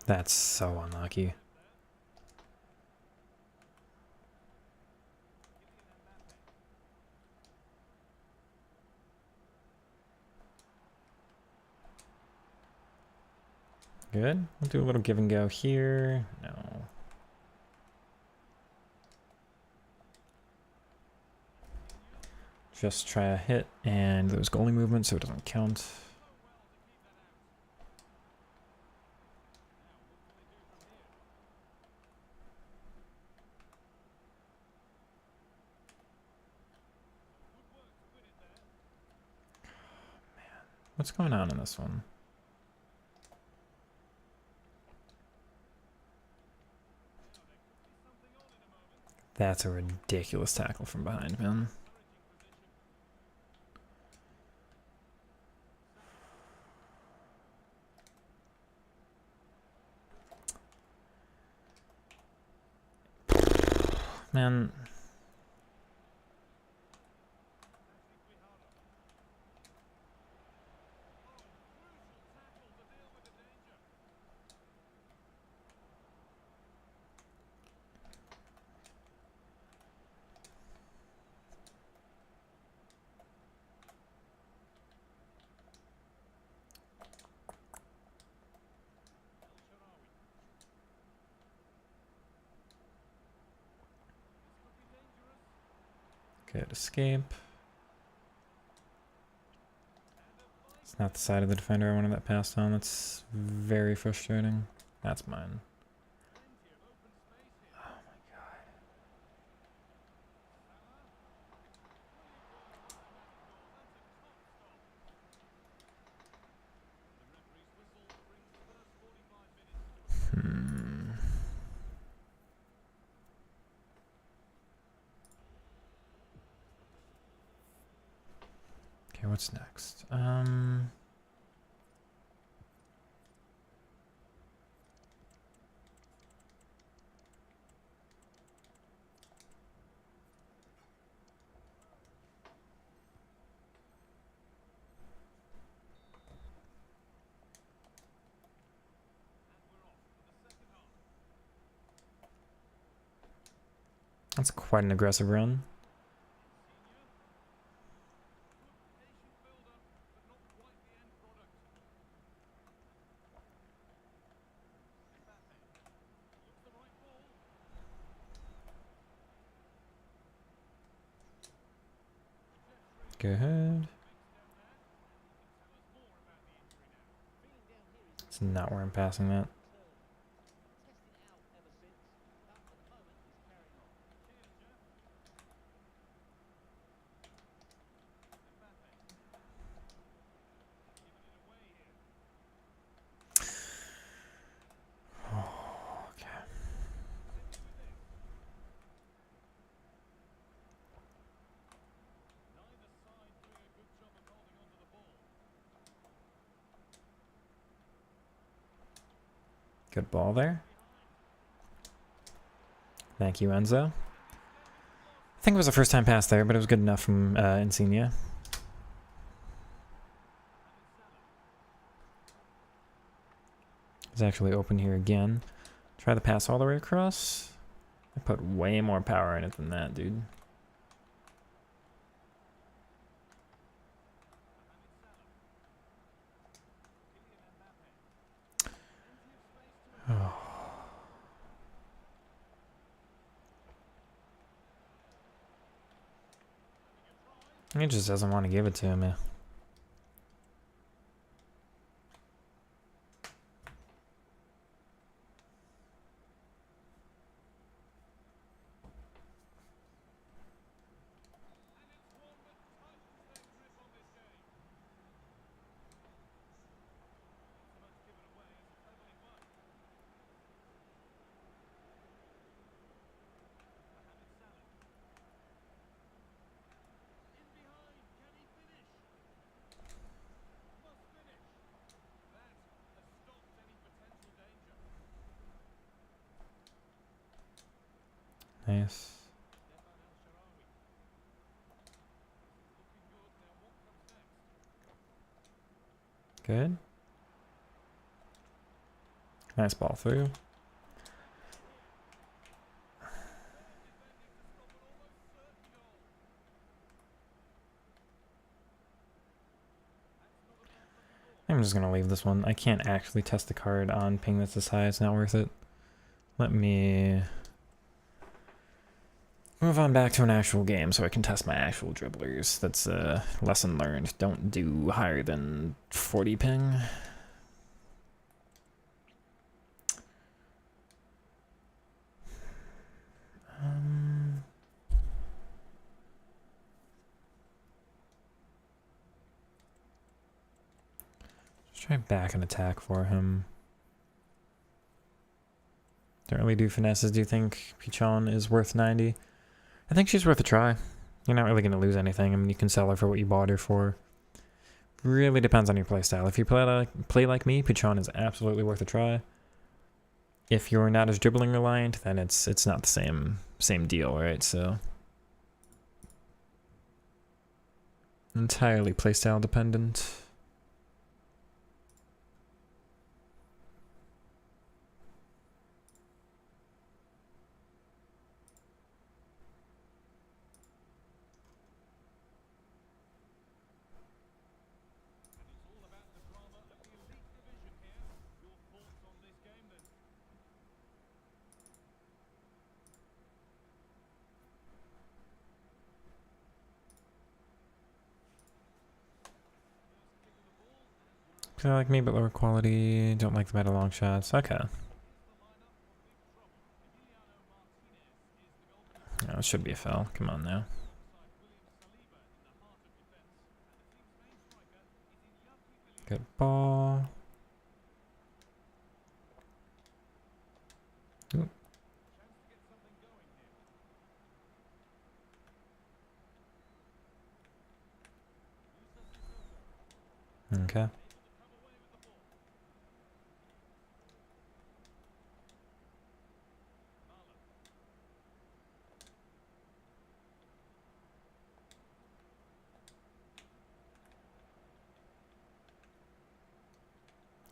That's so unlucky. Good. We'll do a little give and go here. No. Just try a hit, and there's goalie movement, so it doesn't count. What's going on in this one? That's a ridiculous tackle from behind, man. Man. Good escape. It's not the side of the defender I wanted that passed on. That's very frustrating. That's mine. Oh my god. Okay, what's next? That's quite an aggressive run. Go ahead. It's not where I'm passing that. Okay. Good ball there. Thank you, Enzo. I think it was the first time pass there, but it was good enough from Insigne. It's actually open here again. Try the pass all the way across. I put way more power in it than that, dude. Oh. He just doesn't want to give it to me. Nice. Good. Nice ball through. I'm just gonna leave this one. I can't actually test the card on ping that's this high. It's not worth it. Let me move on back to an actual game so I can test my actual dribblers. That's a lesson learned. Don't do higher than 40 ping. Let's try back and attack for him. Don't really do finesses. Do you think Pichon is worth 90? I think she's worth a try. You're not really going to lose anything. I mean, you can sell her for what you bought her for. Really depends on your playstyle. If you play like me, Pichon is absolutely worth a try. If you're not as dribbling reliant, then it's not the same deal, right? So entirely playstyle dependent. Kind of like me, but lower quality. Don't like the better long shots. Okay. Oh, it should be a foul. Come on now. Good ball. Ooh. Okay.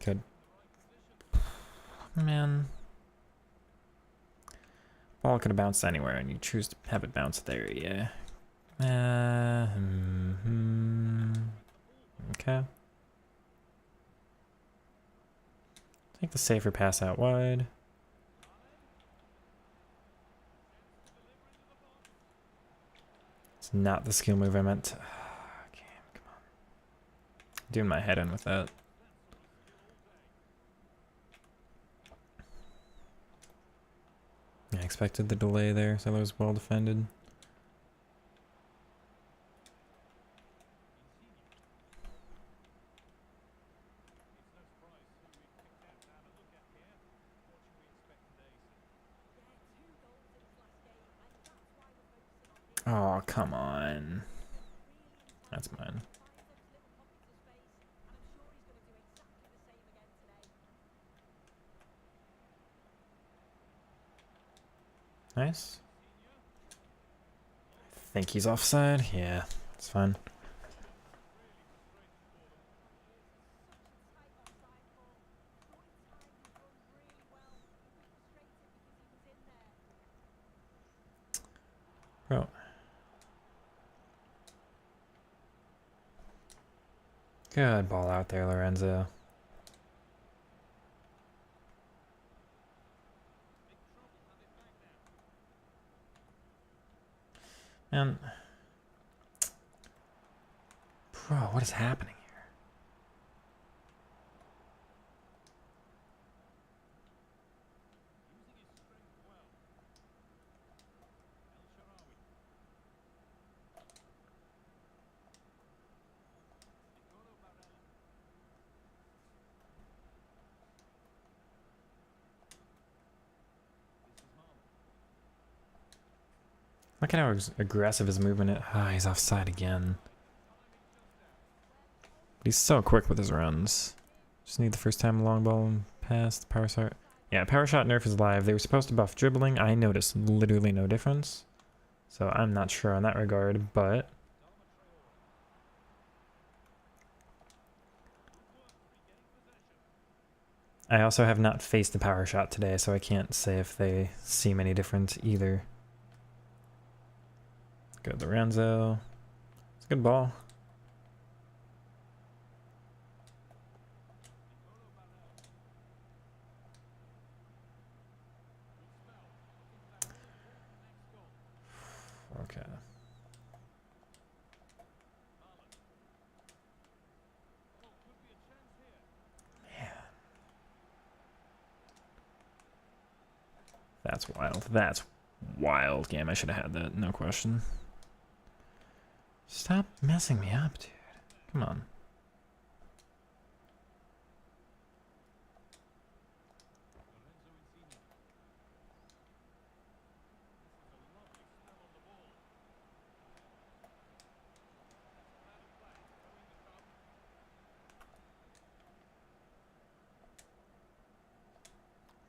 Good. Man. Ball could have bounced anywhere, and you choose to have it bounce there, yeah. Okay. Take the safer pass out wide. It's not the skill move I meant. Okay, come on. Doing my head in with that. I expected the delay there, so that was well defended. Oh, come on. That's mine. Nice. I think he's offside. Yeah, it's fine. Bro. Good ball out there, Lorenzo. And bro, what is happening here? Look at how aggressive his movement is. Ah, he's offside again. But he's so quick with his runs. Just need the first time long ball and pass, the power start. Yeah, Power Shot nerf is live. They were supposed to buff dribbling. I noticed literally no difference. So I'm not sure on that regard, but... I also have not faced the Power Shot today, so I can't say if they seem any different either. Go Lorenzo. It's a good ball. Okay. Man. That's wild. That's wild game. I should have had that, no question. Stop messing me up, dude. Come on.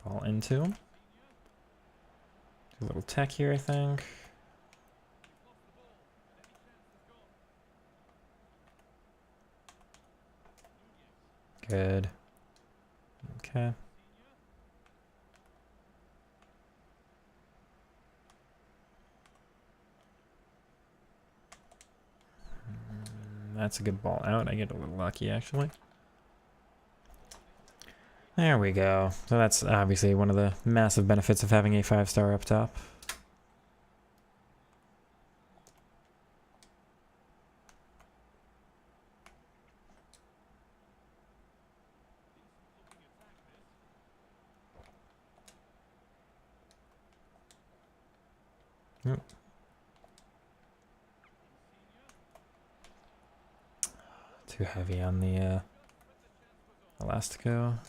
Ball into. Do a little tech here, I think. Good. Okay. That's a good ball out. I get a little lucky, actually. There we go. So that's obviously one of the massive benefits of having a 5-star up top. Yep. Too heavy on the Elastico.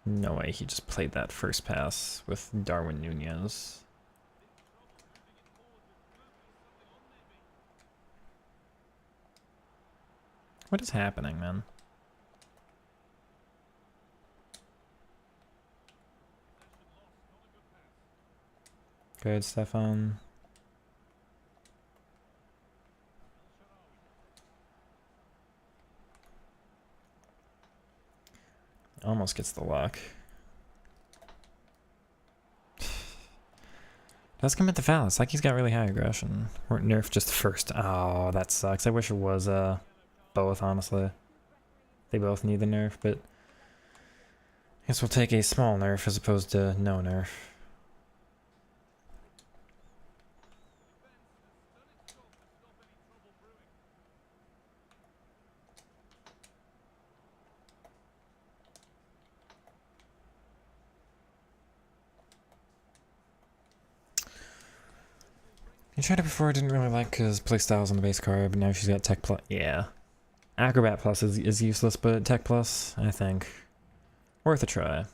No way he just played that first pass with Darwin Nunez. What is happening, man? Good, Stefan. Almost gets the lock. Does commit the foul. It's like he's got really high aggression. Or nerf just first. Oh, that sucks. I wish it was both, honestly. They both need the nerf, but I guess we'll take a small nerf as opposed to no nerf. I tried it before, I didn't really like his playstyles on the base card, but now she's got Tech Plus. Yeah. Acrobat Plus is useless, but Tech Plus, I think, worth a try.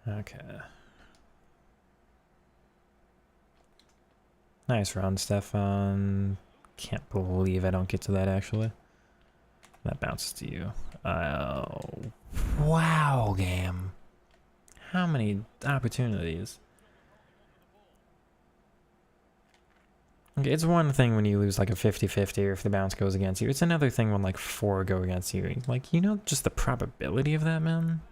Okay. Nice run, Stefan. Can't believe I don't get to that, actually. That bounces to you. Oh, wow, game. How many opportunities? Okay, it's one thing when you lose like a 50-50 or if the bounce goes against you. It's another thing when like 4 go against you. Like, you know just the probability of that, man?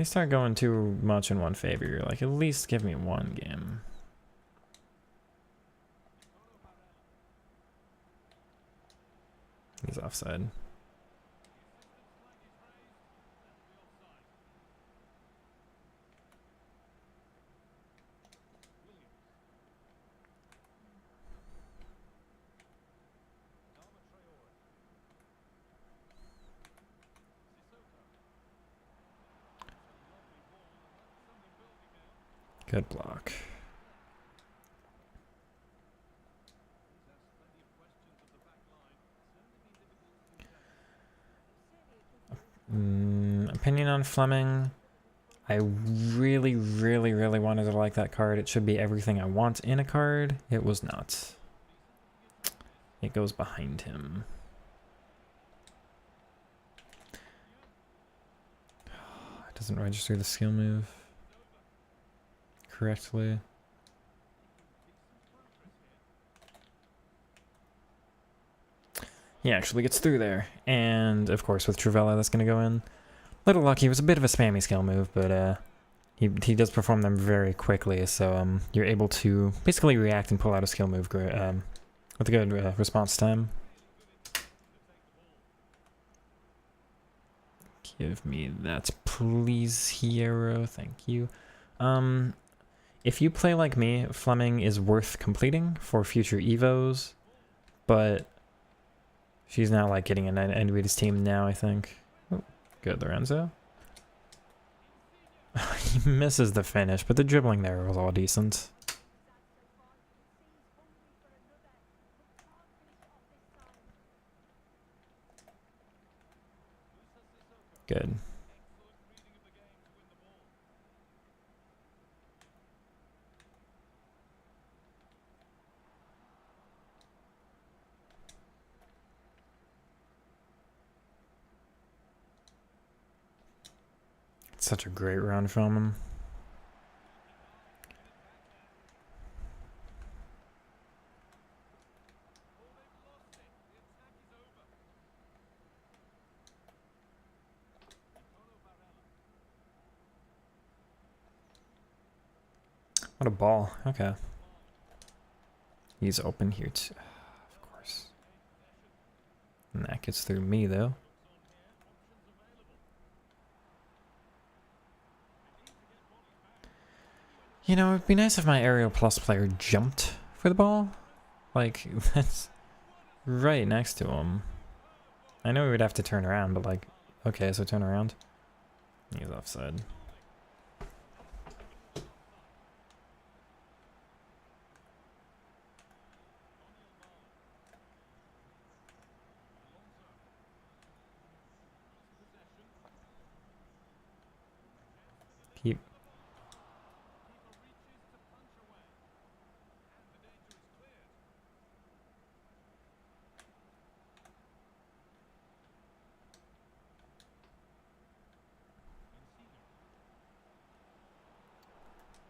They start going too much in one favor. You're like, at least give me one game. He's offside. Good block. Opinion on Fleming. I really, really, really wanted to like that card. It should be everything I want in a card. It was not. It goes behind him. It doesn't register the skill move correctly. He actually gets through there. And, of course, with Trivella, that's going to go in. Little lucky. It was a bit of a spammy skill move, but he does perform them very quickly. So you're able to basically react and pull out a skill move with a good response time. Give me that, please, hero. Thank you. If you play like me, Fleming is worth completing for future Evos, but she's not like getting an end with his team now, I think. Oh, good, Lorenzo. He misses the finish, but the dribbling there was all decent. Good. It's such a great run from him. What a ball. Okay. He's open here too. Of course. And that gets through me, though. You know, it'd be nice if my Aerial Plus player jumped for the ball. Like, that's right next to him. I know we would have to turn around, but like, okay, so turn around. He's offside. Keep.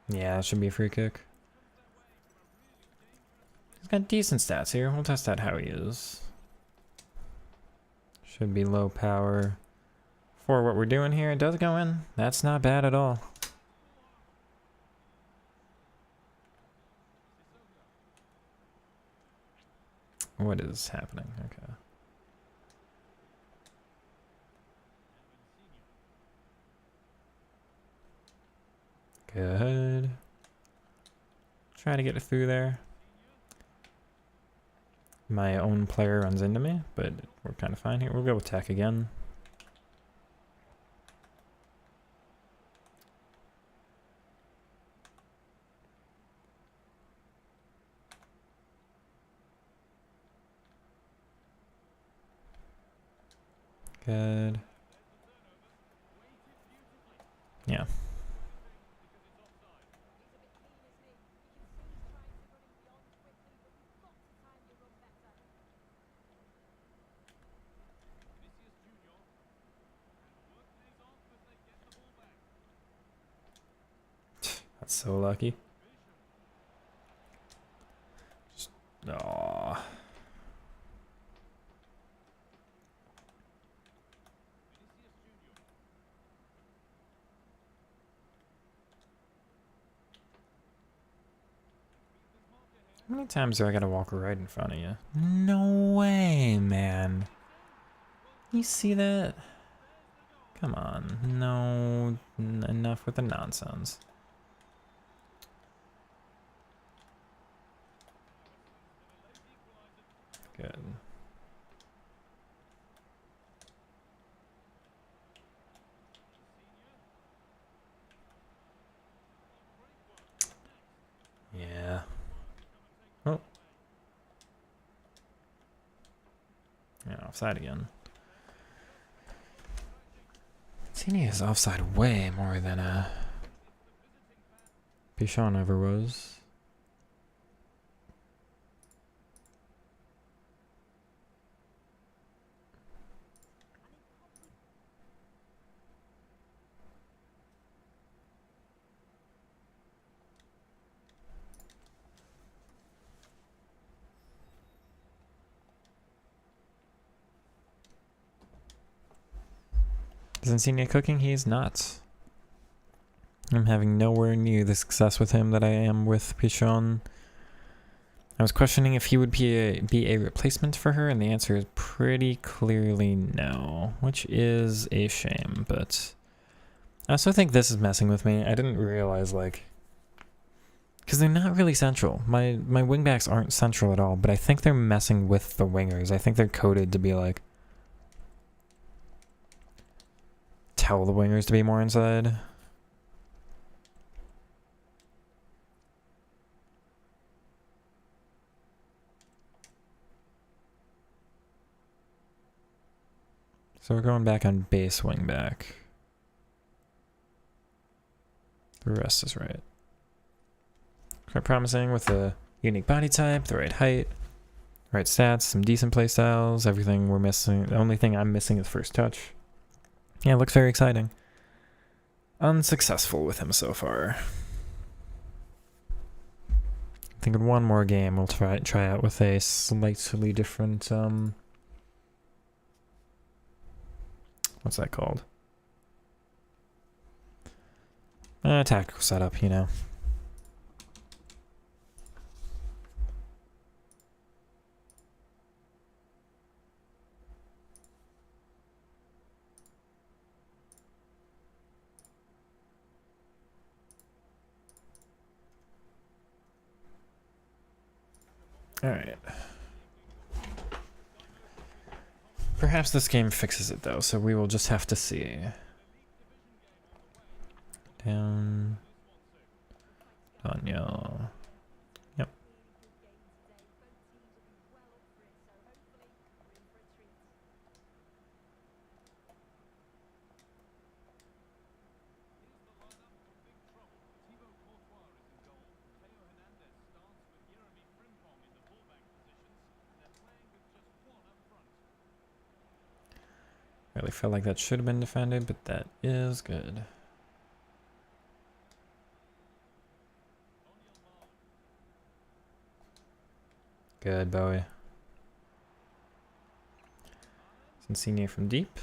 Yeah, that should be a free kick. He's got decent stats here. We'll test out how he is. Should be low power. For what we're doing here, it does go in. That's not bad at all. What is happening? Okay. Good. Try to get it through there. My own player runs into me, but we're kind of fine here. We'll go with tech again. Good. Yeah. That's so lucky. Aww. How many times do I gotta walk right in front of you? No way, man. You see that? Come on. No, enough with the nonsense. Good. Yeah. Oh. Yeah, offside again. Insigne is offside way more than Pichon ever was. Is Insigne cooking? He's not. I'm having nowhere near the success with him that I am with Pichon. I was questioning if he would be a replacement for her, and the answer is pretty clearly no, which is a shame, but I also think this is messing with me. I didn't realize, like, because they're not really central. My wingbacks aren't central at all, but I think they're messing with the wingers. I think they're coded to be like, tell the wingers to be more inside. So we're going back on base wingback. The rest is right. Quite promising with a unique body type, the right height, right stats, some decent play styles, everything we're missing. The only thing I'm missing is first touch. Yeah, it looks very exciting. Unsuccessful with him so far. I think in one more game we'll try out with a slightly different what's that called? Tactical setup, you know. Alright. Perhaps this game fixes it though, so we will just have to see. Down. Daniel. Yep. Really felt like that should have been defended, but that is good. Good, Bowie. Insigne from deep.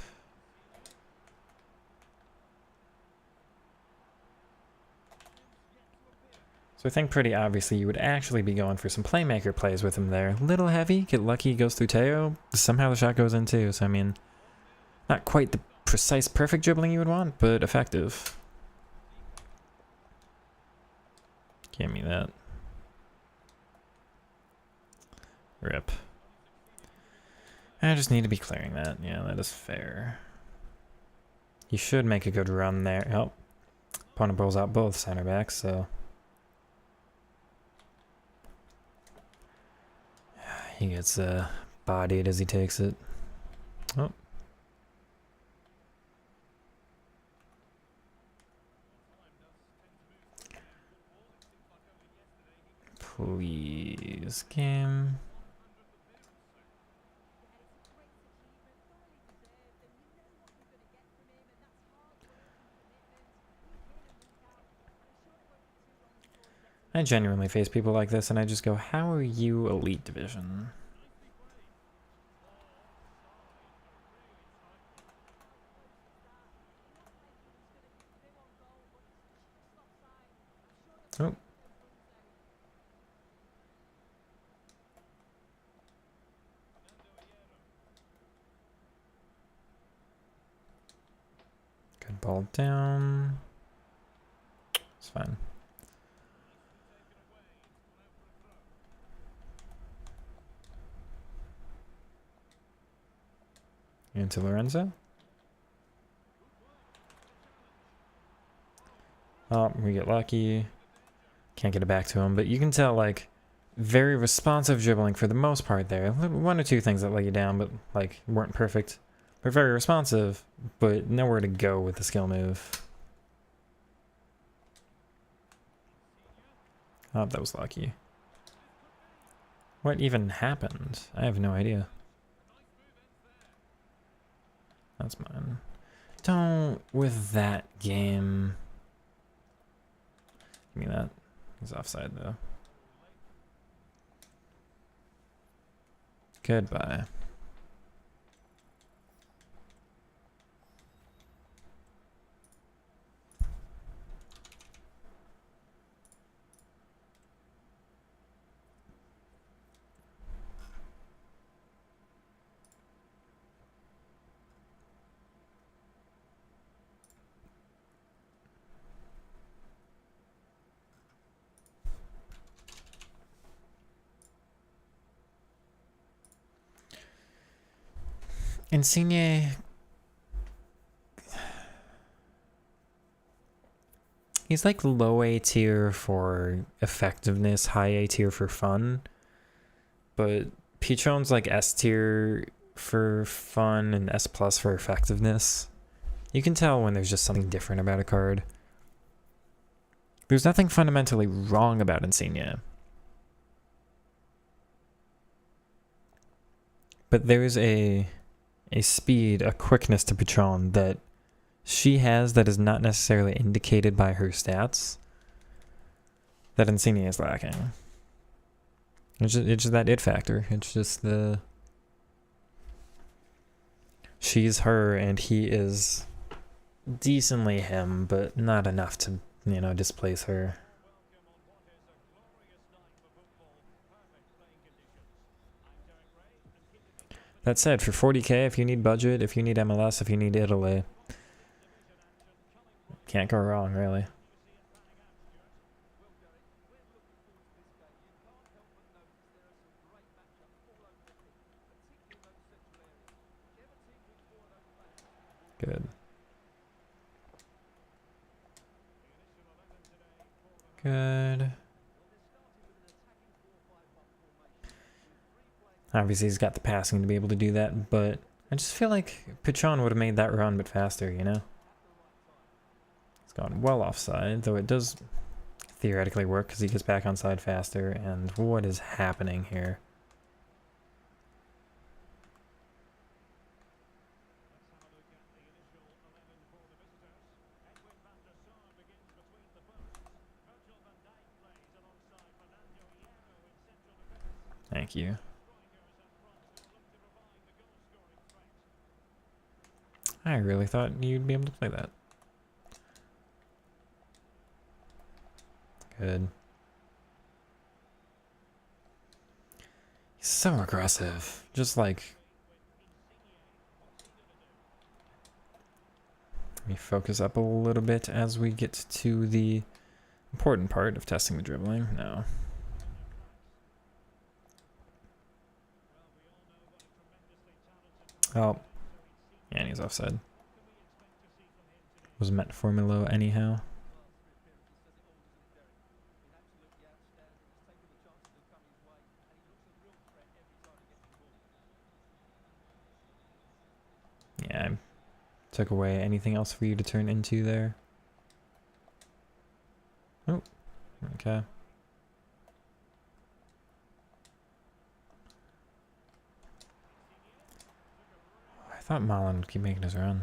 So I think pretty obviously you would actually be going for some playmaker plays with him there. Little heavy, get lucky, goes through Teo. Somehow the shot goes in too, so I mean, not quite the precise perfect dribbling you would want, but effective. Give me that. Rip. I just need to be clearing that. Yeah, that is fair. You should make a good run there. Oh, opponent pulls out both center backs, so he gets bodied as he takes it. Oh. Please, game. I genuinely face people like this and I just go, how are you Elite Division? Oh. Ball down. It's fine. Into Lorenzo. Oh, we get lucky. Can't get it back to him, but you can tell, like, very responsive dribbling for the most part there. One or two things that let you down, but, like, weren't perfect. They're very responsive, but nowhere to go with the skill move. Oh, that was lucky. What even happened? I have no idea. That's mine. Don't with that game. Give me that. He's offside though. Goodbye. Insigne, he's like low A tier for effectiveness, high A tier for fun, but Pichon's like S tier for fun and S plus for effectiveness. You can tell when there's just something different about a card. There's nothing fundamentally wrong about Insigne, but there's a speed, a quickness to Pichon that she has that is not necessarily indicated by her stats that Insigne is lacking. It's just that it factor. It's just the... She's her and he is decently him, but not enough to, you know, displace her. That said, for 40k, if you need budget, if you need MLS, if you need Italy, can't go wrong, really. Good. Good. Obviously, he's got the passing to be able to do that, but I just feel like Pichon would have made that run, but faster, you know? It's gone well offside, though it does theoretically work because he gets back on side faster, and what is happening here? Thank you. I really thought you'd be able to play that. Good. He's so aggressive. Just like... Let me focus up a little bit as we get to the important part of testing the dribbling. No. Oh. Yeah, and he's offside. Was meant for Milo anyhow. Yeah, I took away anything else for you to turn into there. Oh, okay. I thought Malin would keep making his run.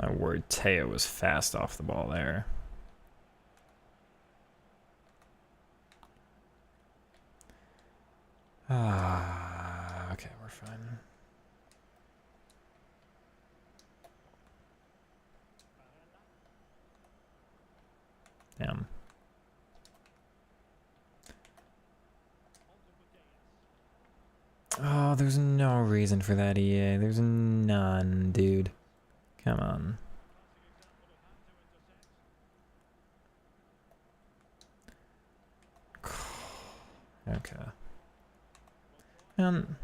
My word, Teo was fast off the ball there. Ah, okay, we're fine. Damn. Oh, there's no reason for that, EA. There's none, dude. Come on. Okay. And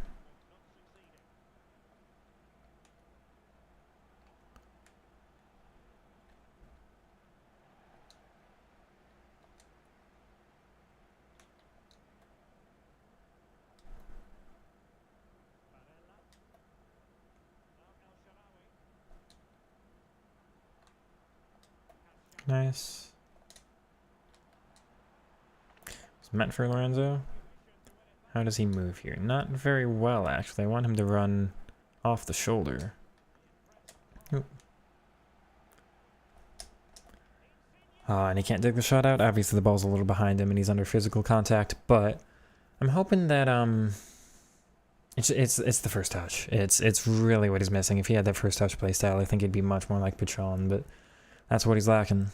nice. It's meant for Lorenzo. How does he move here? Not very well, actually. I want him to run off the shoulder. Oop. And he can't dig the shot out. Obviously, the ball's a little behind him, and he's under physical contact. But I'm hoping that it's the first touch. It's really what he's missing. If he had that first touch play style, I think he'd be much more like Patron. But that's what he's lacking.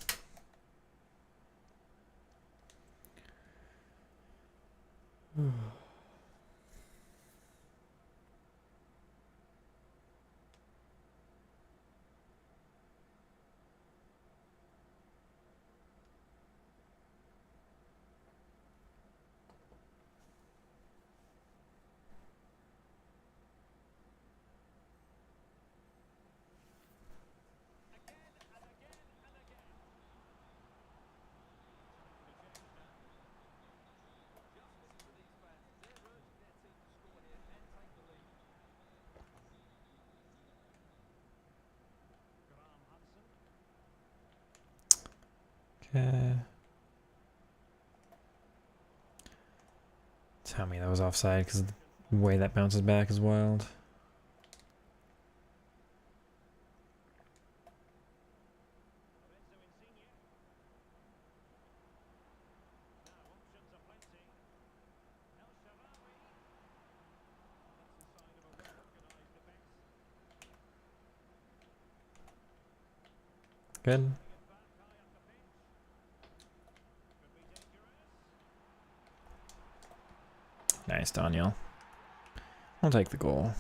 Okay. Tell me that was offside because the way that bounces back is wild. Good. Nice, Daniel. I'll take the goal.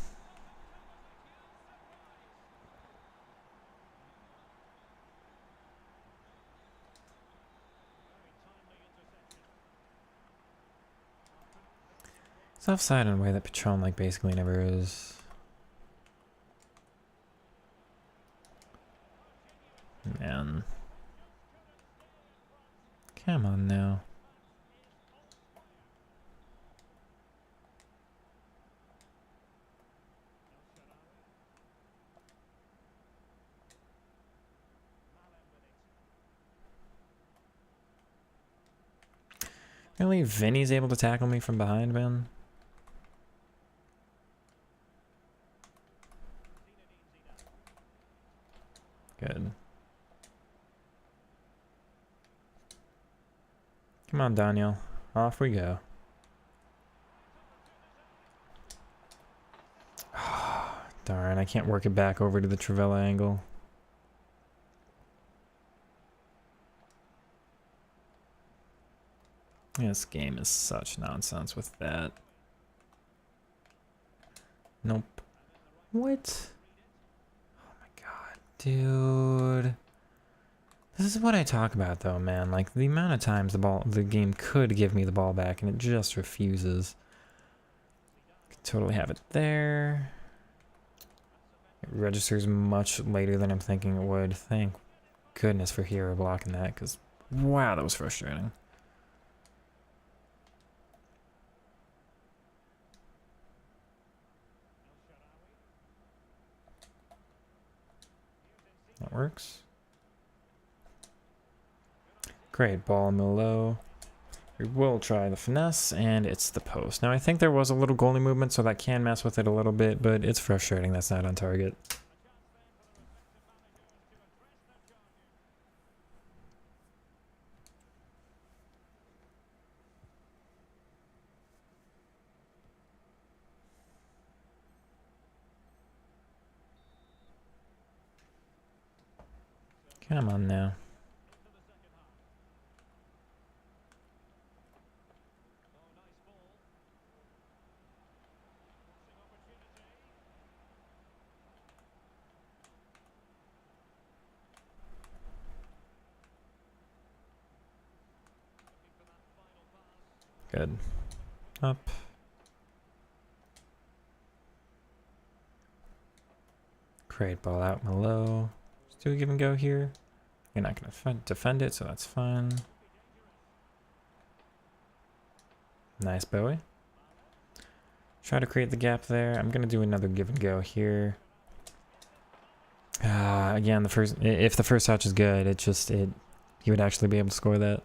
It's offside in a way that Patron like basically never is. Man. Come on now. Really, Vinny's able to tackle me from behind, man? Good. Come on, Daniel. Off we go. Darn, I can't work it back over to the Travella angle. This game is such nonsense with that. Nope. What? Oh my god, dude. This is what I talk about though, man. Like the amount of times the game could give me the ball back and it just refuses. Could totally have it there. It registers much later than I'm thinking it would. Thank goodness for Hero blocking that, because wow, that was frustrating. That works. Great, ball in the low. We will try the finesse, and it's the post. Now, I think there was a little goalie movement, so that can mess with it a little bit, but it's frustrating that's not on target. Come on now. Good. Up. Great ball out below. Let's do a give and go here. You're not going to defend it, so that's fine. Nice Bowie. Try to create the gap there. I'm going to do another give and go here. Again, if the first touch is good, he would actually be able to score that.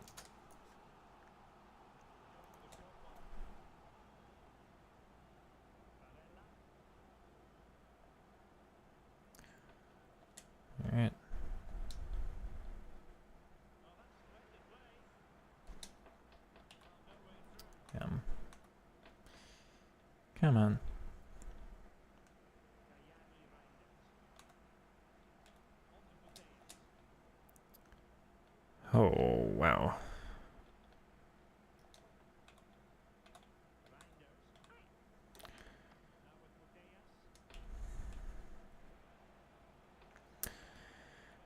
All right. Come on. Oh, wow.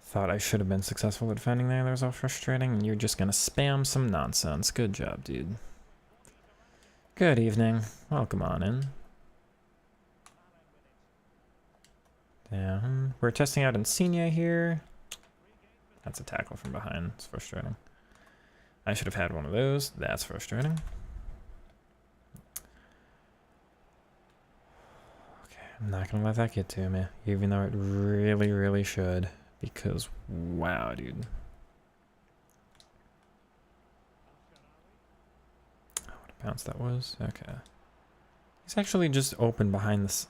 Thought I should have been successful at defending there. That was all frustrating. And you're just going to spam some nonsense. Good job, dude. Good evening. Welcome on in. Down. We're testing out Insigne here. That's a tackle from behind. It's frustrating. I should have had one of those. That's frustrating. Okay, I'm not going to let that get to me. Even though it really, really should. Because, wow, dude. Oh, what a bounce that was. Okay. He's actually just open behind this.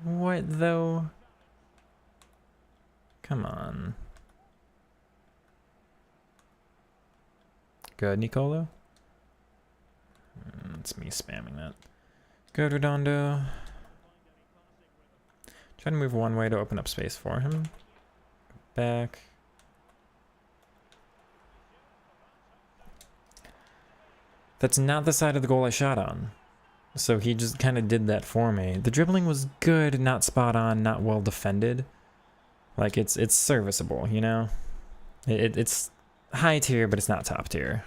What, though? Come on. Good, Nicolo. It's me spamming that. Good, Redondo. Try to move one way to open up space for him. Back. That's not the side of the goal I shot on. So he just kind of did that for me. The dribbling was good, not spot on, not well defended. Like, it's serviceable, you know? It's high tier, but it's not top tier.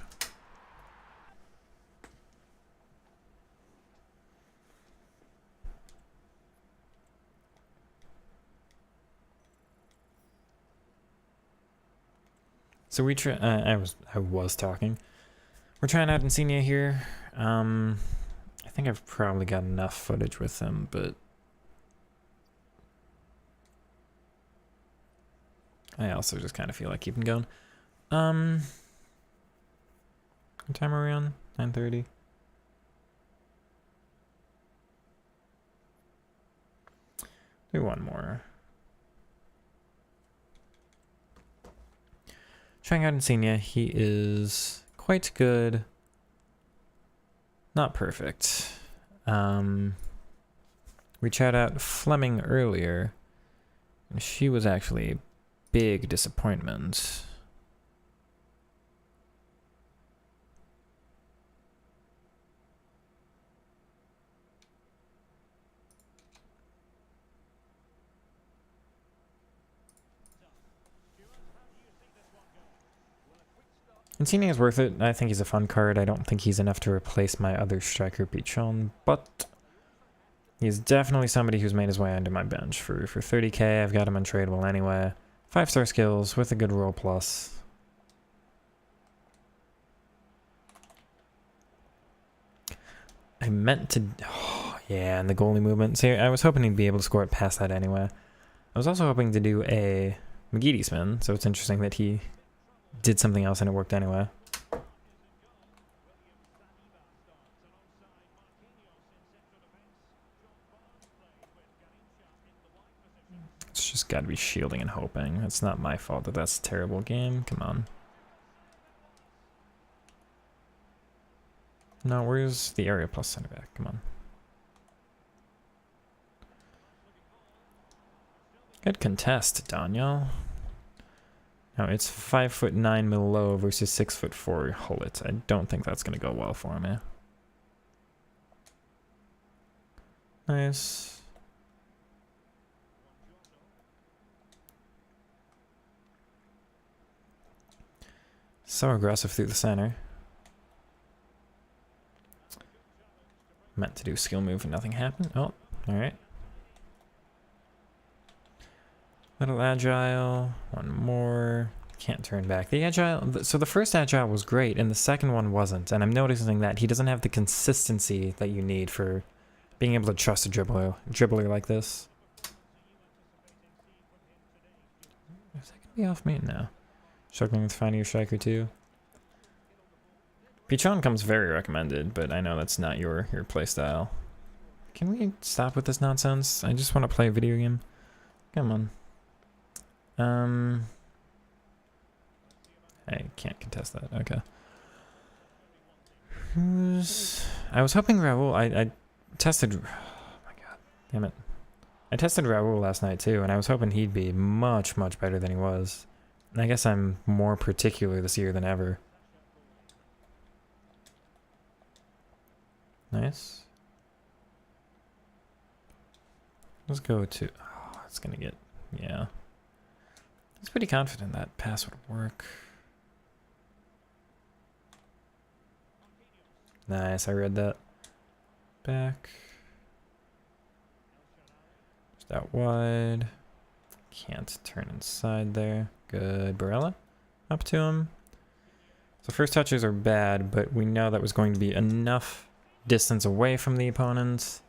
So we I was talking. We're trying out Insigne here. I think I've probably got enough footage with him, but I also just kind of feel like keeping going. What time are we on? 9:30. Do one more. Trying out Insigne. He is quite good. Not perfect. We chatted out Fleming earlier. And she was actually a big disappointment. Insigne is worth it. I think he's a fun card. I don't think he's enough to replace my other striker, Pichon, but he's definitely somebody who's made his way onto my bench. For 30k, I've got him untradeable anyway. 5-star skills with a good roll plus. I meant to... Oh, yeah, and the goalie movement. See, I was hoping he'd be able to score it past that anyway. I was also hoping to do a McGeady spin, so it's interesting that he did something else and it worked anyway. It's just got to be shielding and hoping. It's not my fault that that's a terrible game. Come on. No, where's the area plus center back? Come on. Good contest, Daniel. Now it's 5'9" Milo versus 6'4" Hullet. I don't think that's gonna go well for me. Nice. So aggressive through the center. Meant to do skill move and nothing happened. Oh, alright. Little agile. One more. Can't turn back. The agile... So the first agile was great, and the second one wasn't. And I'm noticing that he doesn't have the consistency that you need for being able to trust a dribbler like this. Is that going to be off me? No. Struggling with finding your striker too. Pichon comes very recommended, but I know that's not your playstyle. Can we stop with this nonsense? I just want to play a video game. Come on. I can't contest that. Okay. I was hoping Raul... I tested... Oh my god. Damn it. I tested Raul last night too, and I was hoping he'd be much, much better than he was. I guess I'm more particular this year than ever. Nice. Let's go to... Oh, it's gonna get... Yeah. I was pretty confident that pass would work. Nice, I read that. Back. Just out wide. Can't turn inside there. Good. Barella. Up to him. So first touches are bad, but we know that was going to be enough distance away from the opponent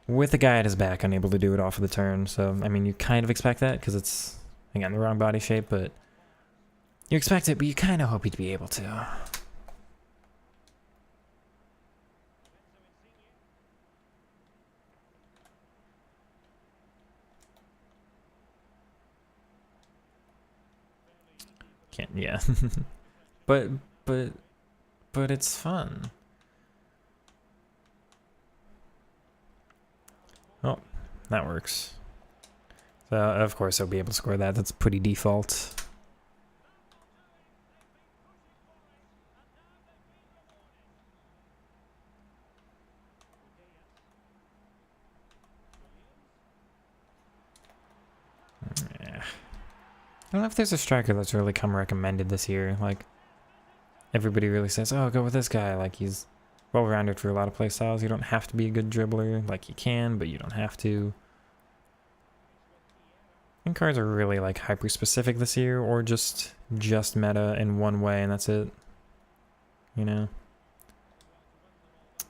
with a guy at his back unable to do it off of the turn. So, I mean, you kind of expect that because it's, again, the wrong body shape, but you expect it, but you kind of hope he'd be able to. Can't, yeah. but it's fun. Oh, that works. So, of course, I'll be able to score that. That's pretty default. Yeah. I don't know if there's a striker that's really come recommended this year. Like, everybody really says, oh, go with this guy. Like, he's well-rounded for a lot of play styles. You don't have to be a good dribbler. Like, you can, but you don't have to. And cards are really, like, hyper-specific this year, or just meta in one way, and that's it. You know?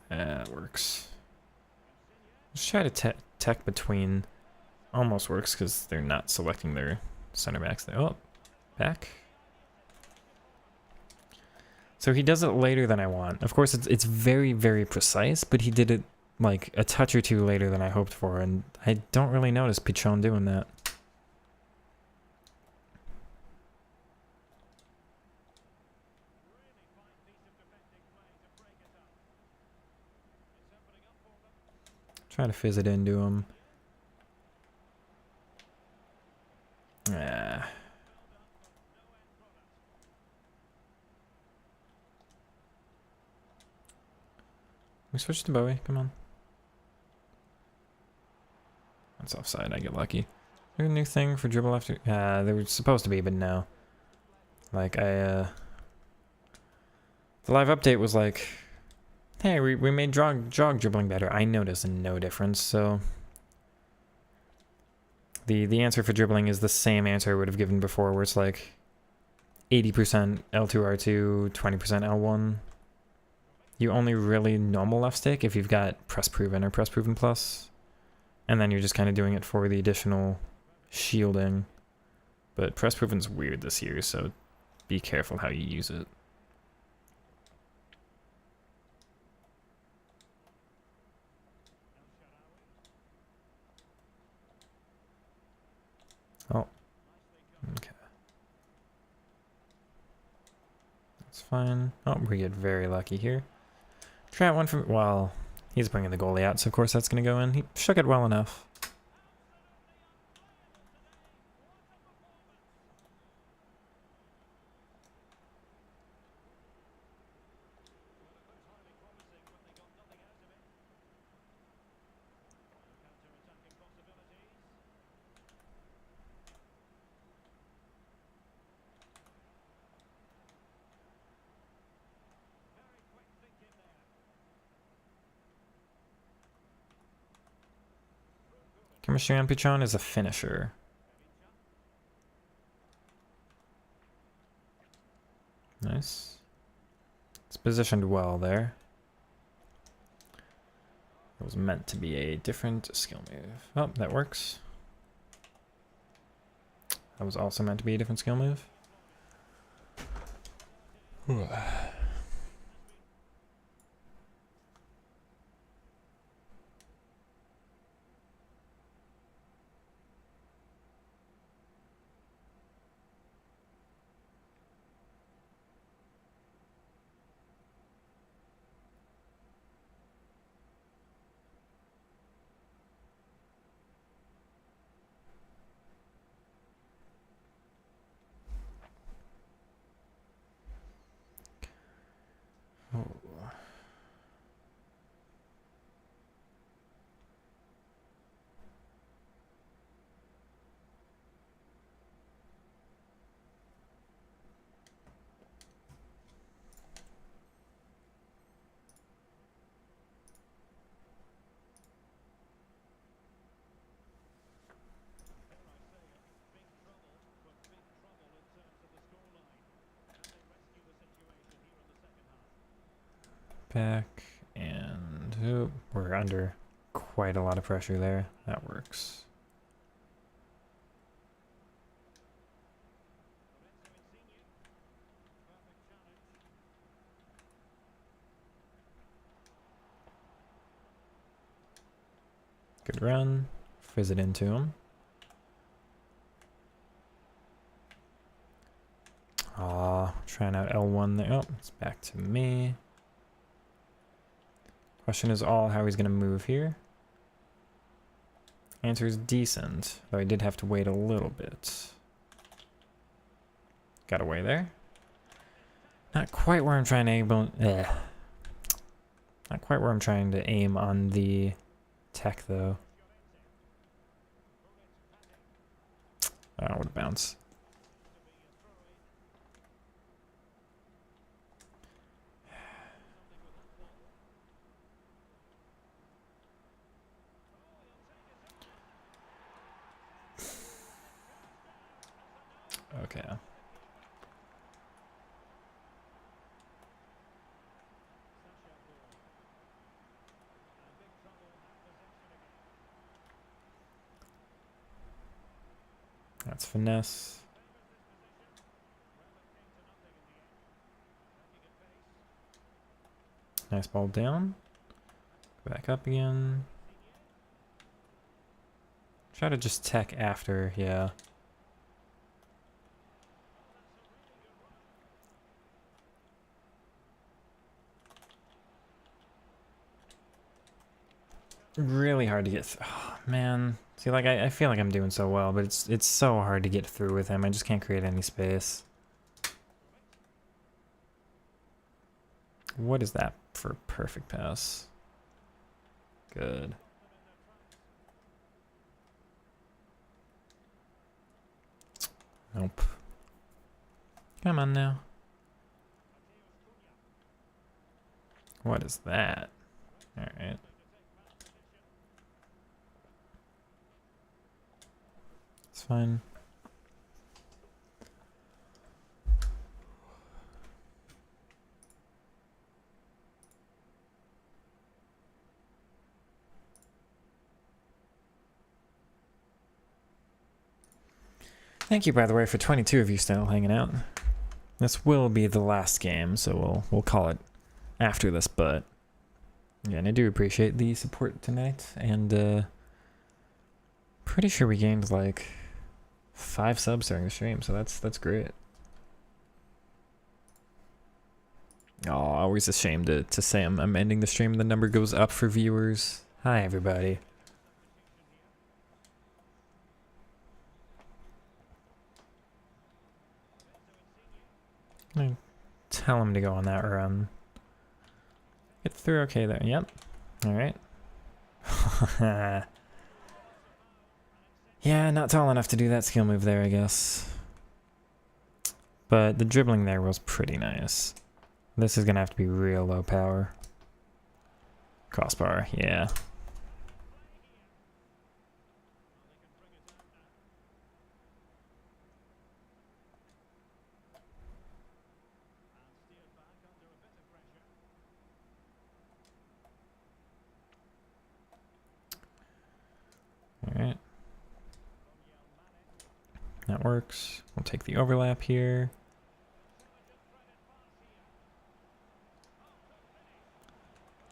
That works. Just try to tech between. Almost works, because they're not selecting their center backs there. Oh, back. So he does it later than I want. Of course, it's very, very precise, but he did it like a touch or two later than I hoped for, and I don't really notice Pichon doing that. Try to fizz it into him. Ah. We switch to Bowie. Come on. That's offside. I get lucky. There's a new thing for dribble after. There was supposed to be, but no. Like the live update was like, hey, we made jog dribbling better. I noticed no difference. So the answer for dribbling is the same answer I would have given before, where it's like 80% L2R2, 20% L1. You only really normal left stick if you've got press proven or press proven plus, and then you're just kind of doing it for the additional shielding. But press proven's weird this year, so be careful how you use it. Oh, okay. That's fine. Oh, we get very lucky here. Try out one from, well, he's bringing the goalie out, so of course that's going to go in. He shook it well enough. Chemistry on Pichon is a finisher. Nice. It's positioned well there. It was meant to be a different skill move. Oh, that works. That was also meant to be a different skill move. Oh. Back and oh, we're under quite a lot of pressure there. That works. Good run. Fizz it into him. Aw, trying out L1 there. Oh, it's back to me. Question is all how he's going to move here. Answer is decent, though I did have to wait a little bit. Got away there. Not quite where I'm trying to aim on, Not quite where I'm trying to aim on the tech, though. Oh, what a bounce. Okay. That's finesse. Nice ball down. Back up again. Try to just tech after, yeah. Really hard to get oh, man. See, like, I feel like I'm doing so well, but it's so hard to get through with him. I just can't create any space. What is that for perfect pass? Good. Nope. Come on now. What is that? Alright. It's fine. Thank you, by the way, for 22 of you still hanging out. This will be the last game, so we'll call it after this, but yeah, and I do appreciate the support tonight, and pretty sure we gained like 5 subs during the stream, so that's great. Oh, always ashamed to say I'm ending the stream and the number goes up for viewers. Hi, everybody. I tell him to go on that run. Get through okay there. Yep. Alright. Yeah, not tall enough to do that skill move there, I guess. But the dribbling there was pretty nice. This is gonna have to be real low power. Crossbar, yeah. That works. We'll take the overlap here.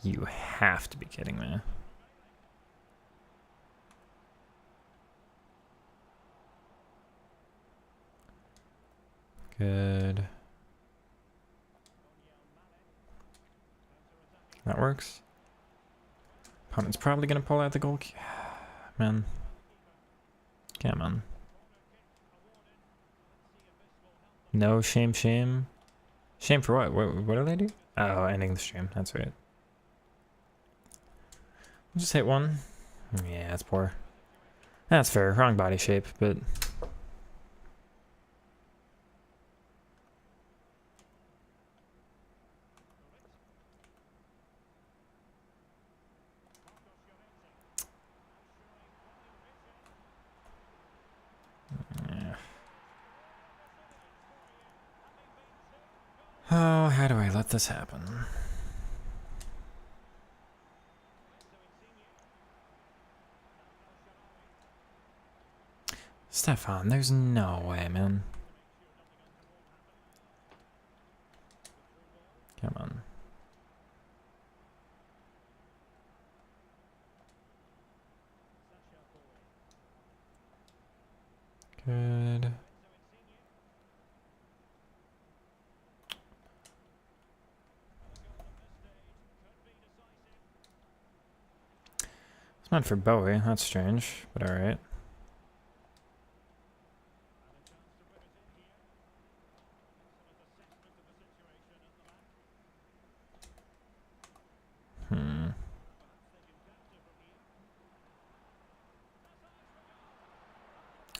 You have to be kidding me. Good. That works. Opponent's probably going to pull out the goal. Man. Come on. No, shame, shame. Shame for what? What do they do? Oh, ending the stream. That's right. Just hit one. Yeah, that's poor. That's fair. Wrong body shape, but... Yeah. Oh, how do I let this happen? Stefan, there's no way, man. Come on. Good. It's meant for Bowie. That's strange, but alright.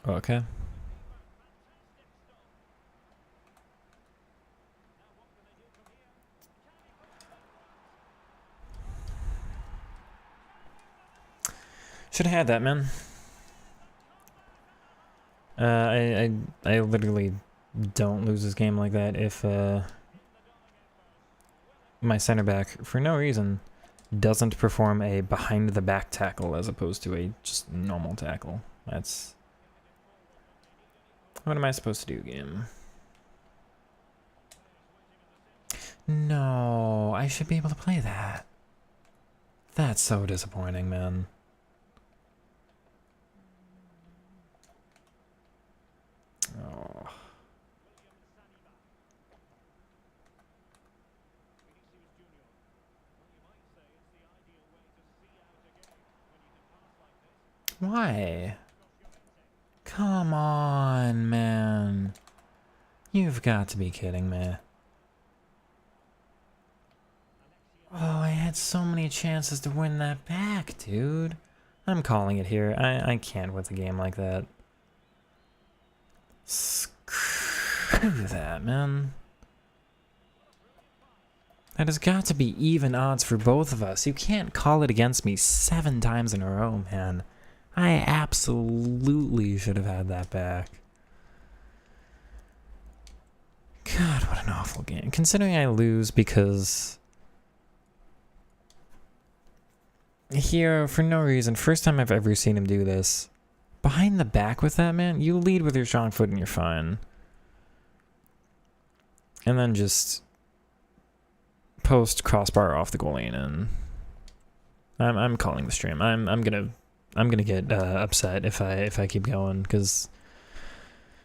Okay. Should have had that, man. I literally don't lose this game like that if my center back, for no reason, doesn't perform a behind the back tackle as opposed to a just normal tackle. That's... What am I supposed to do, game? No, I should be able to play that. That's so disappointing, man. Oh. Why? Come on, man. You've got to be kidding me. Oh, I had so many chances to win that back, dude. I'm calling it here. I can't with a game like that. Screw that, man. That has got to be even odds for both of us. You can't call it against me 7 times in a row, man. I absolutely should have had that back. God, what an awful game. Considering I lose because... Here, for no reason, first time I've ever seen him do this. Behind the back with that, man, you lead with your strong foot and you're fine. And then just... post crossbar off the goalie and I'm calling the stream. I'm gonna get upset if I keep going because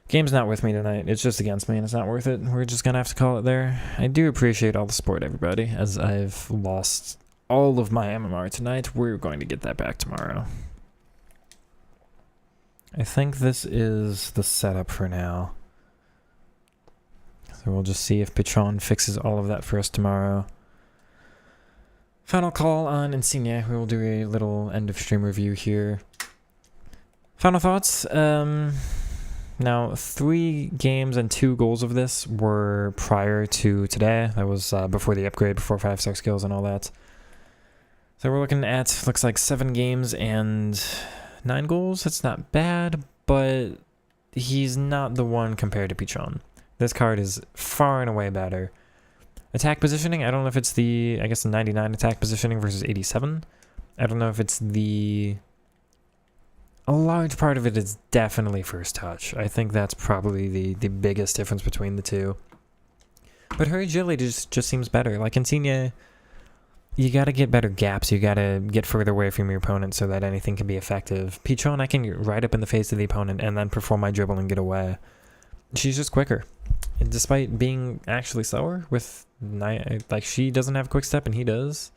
game's not with me tonight. It's just against me and it's not worth it. We're just gonna have to call it there. I do appreciate all the support, everybody, as I've lost all of my MMR tonight. We're going to get that back tomorrow. I think this is the setup for now. So we'll just see if Patron fixes all of that for us tomorrow. Final call on Insigne. We will do a little end of stream review here. Final thoughts. Now, 3 games and 2 goals of this were prior to today. That was before the upgrade, before 5-star skills and all that. So we're looking at, looks like 7 games and 9 goals. That's not bad, but he's not the one compared to Pichon. This card is far and away better. Attack positioning, I don't know if it's the, I guess the 99 attack positioning versus 87. I don't know if it's the a large part of it is definitely first touch. I think that's probably the biggest difference between the two. But her agility just seems better. Like Insigne, you got to get better gaps. You got to get further away from your opponent so that anything can be effective. Pichon, I can get right up in the face of the opponent and then perform my dribble and get away. She's just quicker. And despite being actually slower with, like, she doesn't have a quick step and he does.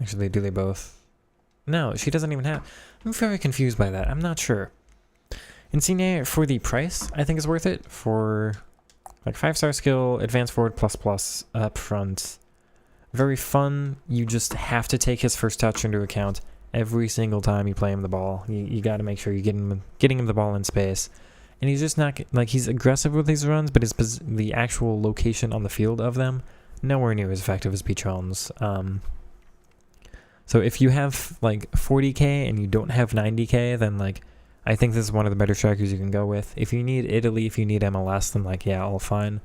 Actually, do they both? No, she doesn't even have. I'm very confused by that. I'm not sure. Insigne, for the price, I think is worth it. For like 5-star skill, advanced forward plus up front. Very fun. You just have to take his first touch into account every single time you play him the ball. You got to make sure you're getting him the ball in space. And he's just not, like, he's aggressive with his runs, but the actual location on the field of them, nowhere near as effective as Pichon's. So if you have like 40k and you don't have 90k, then like I think this is one of the better strikers you can go with. If you need Italy, if you need MLS, then like yeah, all fine.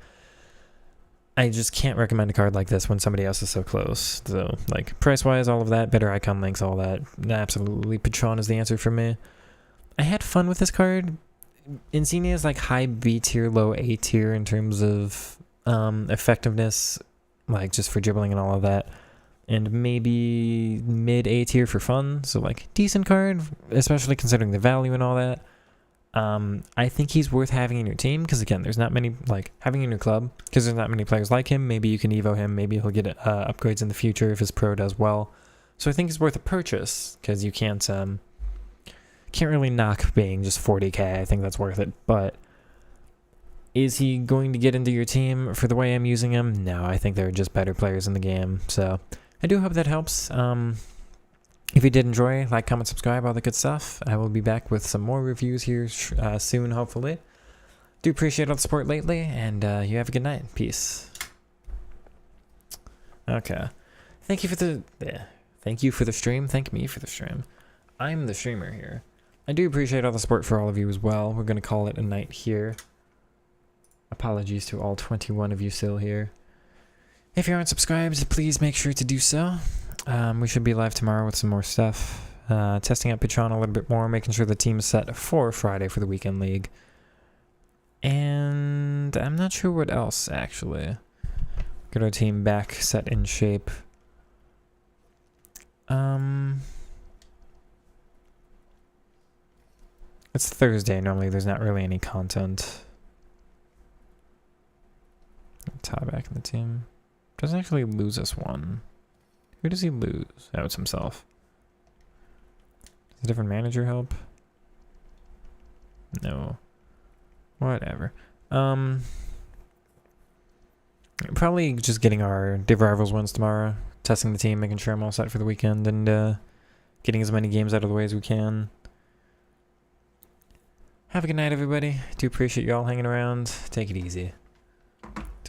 I just can't recommend a card like this when somebody else is so close. So like price wise, all of that, better icon links, all that. Absolutely, Pichon is the answer for me. I had fun with this card. Insigne is like high B tier, low A tier in terms of effectiveness, like just for dribbling and all of that. And maybe mid A tier for fun, so like decent card, especially considering the value and all that. I think he's worth having in your team because again, there's not many, like having in your club because there's not many players like him. Maybe you can evo him, maybe he'll get upgrades in the future if his pro does well. So I think he's worth a purchase because you can't really knock being just 40k. I think that's worth it, but is he going to get into your team for the way I'm using him? No, I think there are just better players in the game. So I do hope that helps. If you did enjoy, like, comment, subscribe, all the good stuff. I will be back with some more reviews here soon, hopefully. Do appreciate all the support lately, and you have a good night. Peace. Okay. Thank you for the stream. Thank me for the stream. I'm the streamer here. I do appreciate all the support for all of you as well. We're going to call it a night here. Apologies to all 21 of you still here. If you aren't subscribed, please make sure to do so. We should be live tomorrow with some more stuff. Testing out Pichon a little bit more, making sure the team's set for Friday for the weekend league. And I'm not sure what else, actually. Get our team back, set in shape. It's Thursday, normally there's not really any content. Tie back in the team. Doesn't actually lose us one. Who does he lose? Oh, it's himself. Does a different manager help? No. Whatever. Probably just getting our Div Rivals wins tomorrow. Testing the team, making sure I'm all set for the weekend, and getting as many games out of the way as we can. Have a good night, everybody. Do appreciate you all hanging around. Take it easy.